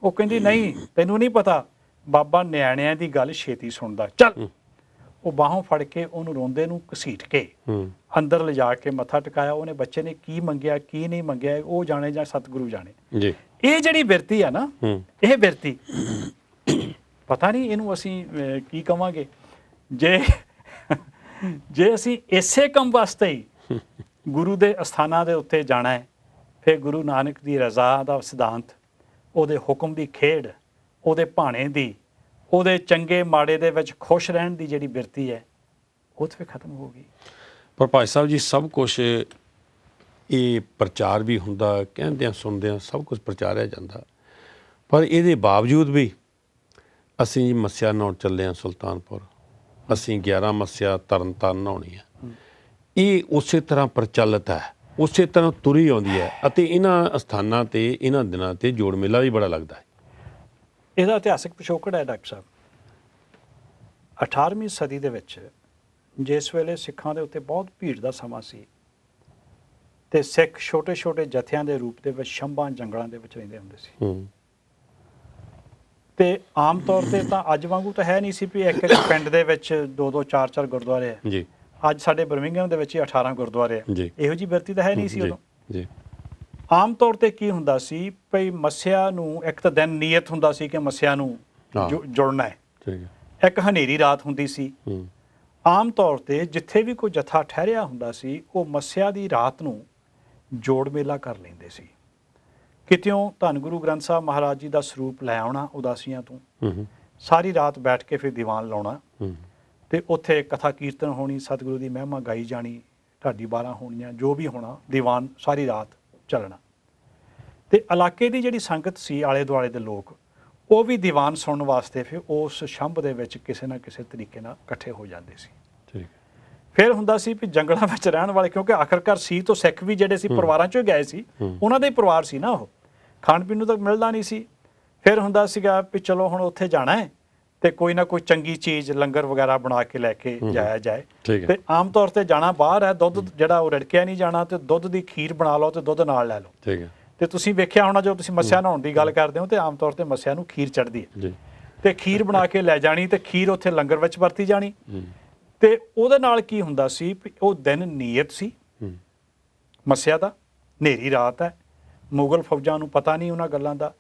ਉਹ ਕਹਿੰਦੀ ਨਹੀਂ, ਤੈਨੂੰ ਨਹੀਂ ਪਤਾ, ਬਾਬਾ ਨਿਆਣਿਆਂ ਦੀ ਗੱਲ ਛੇਤੀ ਸੁਣਦਾ, ਚੱਲ। ਉਹ ਬਾਹੋਂ ਫੜ ਕੇ ਉਹਨੂੰ ਰੋਂਦੇ ਨੂੰ ਘਸੀਟ ਕੇ ਅੰਦਰ ਲਿਜਾ ਕੇ ਮੱਥਾ ਟਿਕਾਇਆ। ਉਹਨੇ ਬੱਚੇ ਨੇ ਕੀ ਮੰਗਿਆ ਕੀ ਨਹੀਂ ਮੰਗਿਆ ਉਹ ਜਾਣੇ ਜਾਂ ਸਤਿਗੁਰੂ ਜਾਣੇ। ਇਹ ਜਿਹੜੀ ਬਿਰਤੀ ਆ ਨਾ, ਇਹ ਬਿਰਤੀ ਪਤਾ ਨਹੀਂ ਇਹਨੂੰ ਅਸੀਂ ਕੀ ਕਵਾਂਗੇ। ਜੇ ਅਸੀਂ ਇਸੇ ਕੰਮ ਵਾਸਤੇ ਹੀ ਗੁਰੂ ਦੇ ਅਸਥਾਨਾਂ ਦੇ ਉੱਤੇ ਜਾਣਾ ਹੈ, ਫਿਰ ਗੁਰੂ ਨਾਨਕ ਦੀ ਰਜ਼ਾ ਦਾ ਸਿਧਾਂਤ, ਉਹਦੇ ਹੁਕਮ ਦੀ ਖੇਡ, ਉਹਦੇ ਭਾਣੇ ਦੀ, ਉਹਦੇ ਚੰਗੇ ਮਾੜੇ ਦੇ ਵਿੱਚ ਖੁਸ਼ ਰਹਿਣ ਦੀ ਜਿਹੜੀ ਬਿਰਤੀ ਹੈ ਉਹ ਤਾਂ ਖਤਮ ਹੋ ਗਈ। ਪਰ ਭਾਈ ਸਾਹਿਬ ਜੀ ਸਭ ਕੁਛ ਇਹ ਪ੍ਰਚਾਰ ਵੀ ਹੁੰਦਾ, ਕਹਿੰਦਿਆਂ ਸੁਣਦਿਆਂ ਸਭ ਕੁਝ ਪ੍ਰਚਾਰਿਆ ਜਾਂਦਾ, ਪਰ ਇਹਦੇ ਬਾਵਜੂਦ ਵੀ ਅਸੀਂ ਮੱਸਿਆ ਨਹਾਉਣ ਚੱਲੇ ਹਾਂ ਸੁਲਤਾਨਪੁਰ, ਅਸੀਂ 11 ਮੱਸਿਆ ਤਰਨ ਤਾਰਨ ਨਹਾਉਣੀ ਹੈ। ਇਹ ਉਸੇ ਤਰ੍ਹਾਂ ਪ੍ਰਚਲਿਤ ਹੈ, ਉਸੇ ਤਰ੍ਹਾਂ ਤੁਰੀ ਆਉਂਦੀ ਹੈ ਅਤੇ ਇਹਨਾਂ ਸਥਾਨਾਂ 'ਤੇ ਇਹਨਾਂ ਦਿਨਾਂ 'ਤੇ ਜੋੜ ਮੇਲਾ ਵੀ ਬੜਾ ਲੱਗਦਾ ਹੈ। ਇਹਦਾ ਇਤਿਹਾਸਕ ਪਿਛੋਕੜ ਹੈ ਡਾਕਟਰ ਸਾਹਿਬ, 18ਵੀਂ ਸਦੀ ਦੇ ਵਿੱਚ ਜਿਸ ਵੇਲੇ ਸਿੱਖਾਂ ਦੇ ਉੱਤੇ ਬਹੁਤ ਭੀੜ ਦਾ ਸਮਾਂ ਸੀ ਤੇ ਸਿੱਖ ਛੋਟੇ ਛੋਟੇ ਜਥਿਆਂ ਦੇ ਰੂਪ ਦੇ ਵਿੱਚ ਸ਼ੰਭਾਂ ਜੰਗਲਾਂ ਦੇ ਵਿੱਚ ਰਹਿੰਦੇ ਹੁੰਦੇ ਸੀ ਤੇ ਆਮ ਤੌਰ ਤੇ ਤਾਂ ਅੱਜ ਵਾਂਗੂ ਤਾਂ ਹੈ ਨਹੀਂ ਸੀ ਵੀ ਇੱਕ ਪਿੰਡ ਦੇ ਵਿੱਚ 2-2 4-4 ਗੁਰਦੁਆਰੇ ਹੈ ਜੀ। ਅੱਜ ਸਾਡੇ ਬਰਮਿੰਘਮ ਦੇ ਵਿੱਚ ਹੀ 18 ਗੁਰਦੁਆਰੇ ਹੈ। ਇਹੋ ਜਿਹੀ ਬਿਰਤੀ ਤਾਂ ਹੈ ਨਹੀਂ ਸੀ ਉਦੋਂ ਜੀ। ਆਮ ਤੌਰ ਤੇ ਕੀ ਹੁੰਦਾ ਸੀ ਭਈ ਮੱਸਿਆ ਨੂੰ ਇੱਕ ਤਾਂ ਦਿਨ ਨੀਅਤ ਹੁੰਦਾ ਸੀ ਕਿ ਮੱਸਿਆ ਨੂੰ ਜੁੜਨਾ ਹੈ, ਇੱਕ ਹਨੇਰੀ ਰਾਤ ਹੁੰਦੀ ਸੀ। ਆਮ ਤੌਰ ਤੇ ਜਿੱਥੇ ਵੀ ਕੋਈ ਜਥਾ ਠਹਿਰਿਆ ਹੁੰਦਾ ਸੀ ਉਹ ਮੱਸਿਆ ਦੀ ਰਾਤ ਨੂੰ ਜੋੜ ਮੇਲਾ ਕਰ ਲੈਂਦੇ ਸੀ। ਕਿਤਿਓਂ ਧੰਨ ਗੁਰੂ ਗ੍ਰੰਥ ਸਾਹਿਬ ਮਹਾਰਾਜ ਜੀ ਦਾ ਸਰੂਪ ਲੈ ਆਉਣਾ ਉਦਾਸੀਆਂ ਤੋਂ, ਸਾਰੀ ਰਾਤ ਬੈਠ ਕੇ ਫਿਰ ਦੀਵਾਨ ਲਾਉਣਾ ਤੇ ਉੱਥੇ ਕਥਾ ਕੀਰਤਨ ਹੋਣੀ, ਸਤਿਗੁਰੂ ਦੀ ਮਹਿਮਾ ਗਾਈ ਜਾਣੀ, ਢਾਡੀ 12 ਹੋਣੀਆਂ, ਜੋ ਵੀ ਹੋਣਾ, ਦੀਵਾਨ ਸਾਰੀ ਰਾਤ ਚੱਲਣਾ। ਤੇ ਇਲਾਕੇ ਦੀ ਜਿਹੜੀ ਸੰਗਤ ਸੀ, ਆਲੇ ਦੁਆਲੇ ਦੇ ਲੋਕ, ਉਹ ਵੀ ਦੀਵਾਨ ਸੁਣਨ ਵਾਸਤੇ ਫਿਰ ਉਸ ਸ਼ੰਭ ਦੇ ਵਿੱਚ ਕਿਸੇ ਨਾ ਕਿਸੇ ਤਰੀਕੇ ਨਾਲ ਇਕੱਠੇ ਹੋ ਜਾਂਦੇ ਸੀ। ਫਿਰ ਹੁੰਦਾ ਸੀ ਵੀ ਜੰਗਲਾਂ ਵਿੱਚ ਰਹਿਣ ਵਾਲੇ, ਕਿਉਂਕਿ ਆਖਰਕਾਰ ਸੀ ਤੋਂ ਸਿੱਖ ਵੀ ਜਿਹੜੇ ਸੀ ਪਰਿਵਾਰਾਂ ਚੋਂ ਗਏ ਸੀ, ਉਹਨਾਂ ਦਾ ਹੀ ਪਰਿਵਾਰ ਸੀ ਨਾ, ਉਹ ਖਾਣ ਪੀਣ ਨੂੰ ਤਾਂ ਮਿਲਦਾ ਨਹੀਂ ਸੀ। ਫਿਰ ਹੁੰਦਾ ਸੀਗਾ ਵੀ ਚਲੋ ਹੁਣ ਉੱਥੇ ਜਾਣਾ ਹੈ ਤੇ ਕੋਈ ਨਾ ਕੋਈ ਚੰਗੀ ਚੀਜ਼ ਲੰਗਰ ਵਗੈਰਾ ਬਣਾ ਕੇ ਲੈ ਕੇ ਜਾਇਆ ਜਾਏ। ਤੇ ਆਮ ਤੌਰ ਤੇ ਜਾਣਾ ਬਾਹਰ ਹੈ, ਦੁੱਧ ਜਿਹੜਾ ਉਹ ਰਿੜਕਿਆ ਨਹੀਂ ਜਾਣਾ ਤੇ ਦੁੱਧ ਦੀ ਖੀਰ ਬਣਾ ਲਓ ਤੇ ਦੁੱਧ ਨਾਲ ਲੈ ਲਓ। ਤੇ ਤੁਸੀਂ ਵੇਖਿਆ ਹੋਣਾ ਜਦੋਂ ਤੁਸੀਂ ਮੱਸਿਆ ਨਹਾਉਣ ਦੀ ਗੱਲ ਕਰਦੇ ਹੋ ਤੇ ਆਮ ਤੌਰ ਤੇ ਮੱਸਿਆ ਨੂੰ ਖੀਰ ਚੜ੍ਹਦੀ ਹੈ ਤੇ ਖੀਰ ਬਣਾ ਕੇ ਲੈ ਜਾਣੀ ਤੇ ਖੀਰ ਉੱਥੇ ਲੰਗਰ ਵਿੱਚ ਵਰਤੀ ਜਾਣੀ। ਤੇ ਉਹਦੇ ਨਾਲ ਕੀ ਹੁੰਦਾ ਸੀ, ਉਹ ਦਿਨ ਨੀਅਤ ਸੀ ਮੱਸਿਆ ਦਾ, ਹਨੇਰੀ ਰਾਤ ਹੈ, ਮੁਗਲ ਫੌਜਾਂ ਨੂੰ ਪਤਾ ਨਹੀਂ ਉਹਨਾਂ ਗੱਲਾਂ ਦਾ,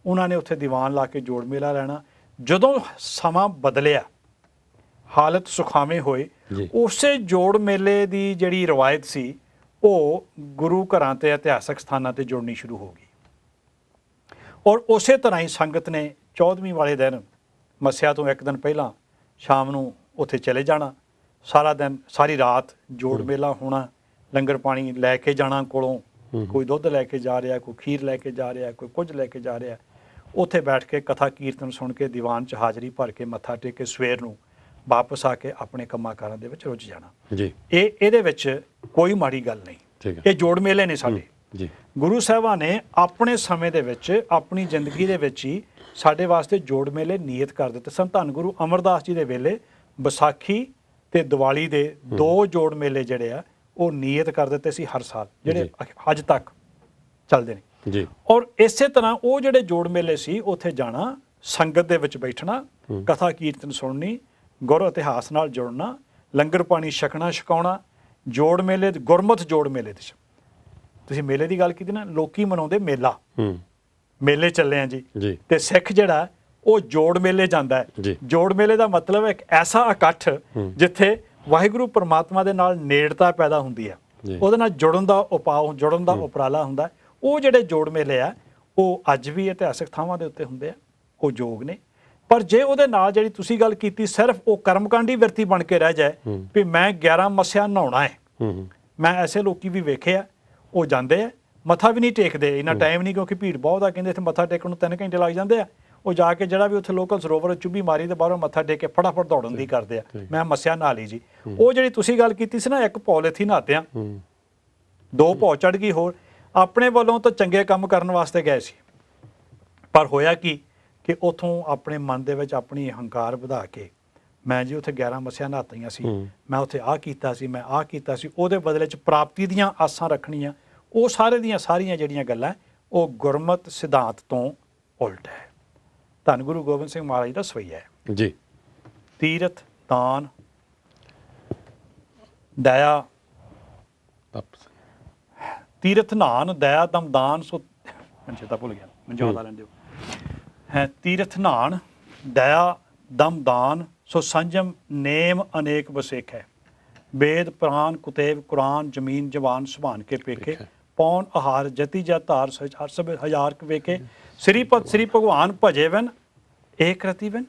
ਉਹਨਾਂ ਨੇ ਉੱਥੇ ਦੀਵਾਨ ਲਾ ਕੇ ਜੋੜ ਮੇਲਾ ਲੈਣਾ। ਜਦੋਂ ਸਮਾਂ ਬਦਲਿਆ, ਹਾਲਤ ਸੁਖਾਵੇਂ ਹੋਏ, ਉਸੇ ਜੋੜ ਮੇਲੇ ਦੀ ਜਿਹੜੀ ਰਵਾਇਤ ਸੀ ਉਹ ਗੁਰੂ ਘਰਾਂ ਤੇ ਇਤਿਹਾਸਕ ਸਥਾਨਾਂ ਤੇ ਜੁੜਨੀ ਸ਼ੁਰੂ ਹੋ ਗਈ। ਔਰ ਉਸੇ ਤਰ੍ਹਾਂ ਹੀ ਸੰਗਤ ਨੇ 14ਵੀਂ ਵਾਲੇ ਦਿਨ ਮੱਸਿਆ ਤੋਂ ਇੱਕ ਦਿਨ ਪਹਿਲਾਂ ਸ਼ਾਮ ਨੂੰ ਉੱਥੇ ਚਲੇ ਜਾਣਾ, ਸਾਰਾ ਦਿਨ ਸਾਰੀ ਰਾਤ ਜੋੜ ਮੇਲਾ ਹੋਣਾ, ਲੰਗਰ ਪਾਣੀ ਲੈ ਕੇ ਜਾਣਾ ਕੋਲੋਂ, ਕੋਈ ਦੁੱਧ ਲੈ ਕੇ ਜਾ ਰਿਹਾ, ਕੋਈ ਖੀਰ ਲੈ ਕੇ ਜਾ ਰਿਹਾ, ਕੋਈ ਕੁਝ ਲੈ ਕੇ ਜਾ ਰਿਹਾ। ਉੱਥੇ ਬੈਠ ਕੇ ਕਥਾ ਕੀਰਤਨ ਸੁਣ ਕੇ ਦੀਵਾਨ 'ਚ ਹਾਜ਼ਰੀ ਭਰ ਕੇ ਮੱਥਾ ਟੇਕ ਕੇ ਸਵੇਰ ਨੂੰ ਵਾਪਸ ਆ ਕੇ ਆਪਣੇ ਕੰਮਾਂ ਕਾਰਾਂ ਦੇ ਵਿੱਚ ਰੁੱਝ ਜਾਣਾ ਜੀ। ਇਹਦੇ ਵਿੱਚ ਕੋਈ ਮਾੜੀ ਗੱਲ ਨਹੀਂ, ਇਹ ਜੋੜ ਮੇਲੇ ਨੇ ਸਾਡੇ ਜੀ। ਗੁਰੂ ਸਾਹਿਬਾਂ ਨੇ ਆਪਣੇ ਸਮੇਂ ਦੇ ਵਿੱਚ, ਆਪਣੀ ਜ਼ਿੰਦਗੀ ਦੇ ਵਿੱਚ ਹੀ ਸਾਡੇ ਵਾਸਤੇ ਜੋੜ ਮੇਲੇ ਨੀਅਤ ਕਰ ਦਿੱਤੇ ਸਨ। ਧੰਨ ਗੁਰੂ ਅਮਰਦਾਸ ਜੀ ਦੇ ਵੇਲੇ ਵਿਸਾਖੀ ਤੇ ਦੀਵਾਲੀ ਦੇ 2 ਜੋੜ ਮੇਲੇ ਜਿਹੜੇ ਆ ਉਹ ਨੀਅਤ ਕਰ ਦਿੱਤੇ ਸੀ ਹਰ ਸਾਲ, ਜਿਹੜੇ ਅੱਜ ਤੱਕ ਚੱਲਦੇ ਨੇ ਜੀ। ਔਰ ਇਸੇ ਤਰ੍ਹਾਂ ਉਹ ਜਿਹੜੇ ਜੋੜ ਮੇਲੇ ਸੀ ਉੱਥੇ ਜਾਣਾ, ਸੰਗਤ ਦੇ ਵਿੱਚ ਬੈਠਣਾ, ਕਥਾ ਕੀਰਤਨ ਸੁਣਨੀ, ਗੁਰ ਇਤਿਹਾਸ ਨਾਲ ਜੁੜਨਾ, ਲੰਗਰ ਪਾਣੀ ਛਕਣਾ ਛਕਾਉਣਾ। ਜੋੜ ਮੇਲੇ, ਗੁਰਮਤਿ ਜੋੜ ਮੇਲੇ ਦੇ ਤੁਸੀਂ ਮੇਲੇ ਦੀ ਗੱਲ ਕੀਤੀ ਨਾ, ਲੋਕੀ ਮਨਾਉਂਦੇ ਮੇਲਾ, ਮੇਲੇ ਚੱਲੇ ਆ ਜੀ ਤੇ ਸਿੱਖ ਜਿਹੜਾ ਉਹ ਜੋੜ ਮੇਲੇ ਜਾਂਦਾ ਹੈ। ਜੋੜ ਮੇਲੇ ਦਾ ਮਤਲਬ ਹੈ ਇੱਕ ਐਸਾ ਇਕੱਠ ਜਿੱਥੇ ਵਾਹਿਗੁਰੂ ਪਰਮਾਤਮਾ ਦੇ ਨਾਲ ਨੇੜਤਾ ਪੈਦਾ ਹੁੰਦੀ ਹੈ, ਉਹਦੇ ਨਾਲ ਜੁੜਨ ਦਾ ਉਪਾਅ, ਜੁੜਨ ਦਾ ਉਪਰਾਲਾ ਹੁੰਦਾ। ਉਹ ਜਿਹੜੇ ਜੋੜ ਮੇਲੇ ਆ ਉਹ ਅੱਜ ਵੀ ਇਤਿਹਾਸਕ ਥਾਵਾਂ ਦੇ ਉੱਤੇ ਹੁੰਦੇ ਆ, ਉਹ ਯੋਗ ਨੇ। ਪਰ ਜੇ ਉਹਦੇ ਨਾਲ ਜਿਹੜੀ ਤੁਸੀਂ ਗੱਲ ਕੀਤੀ ਸਿਰਫ ਉਹ ਕਰਮਕਾਂਡੀ ਵਿਰਤੀ ਬਣ ਕੇ ਰਹਿ ਜਾਏ ਵੀ ਮੈਂ 11 ਮੱਸਿਆ ਨਹਾਉਣਾ ਹੈ, ਮੈਂ ਐਸੇ ਲੋਕੀ ਵੀ ਵੇਖੇ ਆ, ਉਹ ਜਾਂਦੇ ਆ, ਮੱਥਾ ਵੀ ਨਹੀਂ ਟੇਕਦੇ, ਇੰਨਾ ਟਾਈਮ ਨਹੀਂ, ਕਿਉਂਕਿ ਭੀੜ ਬਹੁਤ ਆ, ਕਹਿੰਦੇ ਇੱਥੇ ਮੱਥਾ ਟੇਕਣ ਨੂੰ 3 ਘੰਟੇ ਲੱਗ ਜਾਂਦੇ ਆ। ਉਹ ਜਾ ਕੇ ਜਿਹੜਾ ਵੀ ਉੱਥੇ ਲੋਕਲ ਸਰੋਵਰ ਚੁੱਭੀ ਮਾਰੀ ਤੇ ਬਾਹਰੋਂ ਮੱਥਾ ਟੇਕ ਕੇ ਫਟਾਫਟ ਦੌੜਨ ਦੀ ਕਰਦੇ ਆ, ਮੈਂ ਮੱਸਿਆ ਨਹਾ ਲਈ ਜੀ। ਉਹ ਜਿਹੜੀ ਤੁਸੀਂ ਗੱਲ ਕੀਤੀ ਸੀ ਨਾ, ਇੱਕ ਪੌਲ ਇੱਥੇ ਨਹਾਤਿਆਂ 2 ਭੌ ਚੜ੍ਹ ਗਈ ਹੋਰ, ਆਪਣੇ ਵੱਲੋਂ ਤਾਂ ਚੰਗੇ ਕੰਮ ਕਰਨ ਵਾਸਤੇ ਗਏ ਸੀ, ਪਰ ਹੋਇਆ ਕੀ ਕਿ ਉੱਥੋਂ ਆਪਣੇ ਮਨ ਦੇ ਵਿੱਚ ਆਪਣੀ ਹੰਕਾਰ ਵਧਾ ਕੇ ਮੈਂ ਜੀ ਉੱਥੇ 11 ਮੱਸਿਆ ਨਹਾਤੀਆਂ ਸੀ, ਮੈਂ ਉੱਥੇ ਆਹ ਕੀਤਾ ਸੀ, ਮੈਂ ਆਹ ਕੀਤਾ ਸੀ, ਉਹਦੇ ਬਦਲੇ 'ਚ ਪ੍ਰਾਪਤੀ ਦੀਆਂ ਆਸਾਂ ਰੱਖਣੀਆਂ, ਉਹ ਸਾਰੇ ਦੀਆਂ ਸਾਰੀਆਂ ਜਿਹੜੀਆਂ ਗੱਲਾਂ ਉਹ ਗੁਰਮਤਿ ਸਿਧਾਂਤ ਤੋਂ ਉਲਟ ਹੈ। ਧੰਨ ਗੁਰੂ ਗੋਬਿੰਦ ਸਿੰਘ ਮਹਾਰਾਜ ਦਾ ਸਵਈਆ ਹੈ ਜੀ। ਤੀਰਥ ਦਾਨ ਦਇਆ, ਤੀਰਥ ਨਾਨ ਦਇਆ ਦਮ ਦਾਨ, ਸੋ ਚੇਤਾ ਭੁੱਲ ਗਿਆ, ਮੈਨੂੰ ਯਾਦ ਆ ਲੈਣ ਦਿਓ ਹੈ। ਤੀਰਥ ਨਾਨ ਦਇਆ ਦਮ ਦਾਨ, ਸੋ ਸੰਜਮ ਨੇਮ ਅਨੇਕ ਵਸੇਖ ਹੈ। ਵੇਦ ਪ੍ਰਾਨ ਕੁਤੇਬ ਕੁਰਾਨ ਜ਼ਮੀਨ ਜਵਾਨ ਸੁਭਾਨ ਕੇ ਪੇਖੇ, ਪੌਣ ਆਹਾਰ ਜਤੀ ਜਾ ਧਾਰ ਸਭ ਹਜ਼ਾਰ ਕ ਵੇਖੇ। ਸ੍ਰੀਪਤ ਸ੍ਰੀ ਭਗਵਾਨ ਭਜੇ ਵਨ ਏਕ ਰਤੀ ਵਨ,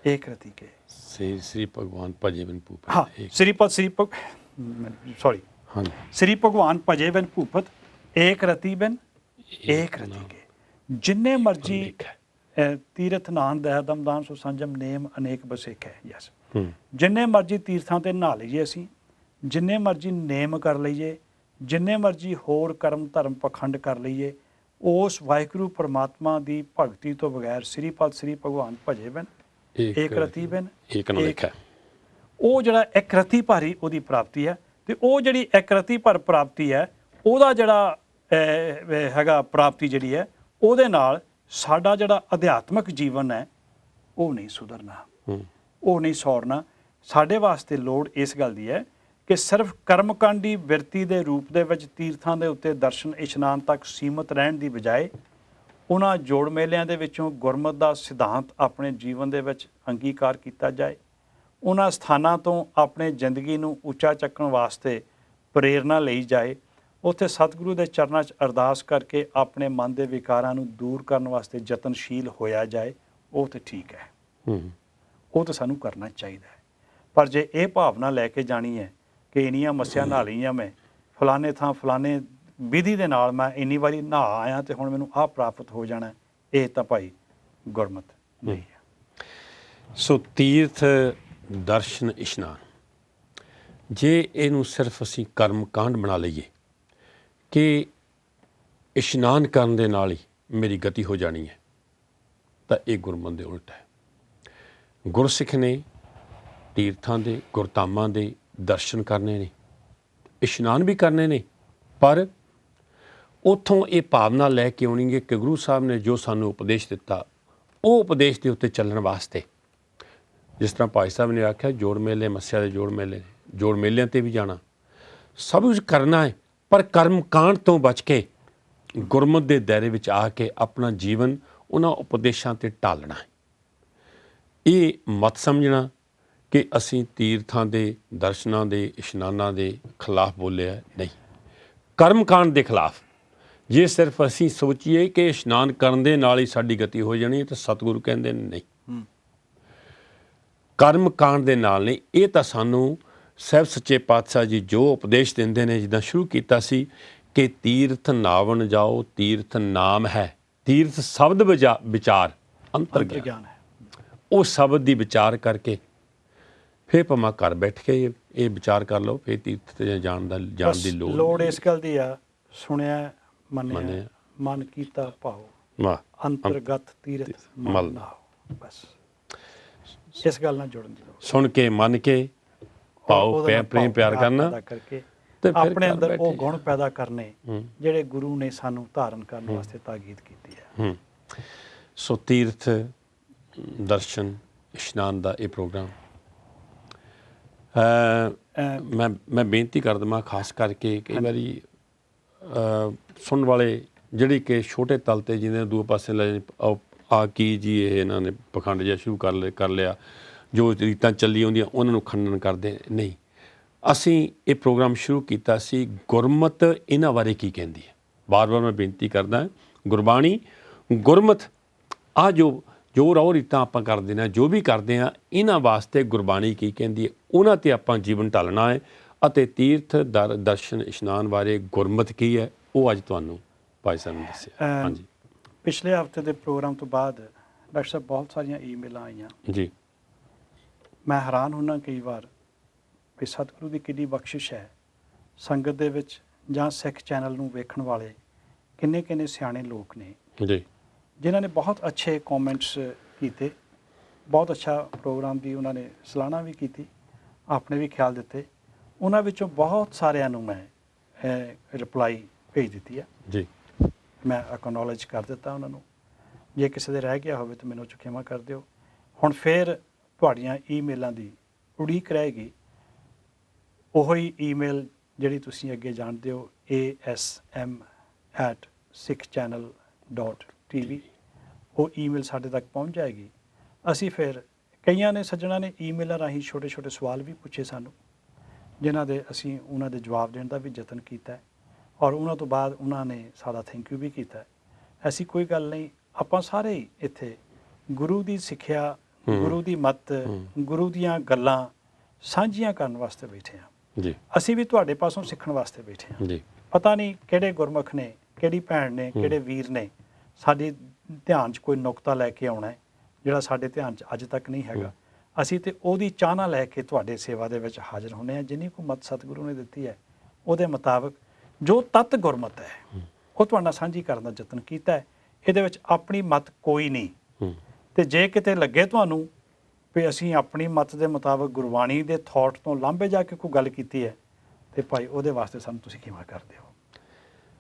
ਏਕ ਰਤੀ ਕੇ। ਸ੍ਰੀ ਭਗਵਾਨ ਭਜੇ ਬਿਨ ਭੂਪਤ। ਹਾਂ, ਸੌਰੀ, ਹਾਂ, ਸ੍ਰੀ ਭਗਵਾਨ ਭਜੇ ਬਿਨ ਭੂਪਤ, ਏਕ ਰਤੀ ਬਿਨ ਏਕ ਰਤੀ ਕੇ। ਜਿੰਨੇ ਮਰਜੀ ਤੀਰਥ ਨਾਨ ਦਇਆ ਦਮਦਾਨ ਸੋ ਸੰਜਮ ਨੇਮ ਅਨੇਕ ਬਸੇਖੈ। ਯਸ, ਜਿੰਨੇ ਮਰਜੀ ਤੀਰਥਾਂ ਤੇ ਨਹਾ ਲਈਏ ਅਸੀਂ, ਜਿੰਨੇ ਮਰਜੀ ਨੇਮ ਕਰ ਲਈਏ, ਜਿੰਨੇ ਮਰਜੀ ਹੋਰ ਕਰਮ ਧਰਮ ਪਖੰਡ ਕਰ ਲਈਏ, ਉਸ ਵਾਹਿਗੁਰੂ ਪਰਮਾਤਮਾ ਦੀ ਭਗਤੀ ਤੋਂ ਬਗੈਰ ਸ੍ਰੀ ਭਗਵਾਨ ਭਜੇ ਬਿਨ ਏਕ ਰਤੀ ਬਿਨ ਏਕ ਨ ਲਿਖੈ। ਉਹ ਜਿਹੜਾ ਇੱਕ ਰਤੀ ਭਾਰੀ ਉਹਦੀ ਪ੍ਰਾਪਤੀ ਹੈ। ਤੇ ਉਹ ਜਿਹੜੀ ਇੱਕ ਰਤੀ ਭਰ ਪ੍ਰਾਪਤੀ ਹੈ, ਉਹਦਾ ਜਿਹੜਾ ਹੈਗਾ ਪ੍ਰਾਪਤੀ ਜਿਹੜੀ ਹੈ, ਉਹਦੇ ਨਾਲ ਸਾਡਾ ਜਿਹੜਾ ਅਧਿਆਤਮਿਕ ਜੀਵਨ ਹੈ ਉਹ ਨਹੀਂ ਸੁਧਰਨਾ, ਉਹ ਨਹੀਂ ਸੌਰਨਾ। ਸਾਡੇ ਵਾਸਤੇ ਲੋੜ ਇਸ ਗੱਲ ਦੀ ਹੈ ਕਿ ਸਿਰਫ ਕਰਮਕਾਂਡੀ ਬਿਰਤੀ ਦੇ ਰੂਪ ਦੇ ਵਿੱਚ ਤੀਰਥਾਂ ਦੇ ਉੱਤੇ ਦਰਸ਼ਨ ਇਸ਼ਨਾਨ ਤੱਕ ਸੀਮਤ ਰਹਿਣ ਦੀ ਬਜਾਏ ਉਹਨਾਂ ਜੋੜ ਮੇਲਿਆਂ ਦੇ ਵਿੱਚੋਂ ਗੁਰਮਤਿ ਦਾ ਸਿਧਾਂਤ ਆਪਣੇ ਜੀਵਨ ਦੇ ਵਿੱਚ ਅੰਗੀਕਾਰ ਕੀਤਾ ਜਾਏ। ਉਹਨਾਂ ਸਥਾਨਾਂ ਤੋਂ ਆਪਣੇ ਜ਼ਿੰਦਗੀ ਨੂੰ ਉੱਚਾ ਚੱਕਣ ਵਾਸਤੇ ਪ੍ਰੇਰਨਾ ਲਈ ਜਾਏ। ਉੱਥੇ ਸਤਿਗੁਰੂ ਦੇ ਚਰਨਾਂ 'ਚ ਅਰਦਾਸ ਕਰਕੇ ਆਪਣੇ ਮਨ ਦੇ ਵਿਕਾਰਾਂ ਨੂੰ ਦੂਰ ਕਰਨ ਵਾਸਤੇ ਯਤਨਸ਼ੀਲ ਹੋਇਆ ਜਾਏ। ਉਹ ਤਾਂ ਠੀਕ ਹੈ, ਉਹ ਤਾਂ ਸਾਨੂੰ ਕਰਨਾ ਚਾਹੀਦਾ ਹੈ। ਪਰ ਜੇ ਇਹ ਭਾਵਨਾ ਲੈ ਕੇ ਜਾਣੀ ਹੈ ਕਿ ਇੰਨੀਆਂ ਮੱਸਿਆ ਨਹਾ ਲਈਆਂ ਮੈਂ, ਫਲਾਣੇ ਥਾਂ ਫਲਾਣੇ ਵਿਧੀ ਦੇ ਨਾਲ ਮੈਂ ਇੰਨੀ ਵਾਰੀ ਨਹਾ ਆਇਆ ਤੇ ਹੁਣ ਮੈਨੂੰ ਆਹ ਪ੍ਰਾਪਤ ਹੋ ਜਾਣਾ, ਇਹ ਤਾਂ ਭਾਈ ਗੁਰਮਤਿ ਨਹੀਂ ਹੈ। ਸੋ ਤੀਰਥ ਦਰਸ਼ਨ ਇਸ਼ਨਾਨ, ਜੇ ਇਹਨੂੰ ਸਿਰਫ ਅਸੀਂ ਕਰਮ ਕਾਂਡ ਬਣਾ ਲਈਏ ਕਿ ਇਸ਼ਨਾਨ ਕਰਨ ਦੇ ਨਾਲ ਹੀ ਮੇਰੀ ਗਤੀ ਹੋ ਜਾਣੀ ਹੈ, ਤਾਂ ਇਹ ਗੁਰਮਤਿ ਦੇ ਉਲਟ ਹੈ। ਗੁਰਸਿੱਖ ਨੇ ਤੀਰਥਾਂ ਦੇ ਗੁਰਧਾਮਾਂ ਦੇ ਦਰਸ਼ਨ ਕਰਨੇ ਨੇ, ਇਸ਼ਨਾਨ ਵੀ ਕਰਨੇ ਨੇ, ਪਰ ਉੱਥੋਂ ਇਹ ਭਾਵਨਾ ਲੈ ਕੇ ਆਉਣੀ ਹੈ ਕਿ ਗੁਰੂ ਸਾਹਿਬ ਨੇ ਜੋ ਸਾਨੂੰ ਉਪਦੇਸ਼ ਦਿੱਤਾ ਉਹ ਉਪਦੇਸ਼ ਦੇ ਉੱਤੇ ਚੱਲਣ ਵਾਸਤੇ, ਜਿਸ ਤਰ੍ਹਾਂ ਭਾਈ ਸਾਹਿਬ ਨੇ ਆਖਿਆ ਜੋੜ ਮੇਲੇ ਮੱਸਿਆ ਦੇ ਜੋੜ ਮੇਲੇ, ਜੋੜ ਮੇਲਿਆਂ 'ਤੇ ਵੀ ਜਾਣਾ, ਸਭ ਕੁਝ ਕਰਨਾ ਹੈ, ਪਰ ਕਰਮ ਕਾਂਡ ਤੋਂ ਬਚ ਕੇ ਗੁਰਮਤਿ ਦੇ ਦਾਇਰੇ ਵਿੱਚ ਆ ਕੇ ਆਪਣਾ ਜੀਵਨ ਉਹਨਾਂ ਉਪਦੇਸ਼ਾਂ 'ਤੇ ਢਾਲਣਾ ਹੈ। ਇਹ ਮਤ ਸਮਝਣਾ ਕਿ ਅਸੀਂ ਤੀਰਥਾਂ ਦੇ ਦਰਸ਼ਨਾਂ ਦੇ ਇਸ਼ਨਾਨਾਂ ਦੇ ਖਿਲਾਫ ਬੋਲਿਆ, ਨਹੀਂ, ਕਰਮ ਕਾਂਡ ਦੇ ਖਿਲਾਫ। ਜੇ ਸਿਰਫ ਅਸੀਂ ਸੋਚੀਏ ਕਿ ਇਸ਼ਨਾਨ ਕਰਨ ਦੇ ਨਾਲ ਹੀ ਸਾਡੀ ਗਤੀ ਹੋ ਜਾਣੀ ਹੈ, ਤਾਂ ਸਤਿਗੁਰੂ ਕਹਿੰਦੇ ਨਹੀਂ, ਕਰਮ ਕਾਂਡ ਦੇ ਨਾਲ ਨਹੀਂ। ਇਹ ਤਾਂ ਸਾਨੂੰ ਸਾਹਿਬ ਸੱਚੇ ਪਾਤਸ਼ਾਹ ਜੀ ਜੋ ਉਪਦੇਸ਼ ਦਿੰਦੇ ਨੇ, ਜਿੱਦਾਂ ਸ਼ੁਰੂ ਕੀਤਾ ਸੀ ਕਿ ਤੀਰਥ ਨਾਵਣ ਜਾਓ ਤੀਰਥ ਨਾਮ ਹੈ, ਤੀਰਥ ਸ਼ਬਦ ਵਿਚਾਰ ਅੰਤਰ ਗਿਆਨ ਹੈ। ਉਹ ਸ਼ਬਦ ਦੀ ਵਿਚਾਰ ਕਰਕੇ ਫਿਰ ਭਾਵੇਂ ਘਰ ਬੈਠ ਕੇ ਇਹ ਵਿਚਾਰ ਕਰ ਲਓ, ਫਿਰ ਤੀਰਥ ਤੇ ਜਾਣ ਦੀ ਲੋੜ ਇਸ ਗੱਲ ਦੀ ਆ, ਸੁਣਿਆ ਮੰਨਿਆ ਮਨ ਕੀਤਾ ਭਾਓ, ਅੰਤਰਗਤ ਤੀਰਥ ਮਲ ਨਾਓ। ਬਸ ਇਸ ਗੱਲ ਨਾਲ ਜੁੜਨ ਦੀ ਲੋੜ, ਸੁਣ ਕੇ ਮੰਨ ਕੇ ਭਾਓ ਪ੍ਰੇਮ ਪਿਆਰ ਕਰਨਾ ਕਰਕੇ ਤੇ ਆਪਣੇ ਅੰਦਰ ਉਹ ਗੁਣ ਪੈਦਾ ਕਰਨੇ ਜਿਹੜੇ ਗੁਰੂ ਨੇ ਸਾਨੂੰ ਧਾਰਨ ਕਰਨ ਵਾਸਤੇ ਤਾਕੀਦ ਕੀਤੀ ਹੈ। ਸੋ ਤੀਰਥ ਦਰਸ਼ਨ ਇਸ਼ਨਾਨ ਦਾ ਇਹ ਪ੍ਰੋਗਰਾਮ ਮੈਂ ਬੇਨਤੀ ਕਰ ਦੇਵਾਂ, ਖਾਸ ਕਰਕੇ ਕਈ ਵਾਰੀ ਸੁਣਨ ਵਾਲੇ ਜਿਹੜੀ ਕਿ ਛੋਟੇ ਤਲ 'ਤੇ ਜਿਹਦੇ ਦੂਏ ਪਾਸੇ ਲੈ ਆ ਕੀ ਜੀ ਇਹ ਇਹਨਾਂ ਨੇ ਪਖੰਡ ਜਿਹਾ ਸ਼ੁਰੂ ਕਰ ਲਿਆ, ਜੋ ਰੀਤਾਂ ਚੱਲੀ ਆਉਂਦੀਆਂ ਉਹਨਾਂ ਨੂੰ ਖੰਡਨ ਕਰਦੇ ਨਹੀਂ। ਅਸੀਂ ਇਹ ਪ੍ਰੋਗਰਾਮ ਸ਼ੁਰੂ ਕੀਤਾ ਸੀ ਗੁਰਮਤਿ ਇਹਨਾਂ ਬਾਰੇ ਕੀ ਕਹਿੰਦੀ ਹੈ। ਵਾਰ-ਵਾਰ ਮੈਂ ਬੇਨਤੀ ਕਰਦਾ, ਗੁਰਬਾਣੀ ਗੁਰਮਤਿ ਆ ਜੋ ਰਹੁ ਰੀਤਾਂ ਆਪਾਂ ਕਰਦੇ ਨੇ, ਜੋ ਵੀ ਕਰਦੇ ਹਾਂ, ਇਹਨਾਂ ਵਾਸਤੇ ਗੁਰਬਾਣੀ ਕੀ ਕਹਿੰਦੀ ਹੈ, ਉਹਨਾਂ 'ਤੇ ਆਪਾਂ ਜੀਵਨ ਢਾਲਣਾ ਹੈ। ਅਤੇ ਤੀਰਥ ਦਰਸ਼ਨ ਇਸ਼ਨਾਨ ਬਾਰੇ ਗੁਰਮਤਿ ਕੀ ਹੈ, ਉਹ ਅੱਜ ਤੁਹਾਨੂੰ ਭਾਈ ਸਾਹਿਬ ਨੇ ਦੱਸਿਆ। ਹਾਂਜੀ, ਪਿਛਲੇ ਹਫ਼ਤੇ ਦੇ ਪ੍ਰੋਗਰਾਮ ਤੋਂ ਬਾਅਦ ਡਾਕਟਰ ਸਾਹਿਬ ਬਹੁਤ ਸਾਰੀਆਂ ਈਮੇਲਾਂ ਆਈਆਂ ਜੀ। ਮੈਂ ਹੈਰਾਨ ਹੁੰਦਾ ਕਈ ਵਾਰ ਵੀ ਸਤਿਗੁਰੂ ਦੀ ਕਿੰਨੀ ਬਖਸ਼ਿਸ਼ ਹੈ ਸੰਗਤ ਦੇ ਵਿੱਚ, ਜਾਂ ਸਿੱਖ ਚੈਨਲ ਨੂੰ ਵੇਖਣ ਵਾਲੇ ਕਿੰਨੇ ਸਿਆਣੇ ਲੋਕ ਨੇ ਜੀ, ਜਿਨ੍ਹਾਂ ਨੇ ਬਹੁਤ ਅੱਛੇ ਕਮੈਂਟਸ ਕੀਤੇ, ਬਹੁਤ ਅੱਛਾ ਪ੍ਰੋਗਰਾਮ ਦੀ ਉਹਨਾਂ ਨੇ ਸਲਾਹਨਾ ਵੀ ਕੀਤੀ, ਆਪਣੇ ਵੀ ਖਿਆਲ ਦਿੱਤੇ। ਉਹਨਾਂ ਵਿੱਚੋਂ ਬਹੁਤ ਸਾਰਿਆਂ ਨੂੰ ਮੈਂ ਰਿਪਲਾਈ ਭੇਜ ਦਿੱਤੀ ਹੈ ਜੀ, ਮੈਂ ਐਕਨੋਲੇਜ ਕਰ ਦਿੱਤਾ ਉਹਨਾਂ ਨੂੰ। ਜੇ ਕਿਸੇ ਦੇ ਰਹਿ ਗਿਆ ਹੋਵੇ ਤਾਂ ਮੈਨੂੰ ਖਿਮਾ ਕਰ ਦਿਓ। ਹੁਣ ਫਿਰ ਤੁਹਾਡੀਆਂ ਈਮੇਲਾਂ ਦੀ ਉਡੀਕ ਰਹੇਗੀ, ਉਹੀ ਈਮੇਲ ਜਿਹੜੀ ਤੁਸੀਂ ਅੱਗੇ ਜਾਣਦੇ ਹੋ asm@sikhchannel.tv, ਉਹ ਈਮੇਲ ਸਾਡੇ ਤੱਕ ਪਹੁੰਚ ਜਾਏਗੀ। ਅਸੀਂ ਫਿਰ ਕਈਆਂ ਨੇ ਸੱਜਣਾ ਨੇ ਈਮੇਲਾਂ ਰਾਹੀਂ ਛੋਟੇ ਸਵਾਲ ਵੀ ਪੁੱਛੇ ਸਾਨੂੰ, ਜਿਨ੍ਹਾਂ ਦੇ ਅਸੀਂ ਉਹਨਾਂ ਦੇ ਜਵਾਬ ਦੇਣ ਦਾ ਵੀ ਯਤਨ ਕੀਤਾ, ਔਰ ਉਹਨਾਂ ਤੋਂ ਬਾਅਦ ਉਹਨਾਂ ਨੇ ਸਾਡਾ ਥੈਂਕ ਯੂ ਵੀ ਕੀਤਾ। ਐਸੀ ਕੋਈ ਗੱਲ ਨਹੀਂ, ਆਪਾਂ ਸਾਰੇ ਹੀ ਇੱਥੇ ਗੁਰੂ ਦੀ ਸਿੱਖਿਆ ਗੁਰੂ ਦੀ ਮੱਤ, ਗੁਰੂ ਦੀਆਂ ਗੱਲਾਂ ਸਾਂਝੀਆਂ ਕਰਨ ਵਾਸਤੇ ਬੈਠੇ ਹਾਂ ਜੀ। ਅਸੀਂ ਵੀ ਤੁਹਾਡੇ ਪਾਸੋਂ ਸਿੱਖਣ ਵਾਸਤੇ ਬੈਠੇ ਹਾਂ ਜੀ। ਪਤਾ ਨਹੀਂ ਕਿਹੜੇ ਗੁਰਮੁਖ ਨੇ, ਕਿਹੜੀ ਭੈਣ ਨੇ, ਕਿਹੜੇ ਵੀਰ ਨੇ ਸਾਡੇ ਧਿਆਨ 'ਚ ਕੋਈ ਨੁਕਤਾ ਲੈ ਕੇ ਆਉਣਾ ਹੈ ਜਿਹੜਾ ਸਾਡੇ ਧਿਆਨ 'ਚ ਅੱਜ ਤੱਕ ਨਹੀਂ ਹੈਗਾ। ਅਸੀਂ ਤੇ ਉਹਦੀ ਚਾਹਨਾ ਲੈ ਕੇ ਤੁਹਾਡੇ ਸੇਵਾ ਦੇ ਵਿੱਚ ਹਾਜ਼ਰ ਹੁੰਦੇ ਹਾਂ। ਜਿੰਨੀ ਕੁ ਮੱਤ ਸਤਿਗੁਰੂ ਨੇ ਦਿੱਤੀ ਹੈ ਉਹਦੇ ਮੁਤਾਬਕ ਜੋ ਤਤ ਗੁਰਮਤ ਹੈ ਉਹ ਤੁਹਾਡੇ ਨਾਲ ਸਾਂਝੀ ਕਰਨ ਦਾ ਯਤਨ ਕੀਤਾ ਹੈ। ਇਹਦੇ ਵਿੱਚ ਆਪਣੀ ਮੱਤ ਕੋਈ ਨਹੀਂ। ਤੇ ਜੇ ਕਿਤੇ ਲੱਗੇ ਤੁਹਾਨੂੰ ਵੀ ਅਸੀਂ ਆਪਣੀ ਮੱਤ ਦੇ ਮੁਤਾਬਕ ਗੁਰਬਾਣੀ ਦੇ ਥਾਟ ਤੋਂ ਲਾਂਭੇ ਜਾ ਕੇ ਕੋਈ ਗੱਲ ਕੀਤੀ ਹੈ ਤੇ ਭਾਈ ਉਹਦੇ ਵਾਸਤੇ ਸਾਨੂੰ ਤੁਸੀਂ ਕਿਵੇਂ ਕਰਦੇ ਹੋ।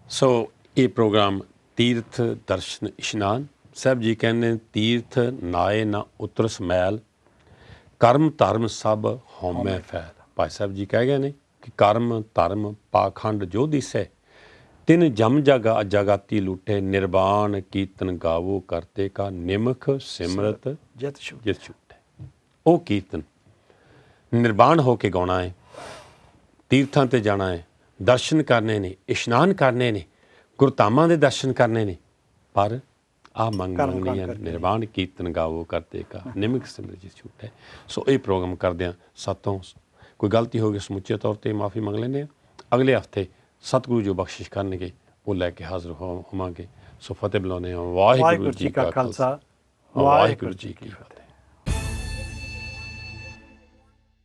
ਸੋ ਇਹ ਪ੍ਰੋਗਰਾਮ ਤੀਰਥ ਦਰਸ਼ਨ ਇਸ਼ਨਾਨ। ਸਾਹਿਬ ਜੀ ਕਹਿੰਦੇ ਨੇ ਤੀਰਥ ਨਾਏ ਨਾ ਉਤਰ ਸਮੈਲ, ਕਰਮ ਧਰਮ ਸਭ ਹਉਮੈ ਫੈਲ। ਭਾਈ ਸਾਹਿਬ ਜੀ ਕਹਿ ਗਏ ਨੇ ਕਿ ਕਰਮ ਧਰਮ ਪਾਖੰਡ ਜੋ ਦਿਸੈ, ਤਿਨ ਜਮ ਜਗ ਅਜਾਗਾਤੀ ਲੂਟੇ, ਨਿਰਵਾਣ ਕੀਰਤਨ ਗਾਵੋ ਕਰਤੇ ਕਾ, ਨਿਮਖ ਸਿਮਰਤ ਜਿਤ ਛੂਟੇ। ਉਹ ਕੀਰਤਨ ਨਿਰਵਾਣ ਹੋ ਕੇ ਗਾਉਣਾ ਹੈ, ਤੀਰਥਾਂ ਤੇ ਜਾਣਾ ਹੈ, ਦਰਸ਼ਨ ਕਰਨੇ ਨੇ, ਇਸ਼ਨਾਨ ਕਰਨੇ ਨੇ, ਗੁਰਧਾਮਾਂ ਦੇ ਦਰਸ਼ਨ ਕਰਨੇ ਨੇ, ਪਰ ਆ ਮੰਗਣੀ ਹੈ ਨਿਰਵਾਣ ਕੀਰਤਨ ਗਾਵੋ ਕਰਤੇ ਕਾ, ਨਿਮਖ ਸਿਮਰਤ ਜਿਤ ਛੂਟੇ। ਸੋ ਇਹ ਪ੍ਰੋਗਰਾਮ ਕਰਦਿਆਂ ਸਾਤੋਂ ਕੋਈ ਗਲਤੀ ਹੋ ਗਈ ਸਮੁੱਚੇ ਤੌਰ ਤੇ ਮਾਫੀ ਮੰਗ ਲੈਂਦੇ ਹਾਂ। ਅਗਲੇ ਹਫਤੇ ਸਤਿਗੁਰੂ ਜੋ ਬਖਸ਼ਿਸ਼ ਕਰਨਗੇ ਉਹ ਲੈ ਕੇ ਹਾਜ਼ਰ ਹੋਵਾਂਗੇ। ਸੋ ਫਤਿਹ ਬੁਲਾਉਂਦੇ ਹਾਂ। ਵਾਹਿਗੁਰੂ ਜੀ ਕਾ ਖਾਲਸਾ, ਵਾਹਿਗੁਰੂ ਜੀ ਕੀ ਫਤਿਹ।